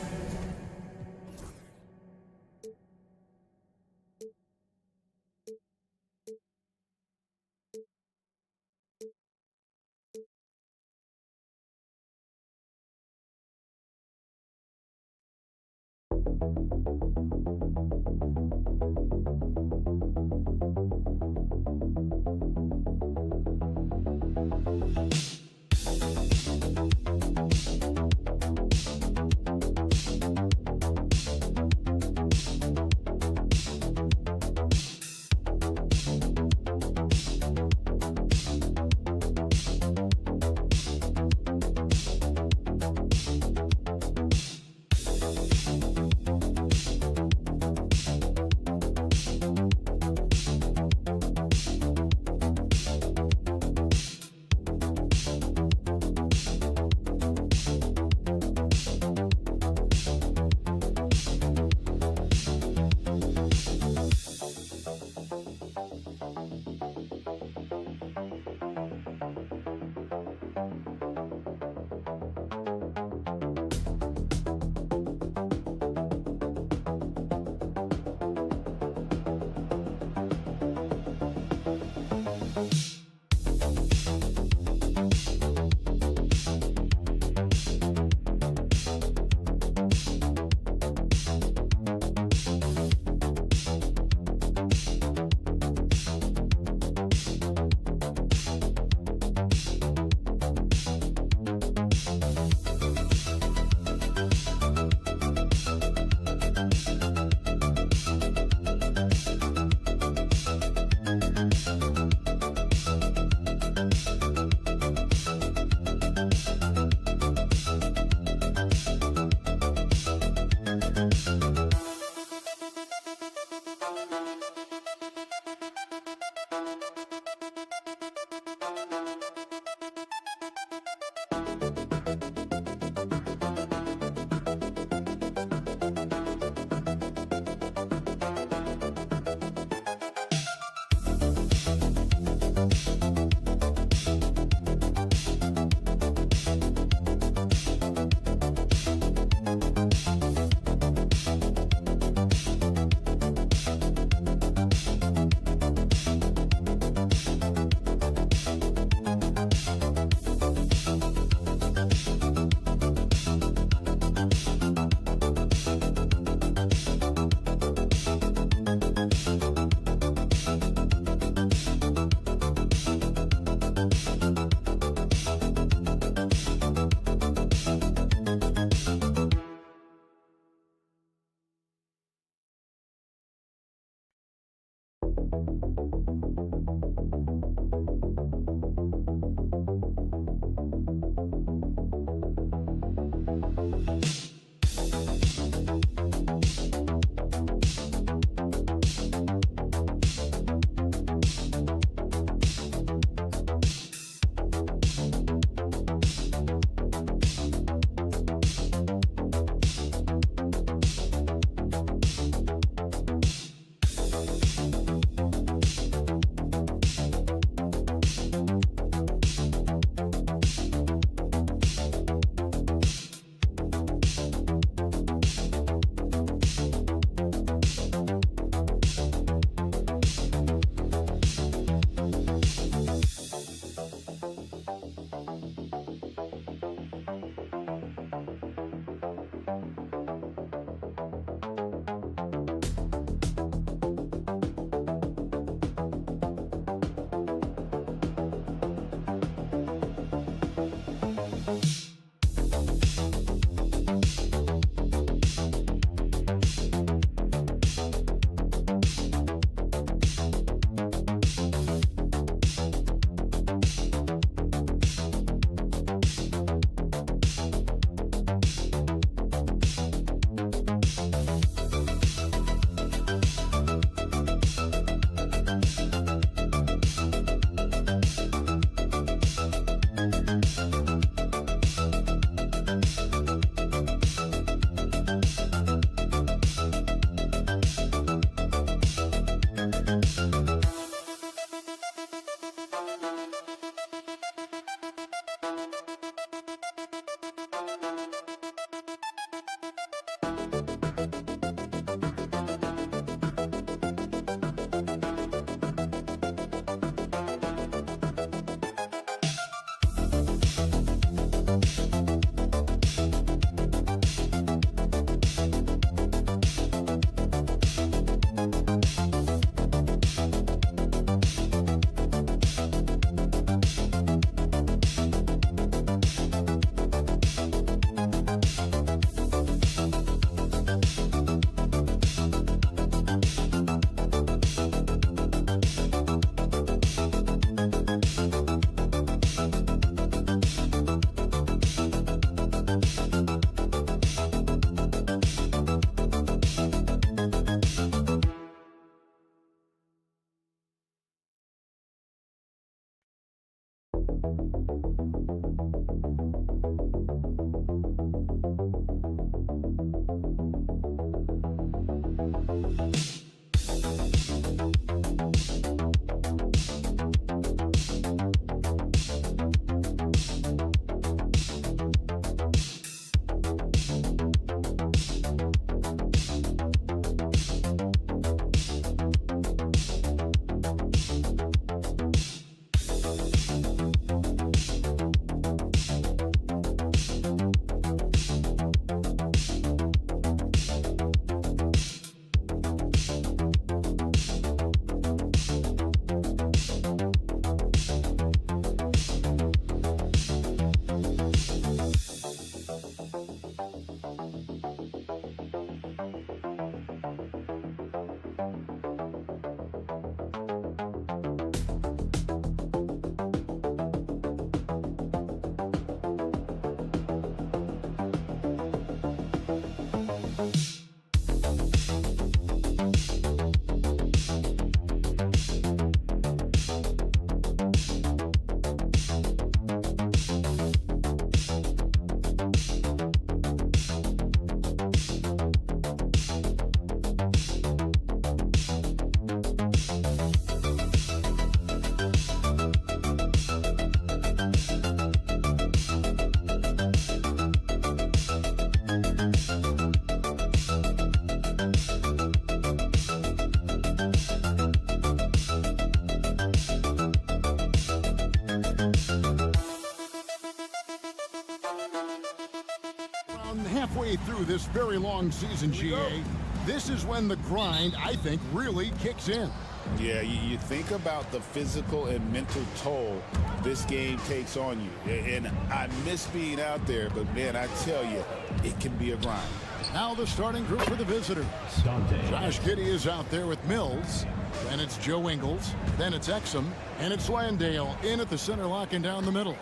Halfway through this very long season, GA, this is when the grind, I think, really kicks in.
Yeah, you think about the physical and mental toll this game takes on you. And I miss being out there, but man, I tell you, it can be a grind.
Now the starting group for the visitors. Josh Giddey is out there with Mills. Then it's Joe Ingles. Then it's Exum. And it's Landale in at the center, locking down the middle.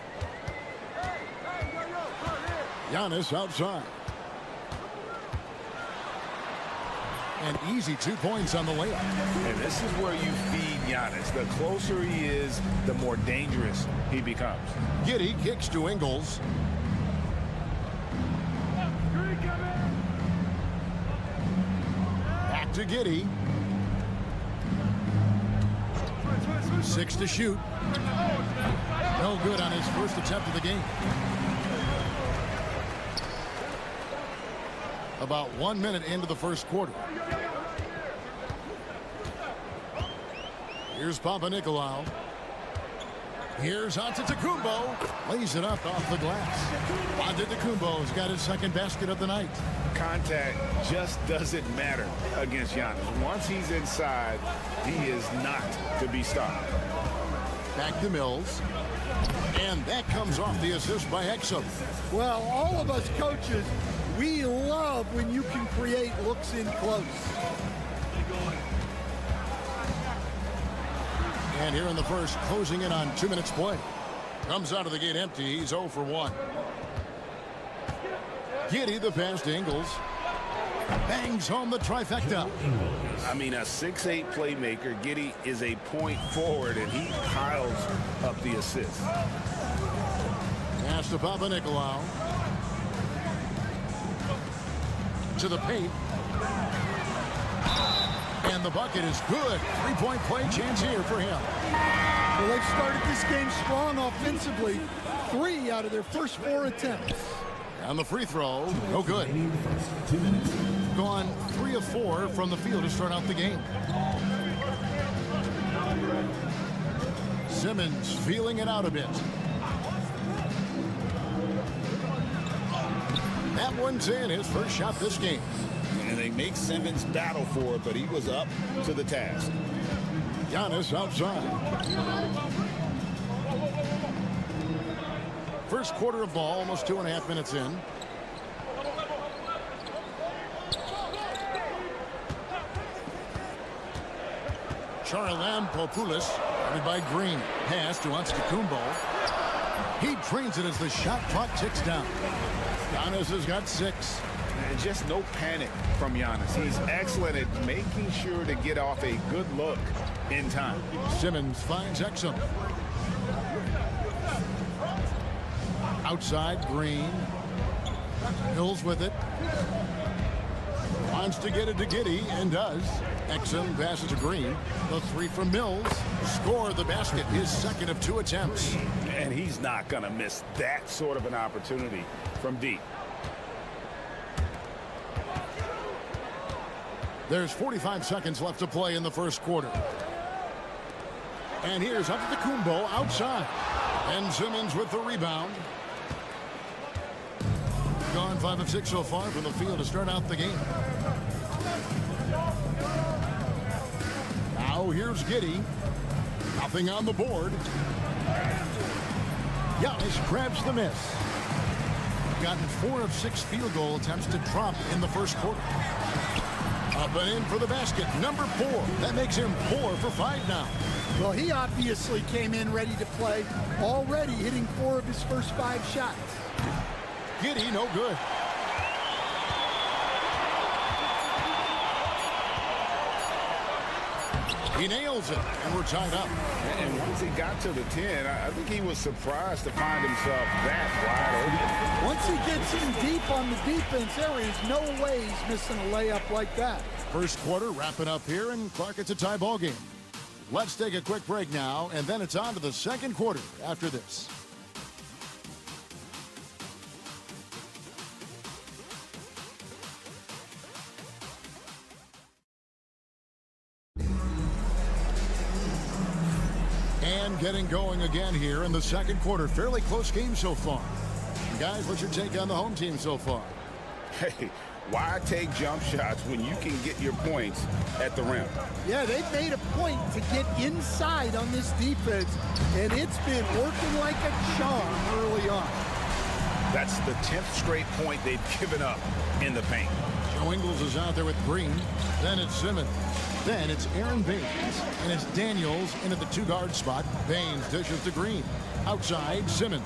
Giannis outside. An easy 2 points on the layup.
And this is where you feed Giannis. The closer he is, the more dangerous he becomes.
Giddey kicks to Ingles. Back to Giddey. 6 to shoot. No good on his first attempt of the game. About 1 minute into the first quarter. Here's Papanikolaou. Here's Antetokounmpo. Lays it up off the glass. Antetokounmpo's got his second basket of the night.
Contact just doesn't matter against Giannis. Once he's inside, he is not to be stopped.
Back to Mills. And that comes off the assist by Exum.
Well, all of us coaches, we love when you can create looks in close.
And here in the first, closing in on 2 minutes play. Comes out of the gate empty. He's 0 for 1. Giddey, the pass to Ingles. Bangs home the trifecta.
I mean, a 6'8" playmaker. Giddey is a point forward, and he piles up the assist.
Pass to Papanikolaou. To the paint. And the bucket is good. 3-point play chance here for him.
Well, they've started this game strong offensively. 3 out of their first 4 attempts.
And the free throw, no good. Gone 3 of 4 from the field to start out the game. Simmons feeling it out a bit. That one's in, his first shot this game.
And they make Simmons battle for it, but he was up to the task.
Giannis outside. First quarter of ball, almost 2.5 minutes in. Charalampopoulos, guarded by Green. Pass to Antetokounmpo. He trains it as the shot clock ticks down. Giannis has got 6.
And just no panic from Giannis. He's excellent at making sure to get off a good look in time.
Simmons finds Exum. Outside, Green. Mills with it. Wants to get it to Giddey, and does. Exum passes to Green. The three from Mills. Score the basket. His second of 2 attempts.
And he's not going to miss that sort of an opportunity from deep.
There's 45 seconds left to play in the first quarter. And here's Antetokounmpo outside. And Simmons with the rebound. Gone 5 of 6 so far from the field to start out the game. Now here's Giddey. Nothing on the board. Giannis grabs the miss. Gotten 4 of 6 field goal attempts to drop in the first quarter. Up and in for the basket, number 4. That makes him 4 for 5 now.
Well, he obviously came in ready to play, already hitting 4 of his first 5 shots.
Giddey, no good. He nails it, and we're tied up.
And once he got to the 10, I think he was surprised to find himself that wide open.
Once he gets in deep on the defense, there is no way he's missing a layup like that.
First quarter wrapping up here, and Clark, it's a tie ball game. Let's take a quick break now, and then it's on to the second quarter after this. And getting going again here in the second quarter. Fairly close game so far. And guys, what's your take on the home team so far?
Hey, why take jump shots when you can get your points at the rim?
Yeah, they've made a point to get inside on this defense, and it's been working like a charm early on.
That's the 10th straight point they've given up in the paint.
Joe Ingles is out there with Green. Then it's Simmons. Then it's Aaron Baines. And it's Daniels in at the 2-guard spot. Baines dishes to Green. Outside, Simmons.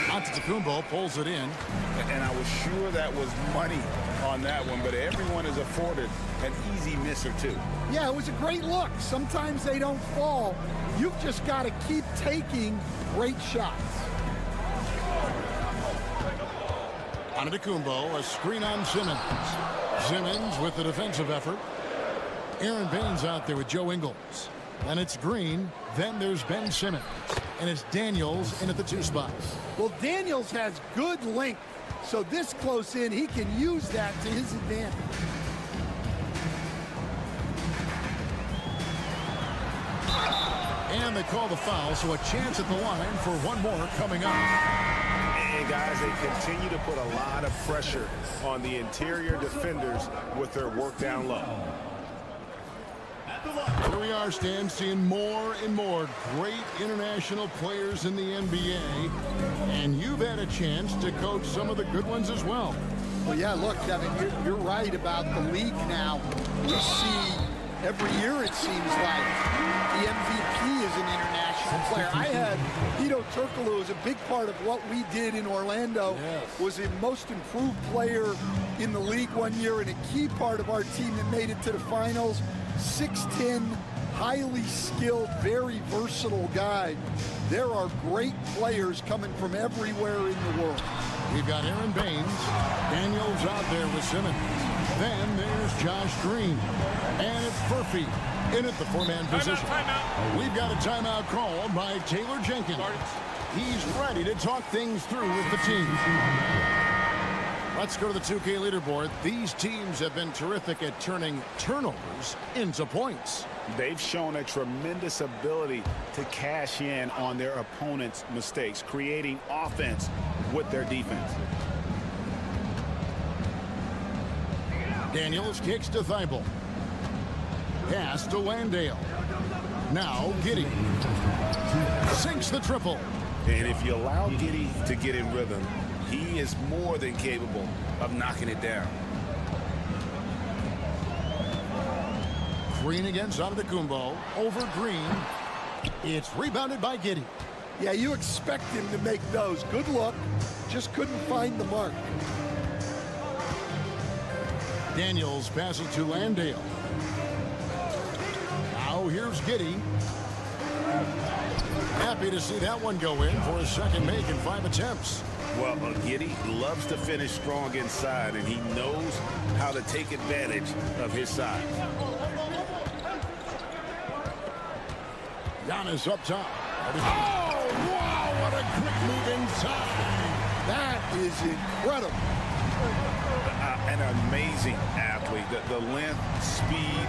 Antetokounmpo pulls it in.
And I was sure that was money on that one, but everyone is afforded an easy miss or two.
Yeah, it was a great look. Sometimes they don't fall. You've just got to keep taking great shots.
Antetokounmpo, a screen on Simmons. Simmons with the defensive effort. Aaron Baines out there with Joe Ingles. And it's Green. Then there's Ben Simmons. And it's Daniels in at the 2 spot.
Well, Daniels has good length. So this close in, he can use that to his advantage.
And they call the foul, so a chance at the line for one more coming up.
And guys, they continue to put a lot of pressure on the interior defenders with their work down low.
Here we are, Stan, seeing more and more great international players in the NBA. And you've had a chance to coach some of the good ones as well.
Well, yeah, look, Kevin, you're right about the league now. We see every year, it seems like, the MVP is an international player. I had Hedo Turkoglu as a big part of what we did in Orlando.
Yes.
Was the most improved player in the league one year and a key part of our team that made it to the finals. 6'10", highly skilled, very versatile guy. There are great players coming from everywhere in the world.
We've got Aaron Baines. Daniels out there with Simmons. Then there's Josh Green. And it's Murphy in at the 4-man position.
Timeout.
We've got a timeout called by Taylor Jenkins. He's ready to talk things through with the team. Let's go to the 2K leaderboard. These teams have been terrific at turning turnovers into points.
They've shown a tremendous ability to cash in on their opponent's mistakes, creating offense with their defense.
Daniels kicks to Thibault. Pass to Landale. Now Giddey. Sinks the triple.
And if you allow Giddey to get in rhythm, he is more than capable of knocking it down.
Green against Antetokounmpo. Over Green. It's rebounded by Giddey.
Yeah, you expect him to make those. Good luck. Just couldn't find the mark.
Daniels passes to Landale. Now here's Giddey. Happy to see that one go in for his second make in 5 attempts.
Well, Giddey loves to finish strong inside, and he knows how to take advantage of his size.
Giannis up top. Oh, wow, what a quick move inside.
That is incredible.
An amazing athlete. The length, speed,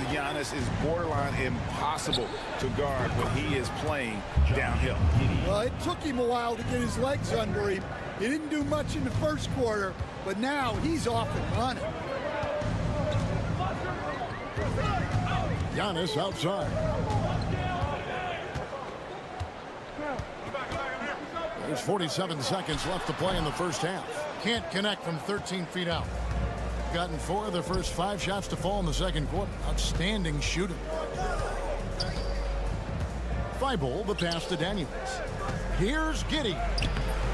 Giannis is borderline impossible to guard when he is playing downhill.
Well, it took him a while to get his legs under him. He didn't do much in the first quarter, but now he's off and running.
Giannis outside. There's 47 seconds left to play in the first half. Can't connect from 13 feet out. Gotten 4 of the first 5 shots to fall in the second quarter. Outstanding shooting. Thibault, the pass to Daniels. Here's Giddey.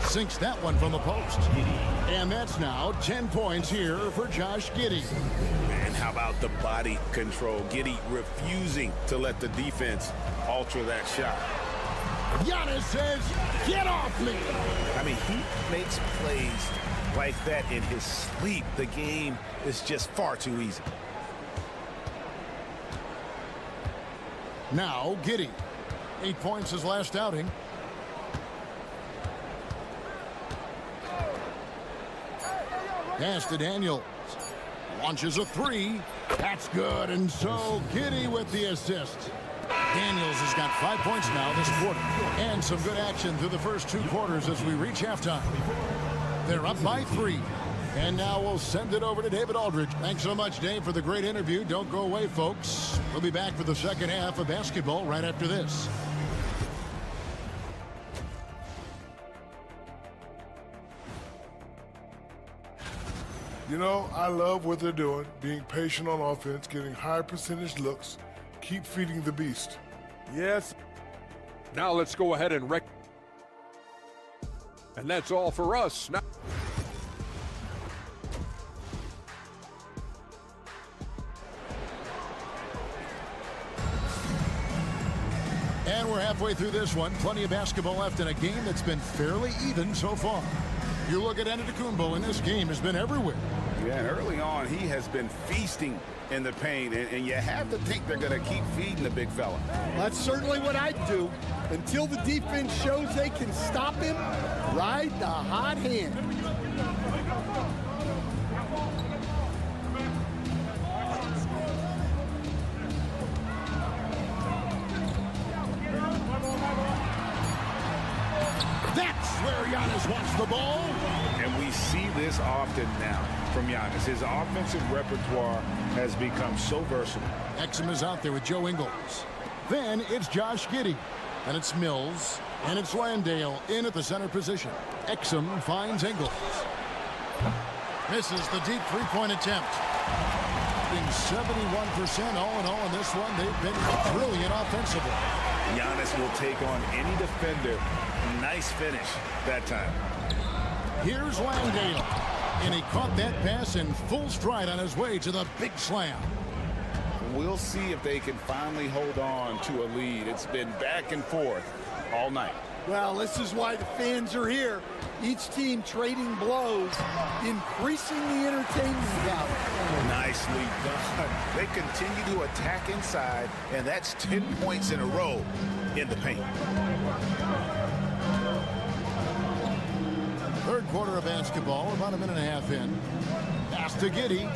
Sinks that one from the post. And that's now 10 points here for Josh Giddey.
And how about the body control? Giddey refusing to let the defense alter that shot.
Giannis says, get off me.
I mean, he makes plays like that in his sleep. The game is just far too easy.
Now Giddey. 8 points his last outing. Pass to Daniels. Launches a 3. That's good. And so Giddey with the assist. Daniels has got 5 points now this quarter. And some good action through the first 2 quarters as we reach halftime. They're up by 3. And now we'll send it over to David Aldridge. Thanks so much, Dave, for the great interview. Don't go away, folks. We'll be back for the second half of basketball right after this.
You know, I love what they're doing, being patient on offense, getting high percentage looks, keep feeding the beast.
Yes.
Now let's go ahead and and that's all for us. Now
and we're halfway through this one. Plenty of basketball left in a game that's been fairly even so far. You look at Antetokounmpo, and this game has been everywhere.
Yeah, and early on, he has been feasting in the paint, and you have to think they're going to keep feeding the big fella.
That's certainly what I'd do. Until the defense shows they can stop him, ride the hot hand.
That's where Giannis wants the ball.
And we see this often now from Giannis. His offensive repertoire has become so versatile.
Exum is out there with Joe Ingles. Then it's Josh Giddey. And it's Mills. And it's Landale in at the center position. Exum finds Ingles. Misses the deep three-point attempt. Being 71% all in all in this one. They've been brilliant offensively.
Giannis will take on any defender. Nice finish that time.
Here's Landale. And he caught that pass in full stride on his way to the big slam.
We'll see if they can finally hold on to a lead. It's been back and forth all night.
Well, this is why the fans are here. Each team trading blows, increasing the entertainment value.
Nicely done. They continue to attack inside, and that's 10 points in a row in the paint.
Third quarter of basketball, about a minute and a half in. Pass to Giddey.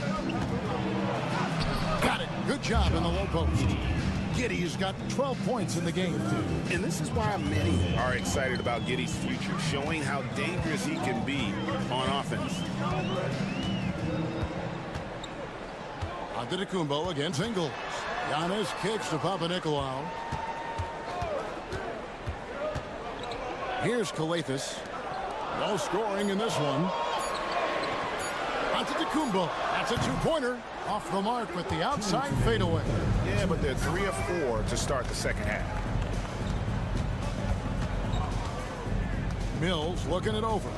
Got it. Good job in the low post. Giddey's got 12 points in the game.
And this is why many are excited about Giddey's future, showing how dangerous he can be on offense.
Antetokounmpo against Ingles. Giannis kicks to Papanikolaou. Here's Kalathis. No scoring in this one. Antetokounmpo. That's a two-pointer. Off the mark with the outside fadeaway.
Yeah, but they're 3 of 4 to start the second half.
Mills looking it over.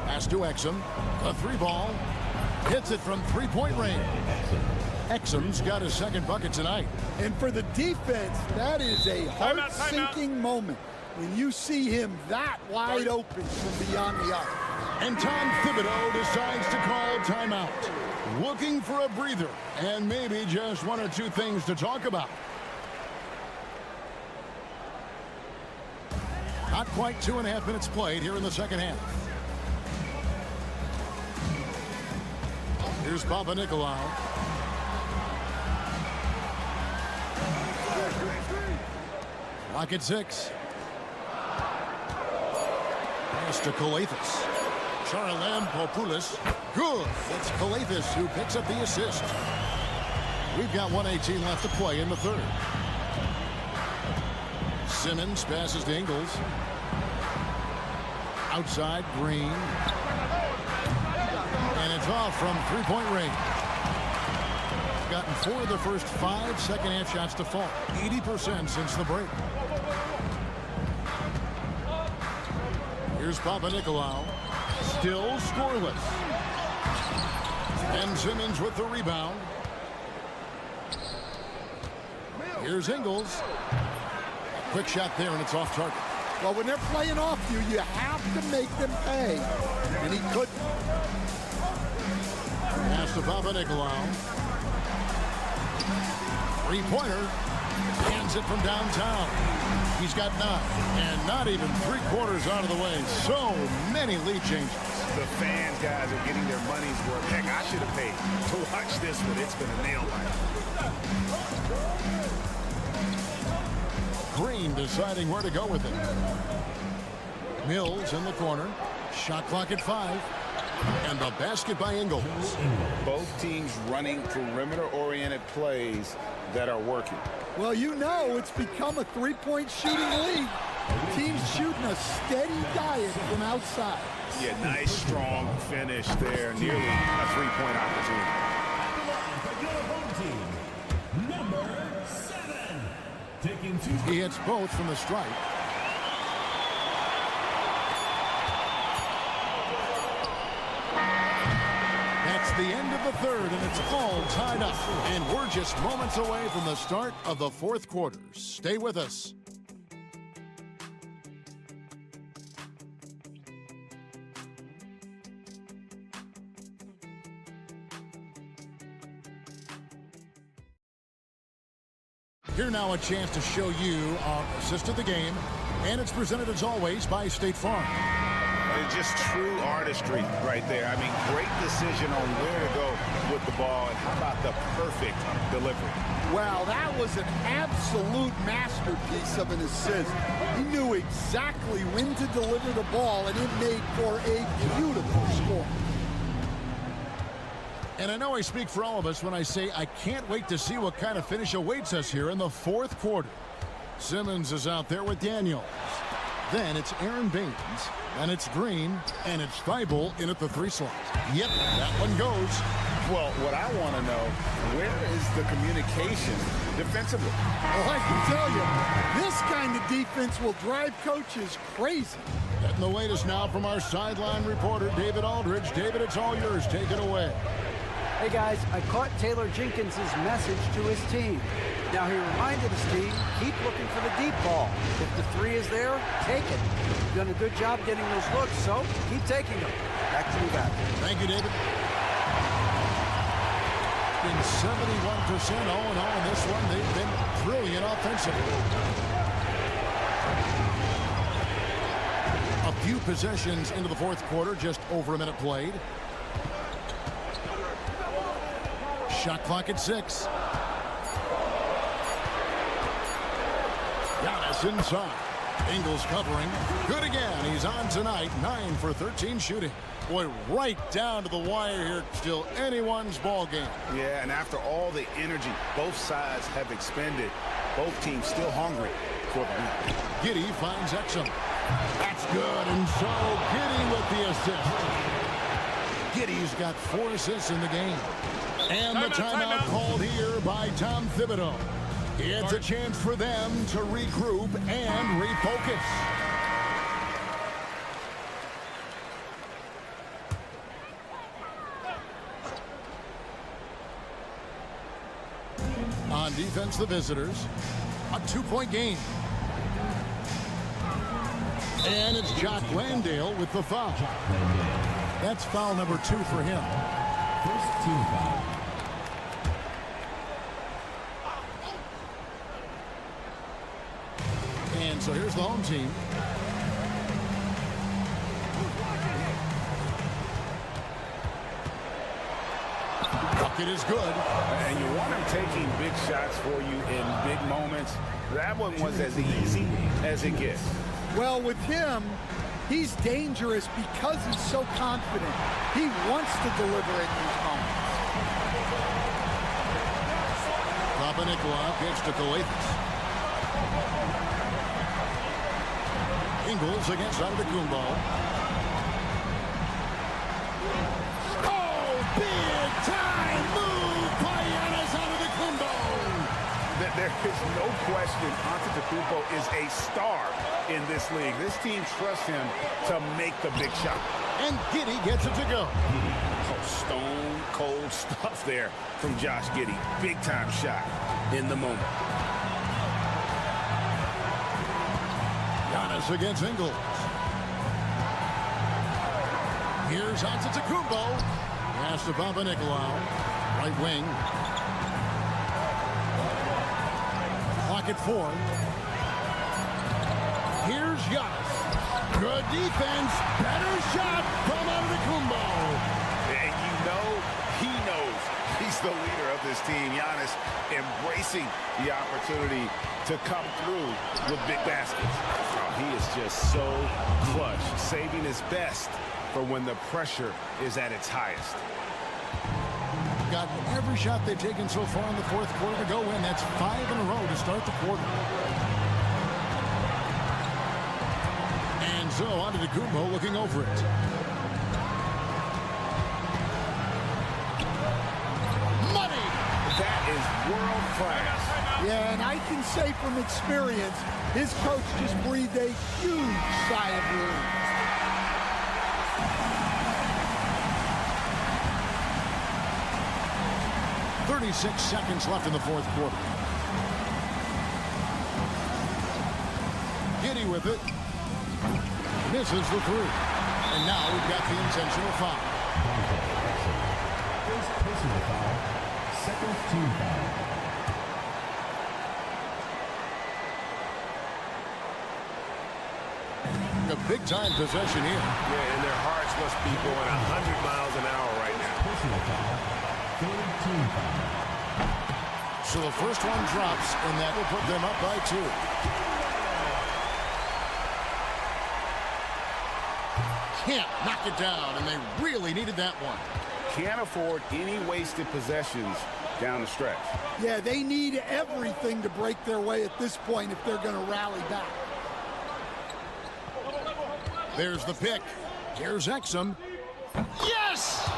Pass to Exum. A 3-ball. Hits it from 3-point range. Exum's got his second bucket tonight.
And for the defense, that is a heart-sinking moment when you see him that wide open from beyond the arc.
And Tom Thibodeau decides to call timeout. Looking for a breather and maybe just one or two things to talk about. Not quite 2.5 minutes played here in the second half. Here's Papanikolaou. Lock at 6. Pass to Kalathis. Charalampopoulos. Good. It's Kalathis who picks up the assist. We've got 1:18 left to play in the third. Simmons passes to Ingles. Outside, Green. And it's off from 3-point range. Gotten 4 of the first 5 second-half shots to fall. 80% since the break. Here's Papanikolaou. Still scoreless. And Simmons with the rebound. Here's Ingles. Quick shot there, and it's off target.
Well, when they're playing off you, you have to make them pay. And he couldn't.
Pass to Papanikolaou. 3-pointer. Hands it from downtown. He's got 9. And not even 3/4 out of the way. So many lead changes.
The fans, guys, are getting their money's worth. Heck, I should have paid to watch this one. It's been a nail biter.
Green deciding where to go with it. Mills in the corner. Shot clock at 5. And the basket by Ingles.
Both teams running perimeter-oriented plays that are working.
Well, you know it's become a 3-point shooting league. Teams shooting a steady diet from outside.
Yeah, nice, strong finish there. Nearly a 3-point opportunity.
He hits both from the stripe. That's the end of the third, and it's all tied up. And we're just moments away from the start of the fourth quarter. Stay with us. Here now a chance to show you our assist of the game, and it's presented as always by State Farm.
It's just true artistry right there. I mean, great decision on where to go with the ball, and how about the perfect delivery?
Wow, that was an absolute masterpiece of an assist. He knew exactly when to deliver the ball, and it made for a beautiful score.
And I know I speak for all of us when I say I can't wait to see what kind of finish awaits us here in the fourth quarter. Simmons is out there with Daniels. Then it's Aaron Baines. And it's Green. And it's Thibault in at the 3 slot. Yep, that one goes.
Well, what I want to know, where is the communication defensively?
Well, I can tell you, this kind of defense will drive coaches crazy.
Getting the latest now from our sideline reporter, David Aldridge. David, it's all yours. Take it away.
Hey guys, I caught Taylor Jenkins' message to his team. Now he reminded his team, keep looking for the deep ball. If the 3 is there, take it. You've done a good job getting those looks, so keep taking them. Back to you guys.
Thank you, David. Been 71% all in all in this one. They've been brilliant offensively. A few possessions into the fourth quarter, just over a minute played. Shot clock at 6. Giannis inside. Ingles covering. Good again. He's on tonight. 9 for 13 shooting. Boy, right down to the wire here. Still anyone's ball game.
Yeah, and after all the energy both sides have expended, both teams still hungry for the win.
Giddey finds Exum. That's good. And so Giddey with the assist. Giddey's got 4 assists in the game. And the timeout called here by Tom Thibodeau. It's a chance for them to regroup and refocus. defense, the visitors. A 2-point game. And it's Jock Landale with the foul. That's foul number 2 for him.
First team foul.
And so here's the home team. Bucket is good.
And you want him taking big shots for you in big moments. That one was as easy as it gets.
Well, with him, he's dangerous because he's so confident. He wants to deliver in these moments.
Papanikolaou gives to Kalathis. Ingles against Antetokounmpo. Oh, big time move by Giannis Antetokounmpo.
There is no question Antetokounmpo is a star in this league. This team trusts him to make the big shot.
And Giddey gets it to go.
Oh, stone cold stuff there from Josh Giddey. Big time shot in the moment.
Giannis against Ingles. Here's Antetokounmpo. Pass to Papanikolaou. Right wing. Clock at 4. Here's Giannis. Good defense. Better shot from Antetokounmpo.
And you know he knows he's the leader of this team. Giannis embracing the opportunity to come through with big baskets. Oh, he is just so clutch, saving his best for when the pressure is at its highest.
Got every shot they've taken so far in the fourth quarter to go in. That's 5 in a row to start the quarter. And so Antetokounmpo looking over it. Money!
That is world class.
Yeah, and I can say from experience, his coach just breathed a huge sigh of relief.
.36 seconds left in the fourth quarter. Giddey with it. Misses the 3. And now we've got the intentional foul.
First personal foul. Second team foul.
A big-time possession here.
Yeah, and their hearts must be going 100 miles an hour right now.
Personal foul. Third team foul.
So the first one drops, and that will put them up by 2. Can't knock it down, and they really needed that one.
Can't afford any wasted possessions down the stretch.
Yeah, they need everything to break their way at this point if they're going to rally back.
There's the pick. Here's Exum. Yes!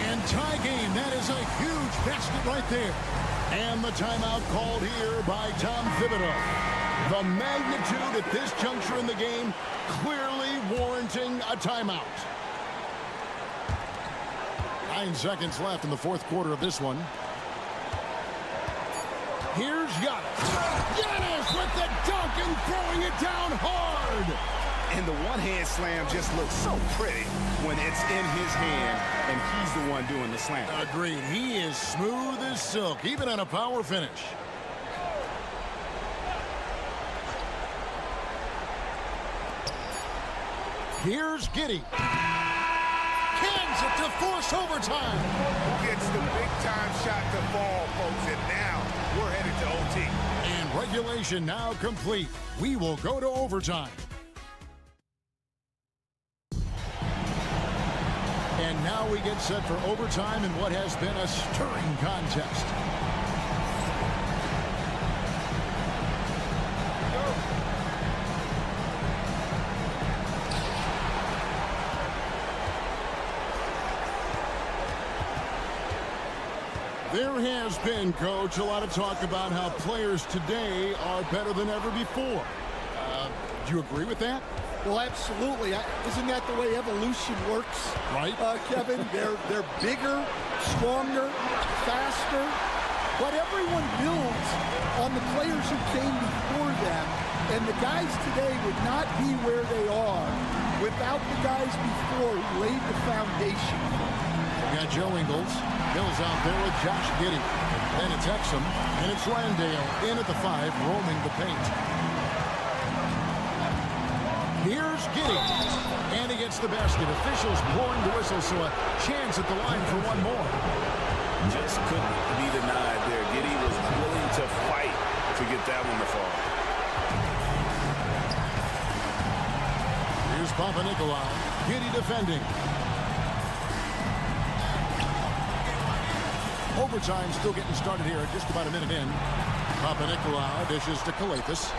And tie game. That is a huge basket right there. And the timeout called here by Tom Thibodeau. The magnitude at this juncture in the game clearly warranting a timeout. 9 seconds left in the fourth quarter of this one. Here's Giannis. Giannis with the dunk and throwing it down hard.
And the one-hand slam just looks so pretty when it's in his hand and he's the one doing the slam.
Agreed. He is smooth as silk, even on a power finish. Here's Giddey. Cans it to force overtime.
Gets the big-time shot to fall, folks, and now we're headed to OT.
And regulation now complete. We will go to overtime. And now we get set for overtime in what has been a stirring contest. There has been, Coach, a lot of talk about how players today are better than ever before. Do you agree with that?
Well, absolutely. Isn't that the way evolution works?
Right.
Kevin, they're bigger, stronger, faster. But everyone builds on the players who came before them, and the guys today would not be where they are without the guys before who laid the foundation.
We got Joe Ingles. Bill's out there with Josh Giddey. Then it's Exum, and it's Landale in at the 5, roaming the paint. Here's Giddey, and he gets the basket. Officials blowing the whistle, so a chance at the line for one more.
Just couldn't be denied there. Giddey was willing to fight to get that one to fall.
Here's Papanikolaou. Giddey defending. Overtime still getting started here at just about a minute in. Papanikolaou dishes to Calathes.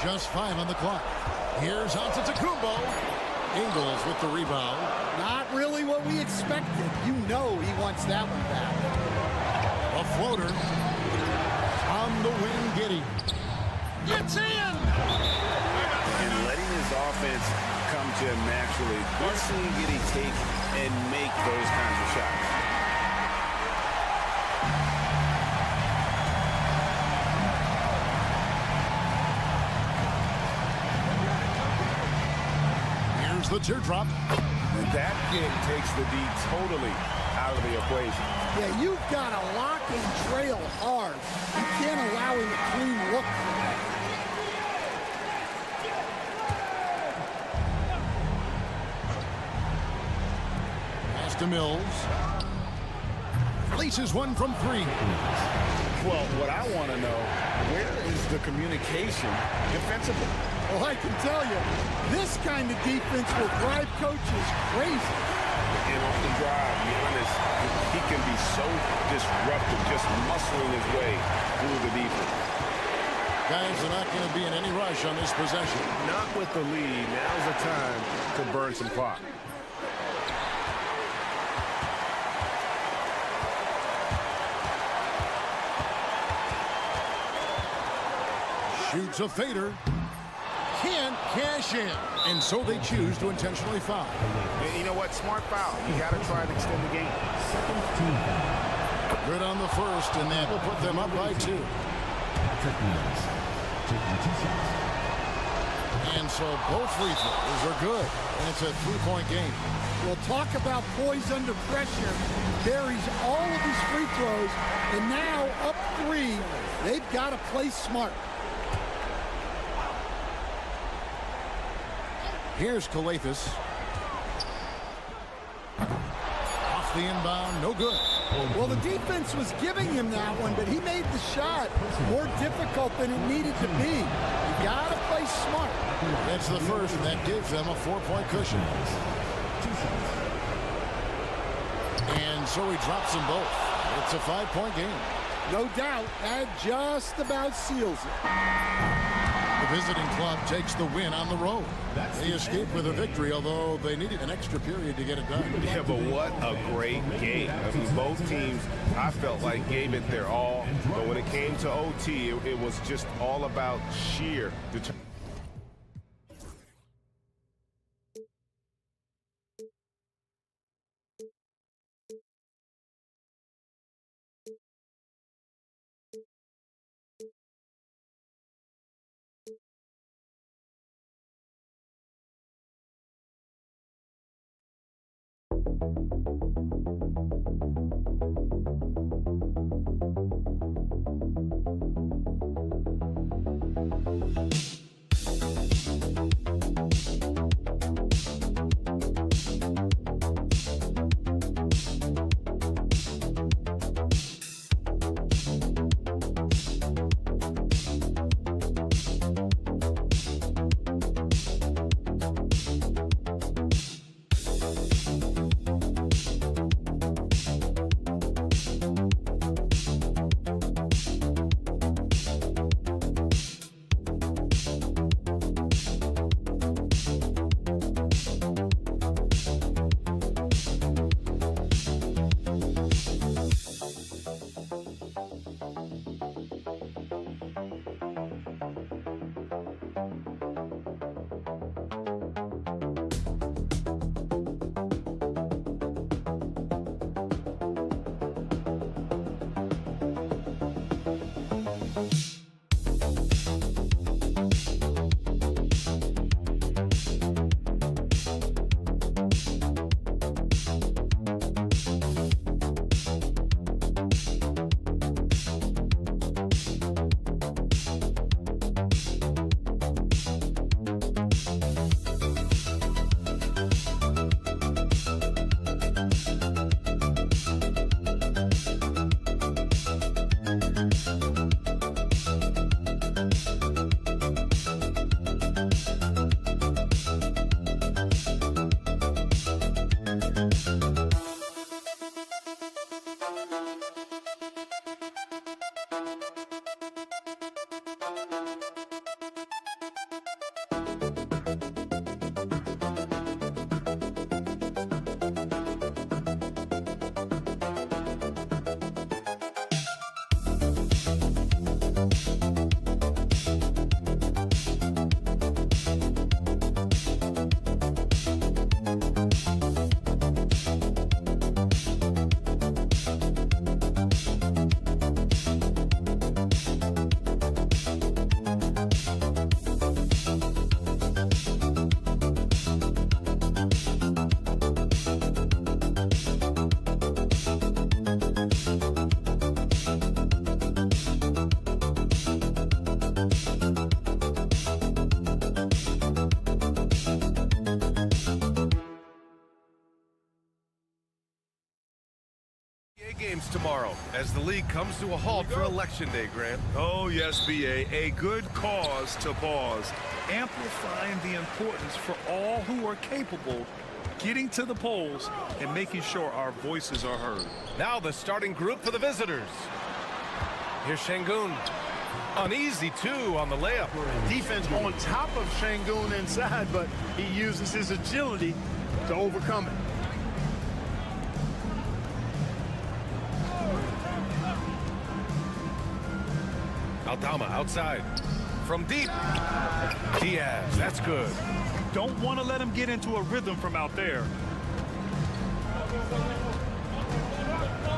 Just 5 on the clock. Here's Antetokounmpo. Ingles with the rebound.
Not really what we expected. You know he wants that one back.
A floater. On the wing, Giddey. It's in!
And letting his offense come to him naturally. We're seeing Giddey take and make those kinds of shots.
The teardrop.
And that kick takes the D totally out of the equation.
Yeah, you've got to lock and trail hard. You can't allow him a clean look for that.
Pass to Mills. Laces one from 3.
Well, what I want to know, where is the communication defensively?
Well, I can tell you, this kind of defense will drive coaches crazy.
And on the drive, Giannis, he can be so disruptive, just muscling his way through the defense.
Guys are not going to be in any rush on this possession.
Not with the lead. Now's the time to burn some clock.
Shoots a fader. Can't cash in. And so they choose to intentionally foul.
And you know what? Smart foul. You got to try and extend the game.
Second team foul.
Good on the first, and that will put them up by 2.
Patrick Mills taking 2 shots.
And so both free throws are good. And it's a 3-point game.
Well, talk about poise under pressure. Carries all of his free throws, and now up 3. They've got to play smart.
Here's Calathes. Off the inbound, no good.
Well, the defense was giving him that one, but he made the shot more difficult than it needed to be. You got to play smart.
That's the first, and that gives them a 4-point cushion. And so he drops them both. It's a 5-point game.
No doubt, that just about seals it.
The visiting club takes the win on the road. They escape with a victory, although they needed an extra period to get it done.
Yeah, but what a great game. I mean, both teams, I felt like, gave it their all. But when it came to OT, it was just all about sheer determination.
games tomorrow as the league comes to a halt for Election Day, Grant.
Oh, yes, B.A. A good cause to pause, amplifying the importance for all who are capable getting to the polls and making sure our voices are heard.
Now the starting group for the visitors. Here's Şengün. An easy 2 on the layup.
Defense on top of Şengün inside, but he uses his agility to overcome it.
Aldama outside. From deep. Diaz, that's good.
Don't want to let him get into a rhythm from out there.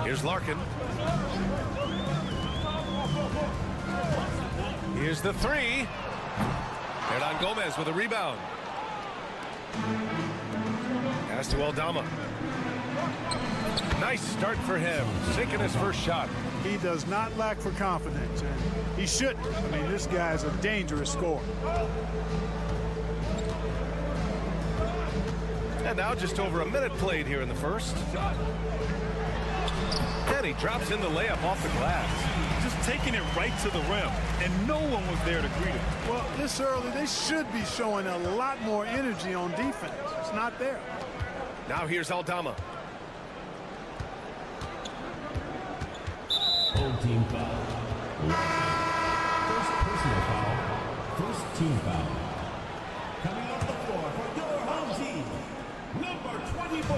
Here's Larkin. Here's the 3. Hernan Gomez with a rebound. Pass to Aldama. Nice start for him, sinking his first shot.
He does not lack for confidence, and he shouldn't. I mean, this guy's a dangerous scorer.
And now just over a minute played here in the first. And he drops in the layup off the glass.
Just taking it right to the rim, and no one was there to greet him.
Well, this early, they should be showing a lot more energy on defense. It's not there.
Now here's Aldama.
Old team foul. First personal foul. First team foul. Coming off the floor for your home team, number 24.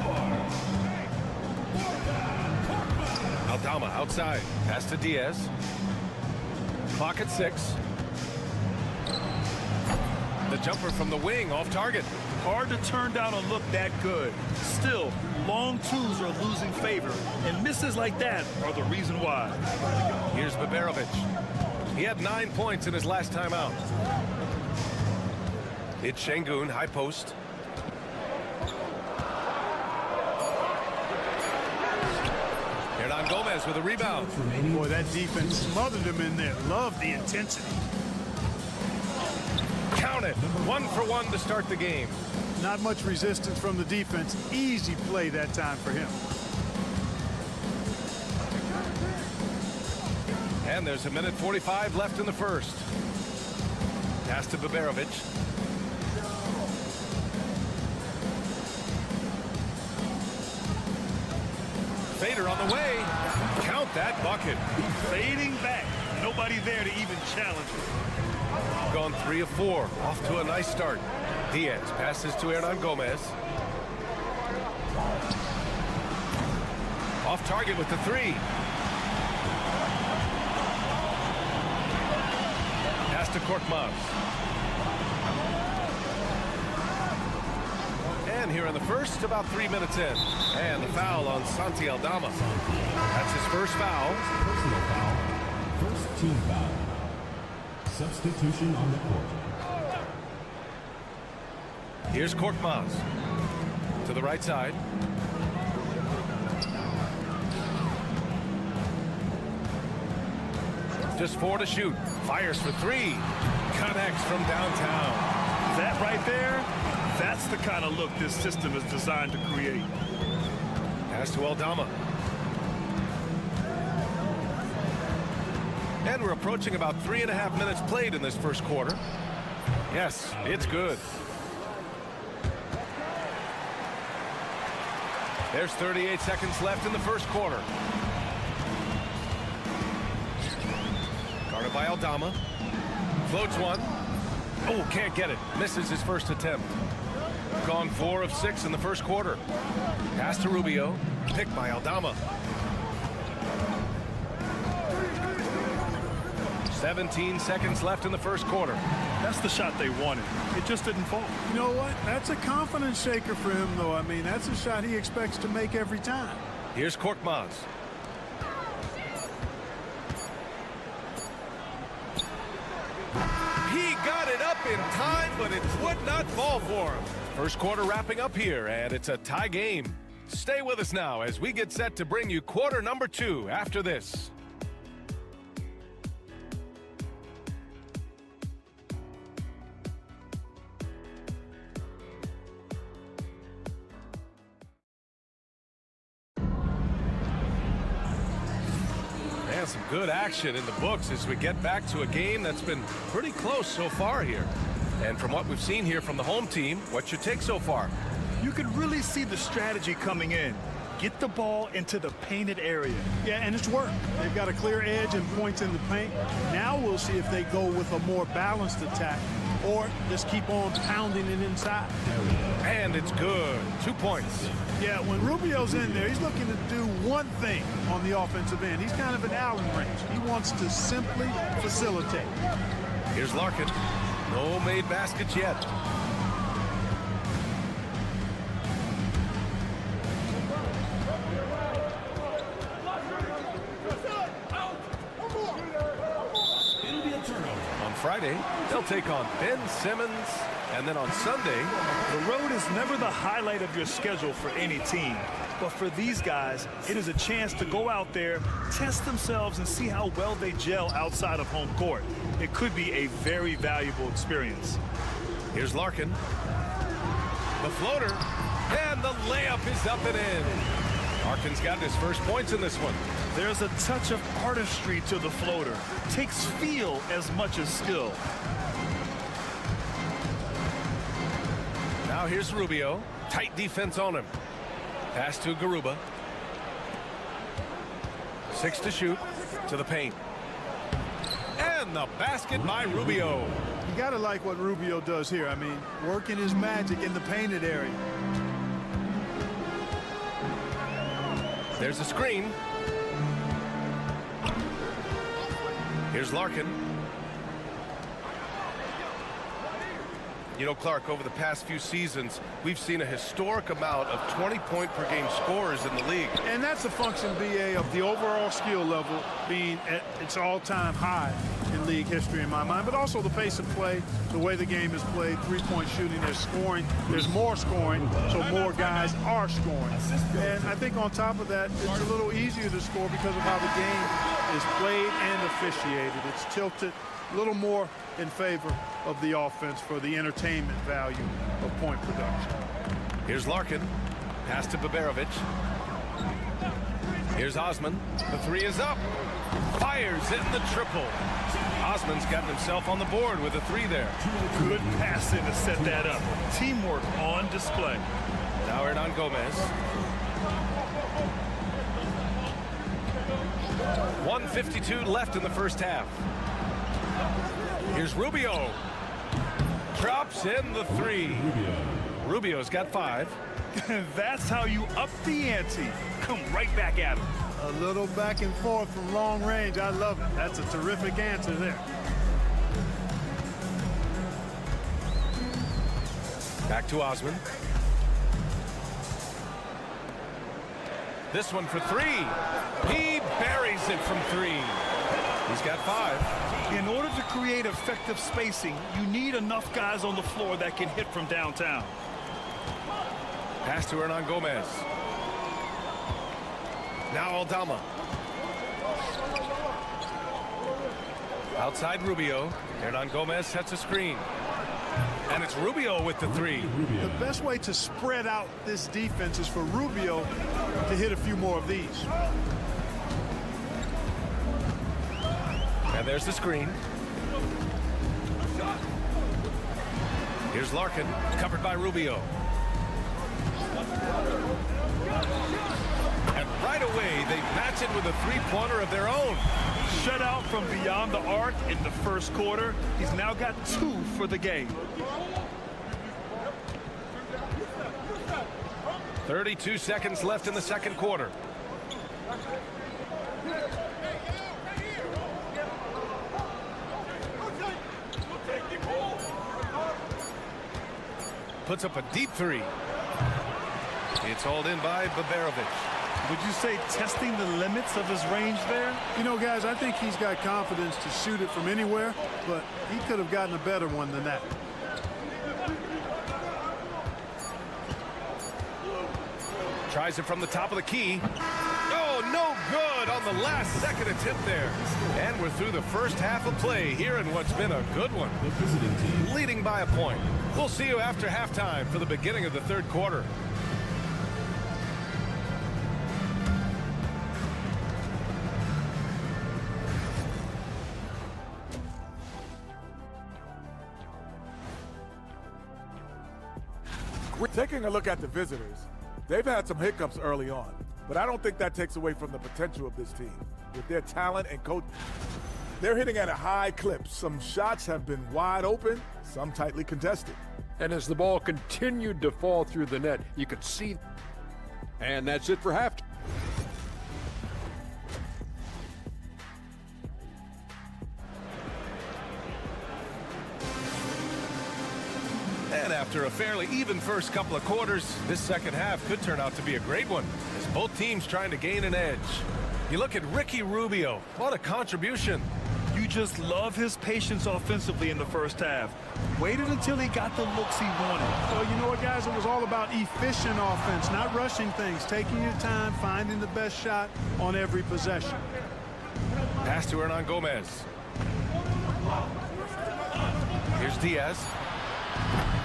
Aldama outside. Pass to Diaz. Clock at 6. The jumper from the wing off target.
Hard to turn down a look that good. Still, long twos are losing favor, and misses like that are the reason why.
Here's Baberovic. He had 9 points in his last time out. It's Şengün, high post. Hernan Gomez with a rebound.
Boy, that defense smothered him in there. Love the intensity.
Count it. 1 for 1 to start the game.
Not much resistance from the defense. Easy play that time for him.
And there's a minute 45 left in the first. Pass to Baberovic. Fader on the way. Count that bucket.
Fading back. Nobody there to even challenge him.
Gone 3 of 4. Off to a nice start. Diaz passes to Hernan Gomez. Off target with the 3. Pass to Korkmaz. And here in the first, about 3 minutes in. And the foul on Santi Aldama. That's his first foul.
Personal foul. First team foul. Substitution on the court.
Here's Korkmaz. To the right side. Just 4 to shoot. Fires for 3. Connects from downtown.
That right there, that's the kind of look this system is designed to create.
Pass to Aldama. And we're approaching about 3.5 minutes played in this first quarter. Yes, it's good. There's 38 seconds left in the first quarter. Guarded by Aldama. Floats one. Oh, can't get it. Misses his first attempt. Gone 4 of 6 in the first quarter. Pass to Rubio. Picked by Aldama. 17 seconds left in the first quarter.
That's the shot they wanted. It just didn't fall.
You know what? That's a confidence shaker for him, though. I mean, that's a shot he expects to make every time.
Here's Korkmaz. He got it up in time, but it would not fall for him. First quarter wrapping up here, and it's a tie game. Stay with us now as we get set to bring you quarter number 2 after this. And some good action in the books as we get back to a game that's been pretty close so far here. And from what we've seen here from the home team, what's your take so far?
You can really see the strategy coming in. Get the ball into the painted area.
Yeah, and it's worked. They've got a clear edge and points in the paint. Now we'll see if they go with a more balanced attack or just keep on pounding it inside.
And it's good. 2 points.
Yeah, when Rubio's in there, he's looking to do one thing on the offensive end. He's kind of an Allen range. He wants to simply facilitate.
Here's Larkin. No made baskets yet. Friday, they'll take on Ben Simmons, and then on Sunday,
the road is never the highlight of your schedule for any team. But for these guys, it is a chance to go out there, test themselves, and see how well they gel outside of home court. It could be a very valuable experience.
Here's Larkin. The floater, and the layup is up and in. Larkin's got his first points in this one.
There's a touch of artistry to the floater. Takes feel as much as skill.
Now here's Rubio. Tight defense on him. Pass to Garuba. 6 to shoot. To the paint. And the basket by Rubio.
You got to like what Rubio does here. I mean, working his magic in the painted area.
There's a screen. Here's Larkin. You know, Clark, over the past few seasons, we've seen a historic amount of 20-point-per-game scorers in the league.
And that's a function, BA, of the overall skill level being at its all-time high in league history in my mind, but also the pace of play, the way the game is played, three-point shooting, there's scoring, there's more scoring, so more guys are scoring. And I think on top of that, it's a little easier to score because of how the game is played and officiated. It's tilted a little more in favor of the offense for the entertainment value of point production.
Here's Larkin. Pass to Baberovic. Here's Osman. The three is up. Fires in the triple. Osman's got himself on the board with a three there.
Good passing to set that up. Teamwork on display.
Now Hernan Gomez. 1:52 left in the first half. Here's Rubio. Drops in the three. Rubio's got 5.
That's how you up the ante. Come right back at him.
A little back and forth from long range. I love it. That's a terrific answer there.
Back to Osman. This one for 3. He buries it from 3. He's got 5.
In order to create effective spacing, you need enough guys on the floor that can hit from downtown.
Pass to Hernan Gomez. Now Aldama. Outside Rubio. Hernan Gomez sets a screen. And it's Rubio with the 3.
The best way to spread out this defense is for Rubio to hit a few more of these.
And there's the screen. Here's Larkin, covered by Rubio. And right away, they match it with a three-pointer of their own.
Shut out from beyond the arc in the first quarter. He's now got 2 for the game.
32 seconds left in the second quarter. Puts up a deep 3. It's hauled in by Baberovic.
Would you say testing the limits of his range there?
You know, guys, I think he's got confidence to shoot it from anywhere, but he could have gotten a better one than that.
Tries it from the top of the key. Oh, no good on the last second attempt there. And we're through the first half of play here in what's been a good one. Leading by a point. We'll see you after halftime for the beginning of the third quarter.
Taking a look at the visitors, they've had some hiccups early on, but I don't think that takes away from the potential of this team. With their talent and coach, they're hitting at a high clip. Some shots have been wide open, some tightly contested.
And as the ball continued to fall through the net, you could see. And that's it for halftime.
And after a fairly even first couple of quarters, this second half could turn out to be a great one, as both teams trying to gain an edge. You look at Ricky Rubio. What a contribution.
You just love his patience offensively in the first half. Waited until he got the looks he wanted.
Well, you know what, guys? It was all about efficient offense, not rushing things, taking your time, finding the best shot on every possession.
Pass to Hernan Gomez. Here's Diaz.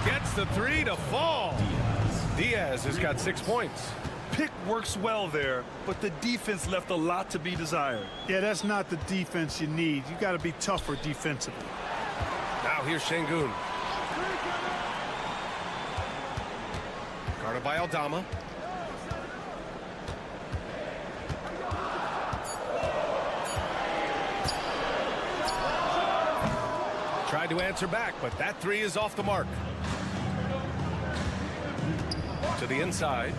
Gets the three to fall. Diaz has got 6 points.
Pick works well there, but the defense left a lot to be desired.
Yeah, that's not the defense you need. You got to be tougher defensively.
Now here's Şengün. Guarded by Aldama. Tried to answer back, but that three is off the mark. To the inside.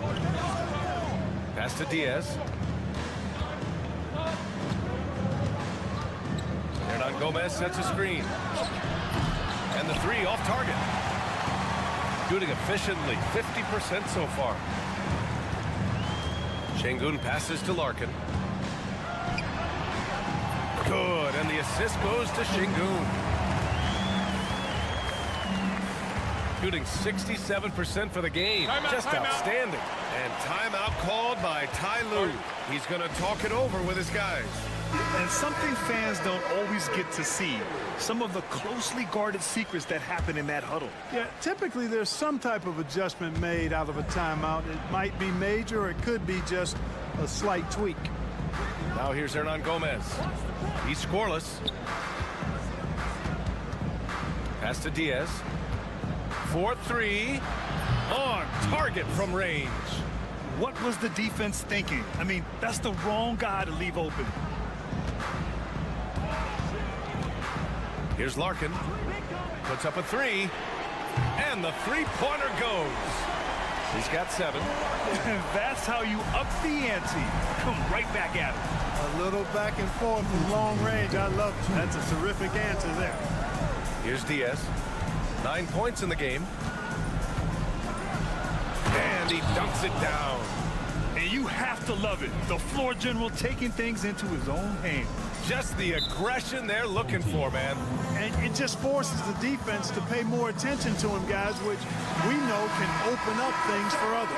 Pass to Diaz. Hernan Gomez sets a screen. And the three off target. Shooting efficiently, 50% so far. Şengün passes to Larkin. Good, and the assist goes to Şengün. Shooting 67% for the game. Just outstanding. And timeout called by Ty Lue. He's going to talk it over with his guys.
And something fans don't always get to see, some of the closely guarded secrets that happen in that huddle.
Yeah, typically there's some type of adjustment made out of a timeout. It might be major, or it could be just a slight tweak.
Now here's Hernan Gomez. He's scoreless. Pass to Diaz. 4-3 on target from range.
What was the defense thinking? I mean, that's the wrong guy to leave open.
Here's Larkin. Puts up a three. And the three-pointer goes. He's got 7.
And that's how you up the ante. Come right back at him.
A little back and forth from long range. I love it. That's a terrific answer there.
Here's Diaz. 9 points in the game. And he dunks it down.
And you have to love it. The floor general taking things into his own hands.
Just the aggression they're looking for, man.
And it just forces the defense to pay more attention to him, guys, which we know can open up things for others.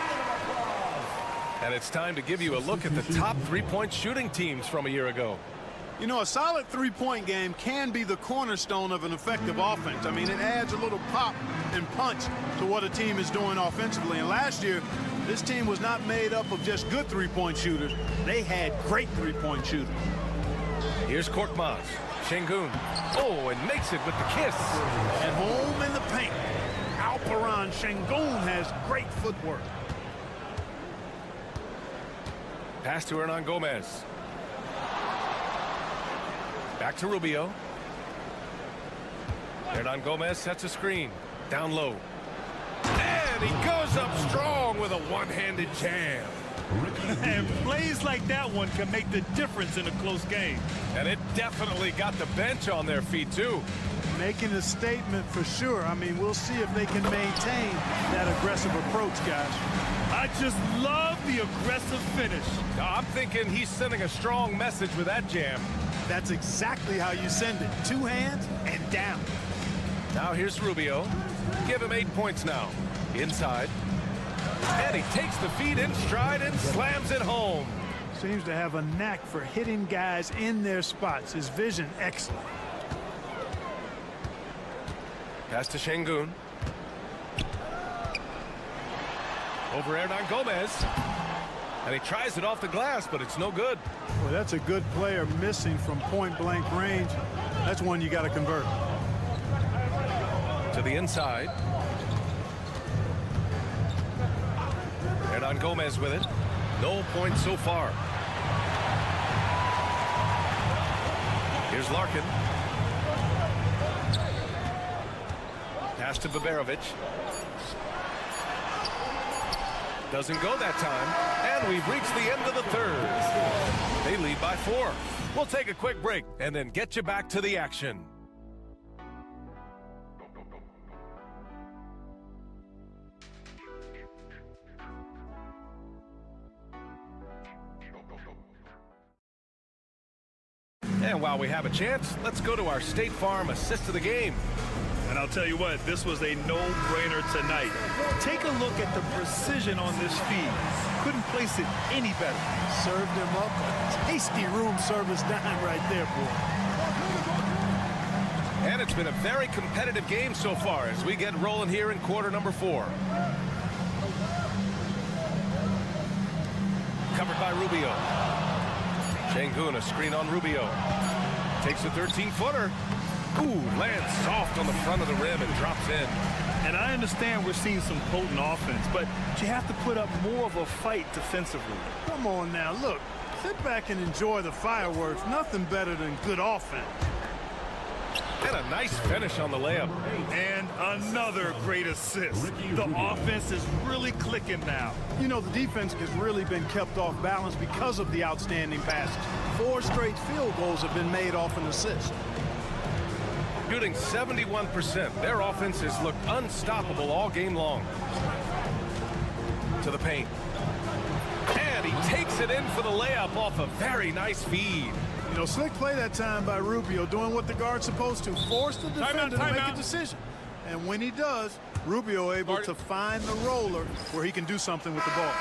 And it's time to give you a look at the top three-point shooting teams from a year ago.
You know, a solid three-point game can be the cornerstone of an effective offense. I mean, it adds a little pop and punch to what a team is doing offensively. And last year, this team was not made up of just good three-point shooters. They had great three-point shooters.
Here's Korkmaz. Şengün. Oh, and makes it with the kiss.
At home in the paint. Alperen Şengün has great footwork.
Pass to Hernan Gomez. Back to Rubio. Hernan Gomez sets a screen. Down low. And he goes up strong with a one-handed jam.
And plays like that one can make the difference in a close game.
And it definitely got the bench on their feet, too.
Making a statement for sure. I mean, we'll see if they can maintain that aggressive approach, guys.
I just love the aggressive finish.
I'm thinking he's sending a strong message with that jam.
That's exactly how you send it. 2 hands and down.
Now here's Rubio. Give him 8 points now. Inside. And he takes the feed in stride and slams it home.
Seems to have a knack for hitting guys in their spots. His vision, excellent.
Pass to Şengün. Over Hernan Gomez. And he tries it off the glass, but it's no good.
Well, that's a good player missing from point-blank range. That's one you got to convert.
To the inside. Gomez with it. No points so far. Here's Larkin. Pass to Baberovic. Doesn't go that time. And we've reached the end of the third. They lead by 4. We'll take a quick break and then get you back to the action. And while we have a chance, let's go to our State Farm assist of the game.
And I'll tell you what, this was a no-brainer tonight. Take a look at the precision on this feed. Couldn't place it any better.
Served him up a tasty room service dime right there, boy.
And it's been a very competitive game so far as we get rolling here in quarter number 4. Covered by Rubio. Şengün, a screen on Rubio. Takes a 13-footer. Ooh, lands soft on the front of the rim and drops in.
And I understand we're seeing some potent offense, but you have to put up more of a fight defensively.
Come on now, look. Sit back and enjoy the fireworks. Nothing better than good offense.
And a nice finish on the layup.
And another great assist. The offense is really clicking now.
You know, the defense has really been kept off balance because of the outstanding passes. 4 straight field goals have been made off an assist.
Shooting 71%. Their offense has looked unstoppable all game long. To the paint. And he takes it in for the layup off a very nice feed.
You know, slick play that time by Rubio, doing what the guard's supposed to. Force the defender to make a decision. And when he does, Rubio able to find the roller where he can do something with the ball.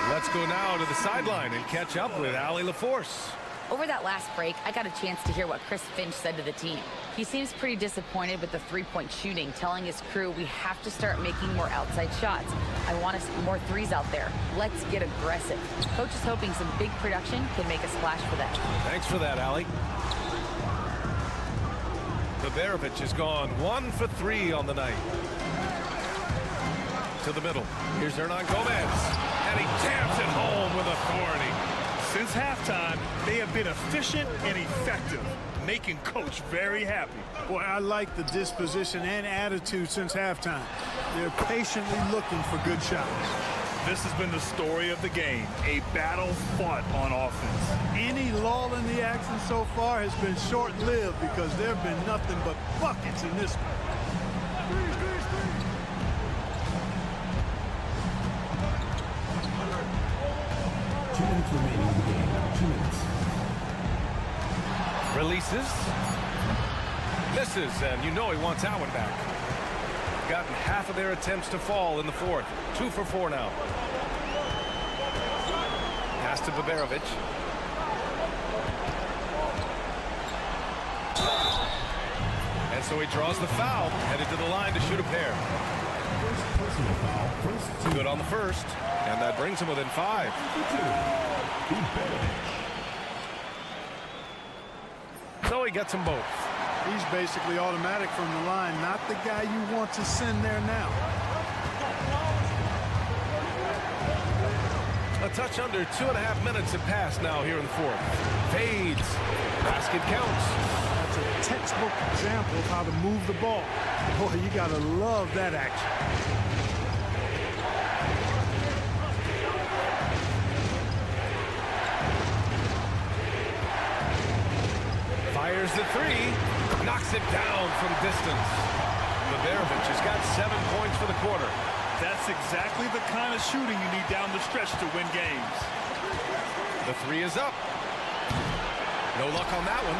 Let's go now to the sideline and catch up with Allie LaForce.
Over that last break, I got a chance to hear what Chris Finch said to the team. He seems pretty disappointed with the three-point shooting, telling his crew we have to start making more outside shots. I want to see more threes out there. Let's get aggressive. Coach is hoping some big production can make a splash for them.
Thanks for that, Allie. Baberovic has gone 1 for 3 on the night. To the middle. Here's Hernan Gomez. And he jams it home with authority.
Since halftime, they have been efficient and effective, making Coach very happy.
Boy, I like the disposition and attitude since halftime. They're patiently looking for good shots.
This has been the story of the game, a battle fought on offense.
Any lull in the action so far has been short-lived because there have been nothing but buckets in this one.
2 minutes remaining in the game. 2 minutes.
Releases. Misses, and you know he wants that one back. Gotten half of their attempts to fall in the 4th. 2 for 4 now. Pass to Baberovic. And so he draws the foul, headed to the line to shoot a pair.
Personal foul. First
Good on the first, and that brings him within 5. So he gets them both.
He's basically automatic from the line, not the guy you want to send there now.
A touch under 2.5 minutes have passed now here in the 4th. Fades. Basket counts.
That's a textbook example of how to move the ball. Boy, you got to love that action.
Fires the 3. Knocks it down from distance. Baberovic has got 7 points for the quarter.
That's exactly the kind of shooting you need down the stretch to win games.
The 3 is up. No luck on that one.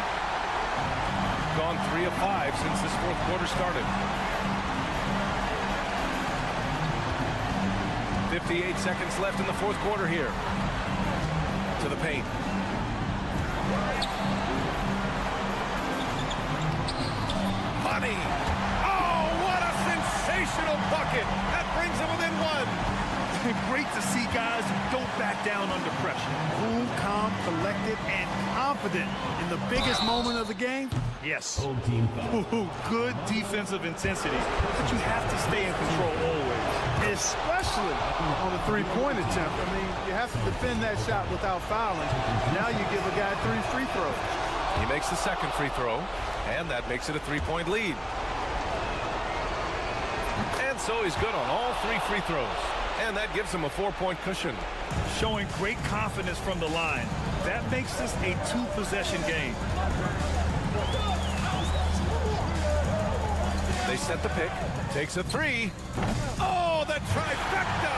Gone 3 of 5 since this 4th quarter started. 58 seconds left in the 4th quarter here. To the paint. Money. Oh, what a sensational bucket. That brings him within 1.
Great to see guys who don't back down under pressure.
Cool, calm, collected, and confident in the biggest moment of the game. Yes.
Home team foul.
Ooh, good defensive intensity, but you have to stay in control always.
especially on a three-point attempt. I mean, you have to defend that shot without fouling. Now you give a guy 3 free throws.
He makes the second free throw, and that makes it a 3-point lead. And so he's good on all 3 free throws, and that gives him a 4-point cushion.
Showing great confidence from the line. That makes this a 2-possession game.
They set the pick. Takes a 3. Oh, the trifecta!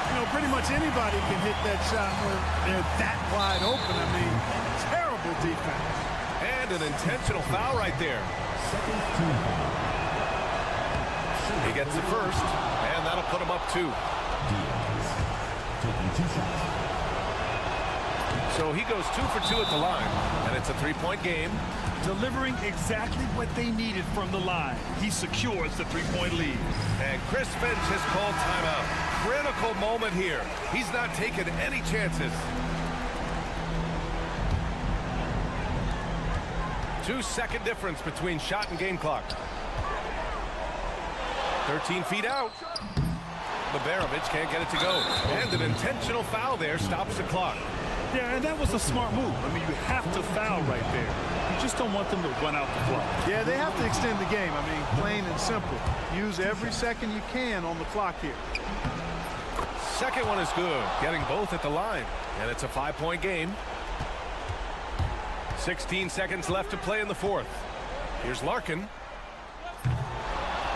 You know, pretty much anybody can hit that shot when they're that wide open. I mean, terrible defense.
And an intentional foul right there. He gets the first, and that'll put him up 2. So he goes 2 for 2 at the line, and it's a 3-point game.
Delivering exactly what they needed from the line. He secures the 3-point lead.
And Chris Finch has called timeout. Critical moment here. He's not taking any chances. 2-second difference between shot and game clock. 13 feet out. Baberovic can't get it to go. And an intentional foul there stops the clock.
Yeah, and that was a smart move. I mean, you have to foul right there. You just don't want them to run out the clock.
Yeah, they have to extend the game. I mean, plain and simple. Use every second you can on the clock here.
Second one is good. Getting both at the line. And it's a 5-point game. 16 seconds left to play in the 4th. Here's Larkin.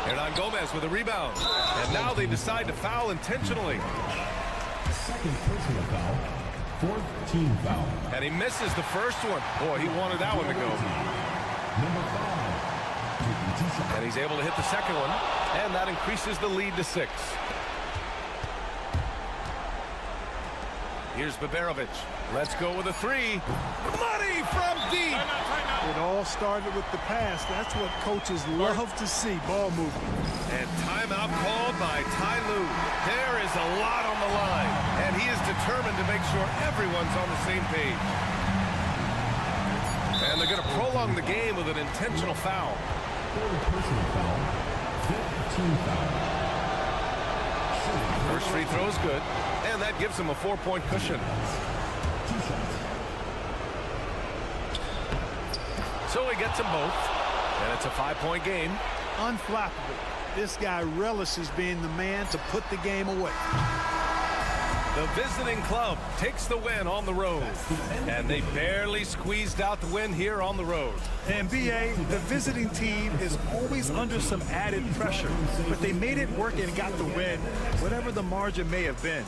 Hernan Gomez with a rebound. And now they decide to foul intentionally.
Second personal foul. 4th team foul.
And he misses the first one. Boy, he wanted that one to go.
Number 5.
And he's able to hit the second one. And that increases the lead to 6. Here's Baberovic. Let's go with a 3. Money from deep.
It all started with the pass. That's what coaches love to see, ball movement.
And timeout called by Ty Lue. There is a lot on the line, and he is determined to make sure everyone's on the same page. And they're going to prolong the game with an intentional foul.
4th personal foul. 5th team foul.
First free throw is good, and that gives him a 4-point cushion.
2 shots.
So he gets them both, and it's a 5-point game.
Unflappable. This guy relishes being the man to put the game away.
The visiting club takes the win on the road, and they barely squeezed out the win here on the road.
And BA, the visiting team is always under some added pressure, but they made it work and got the win, whatever the margin may have been.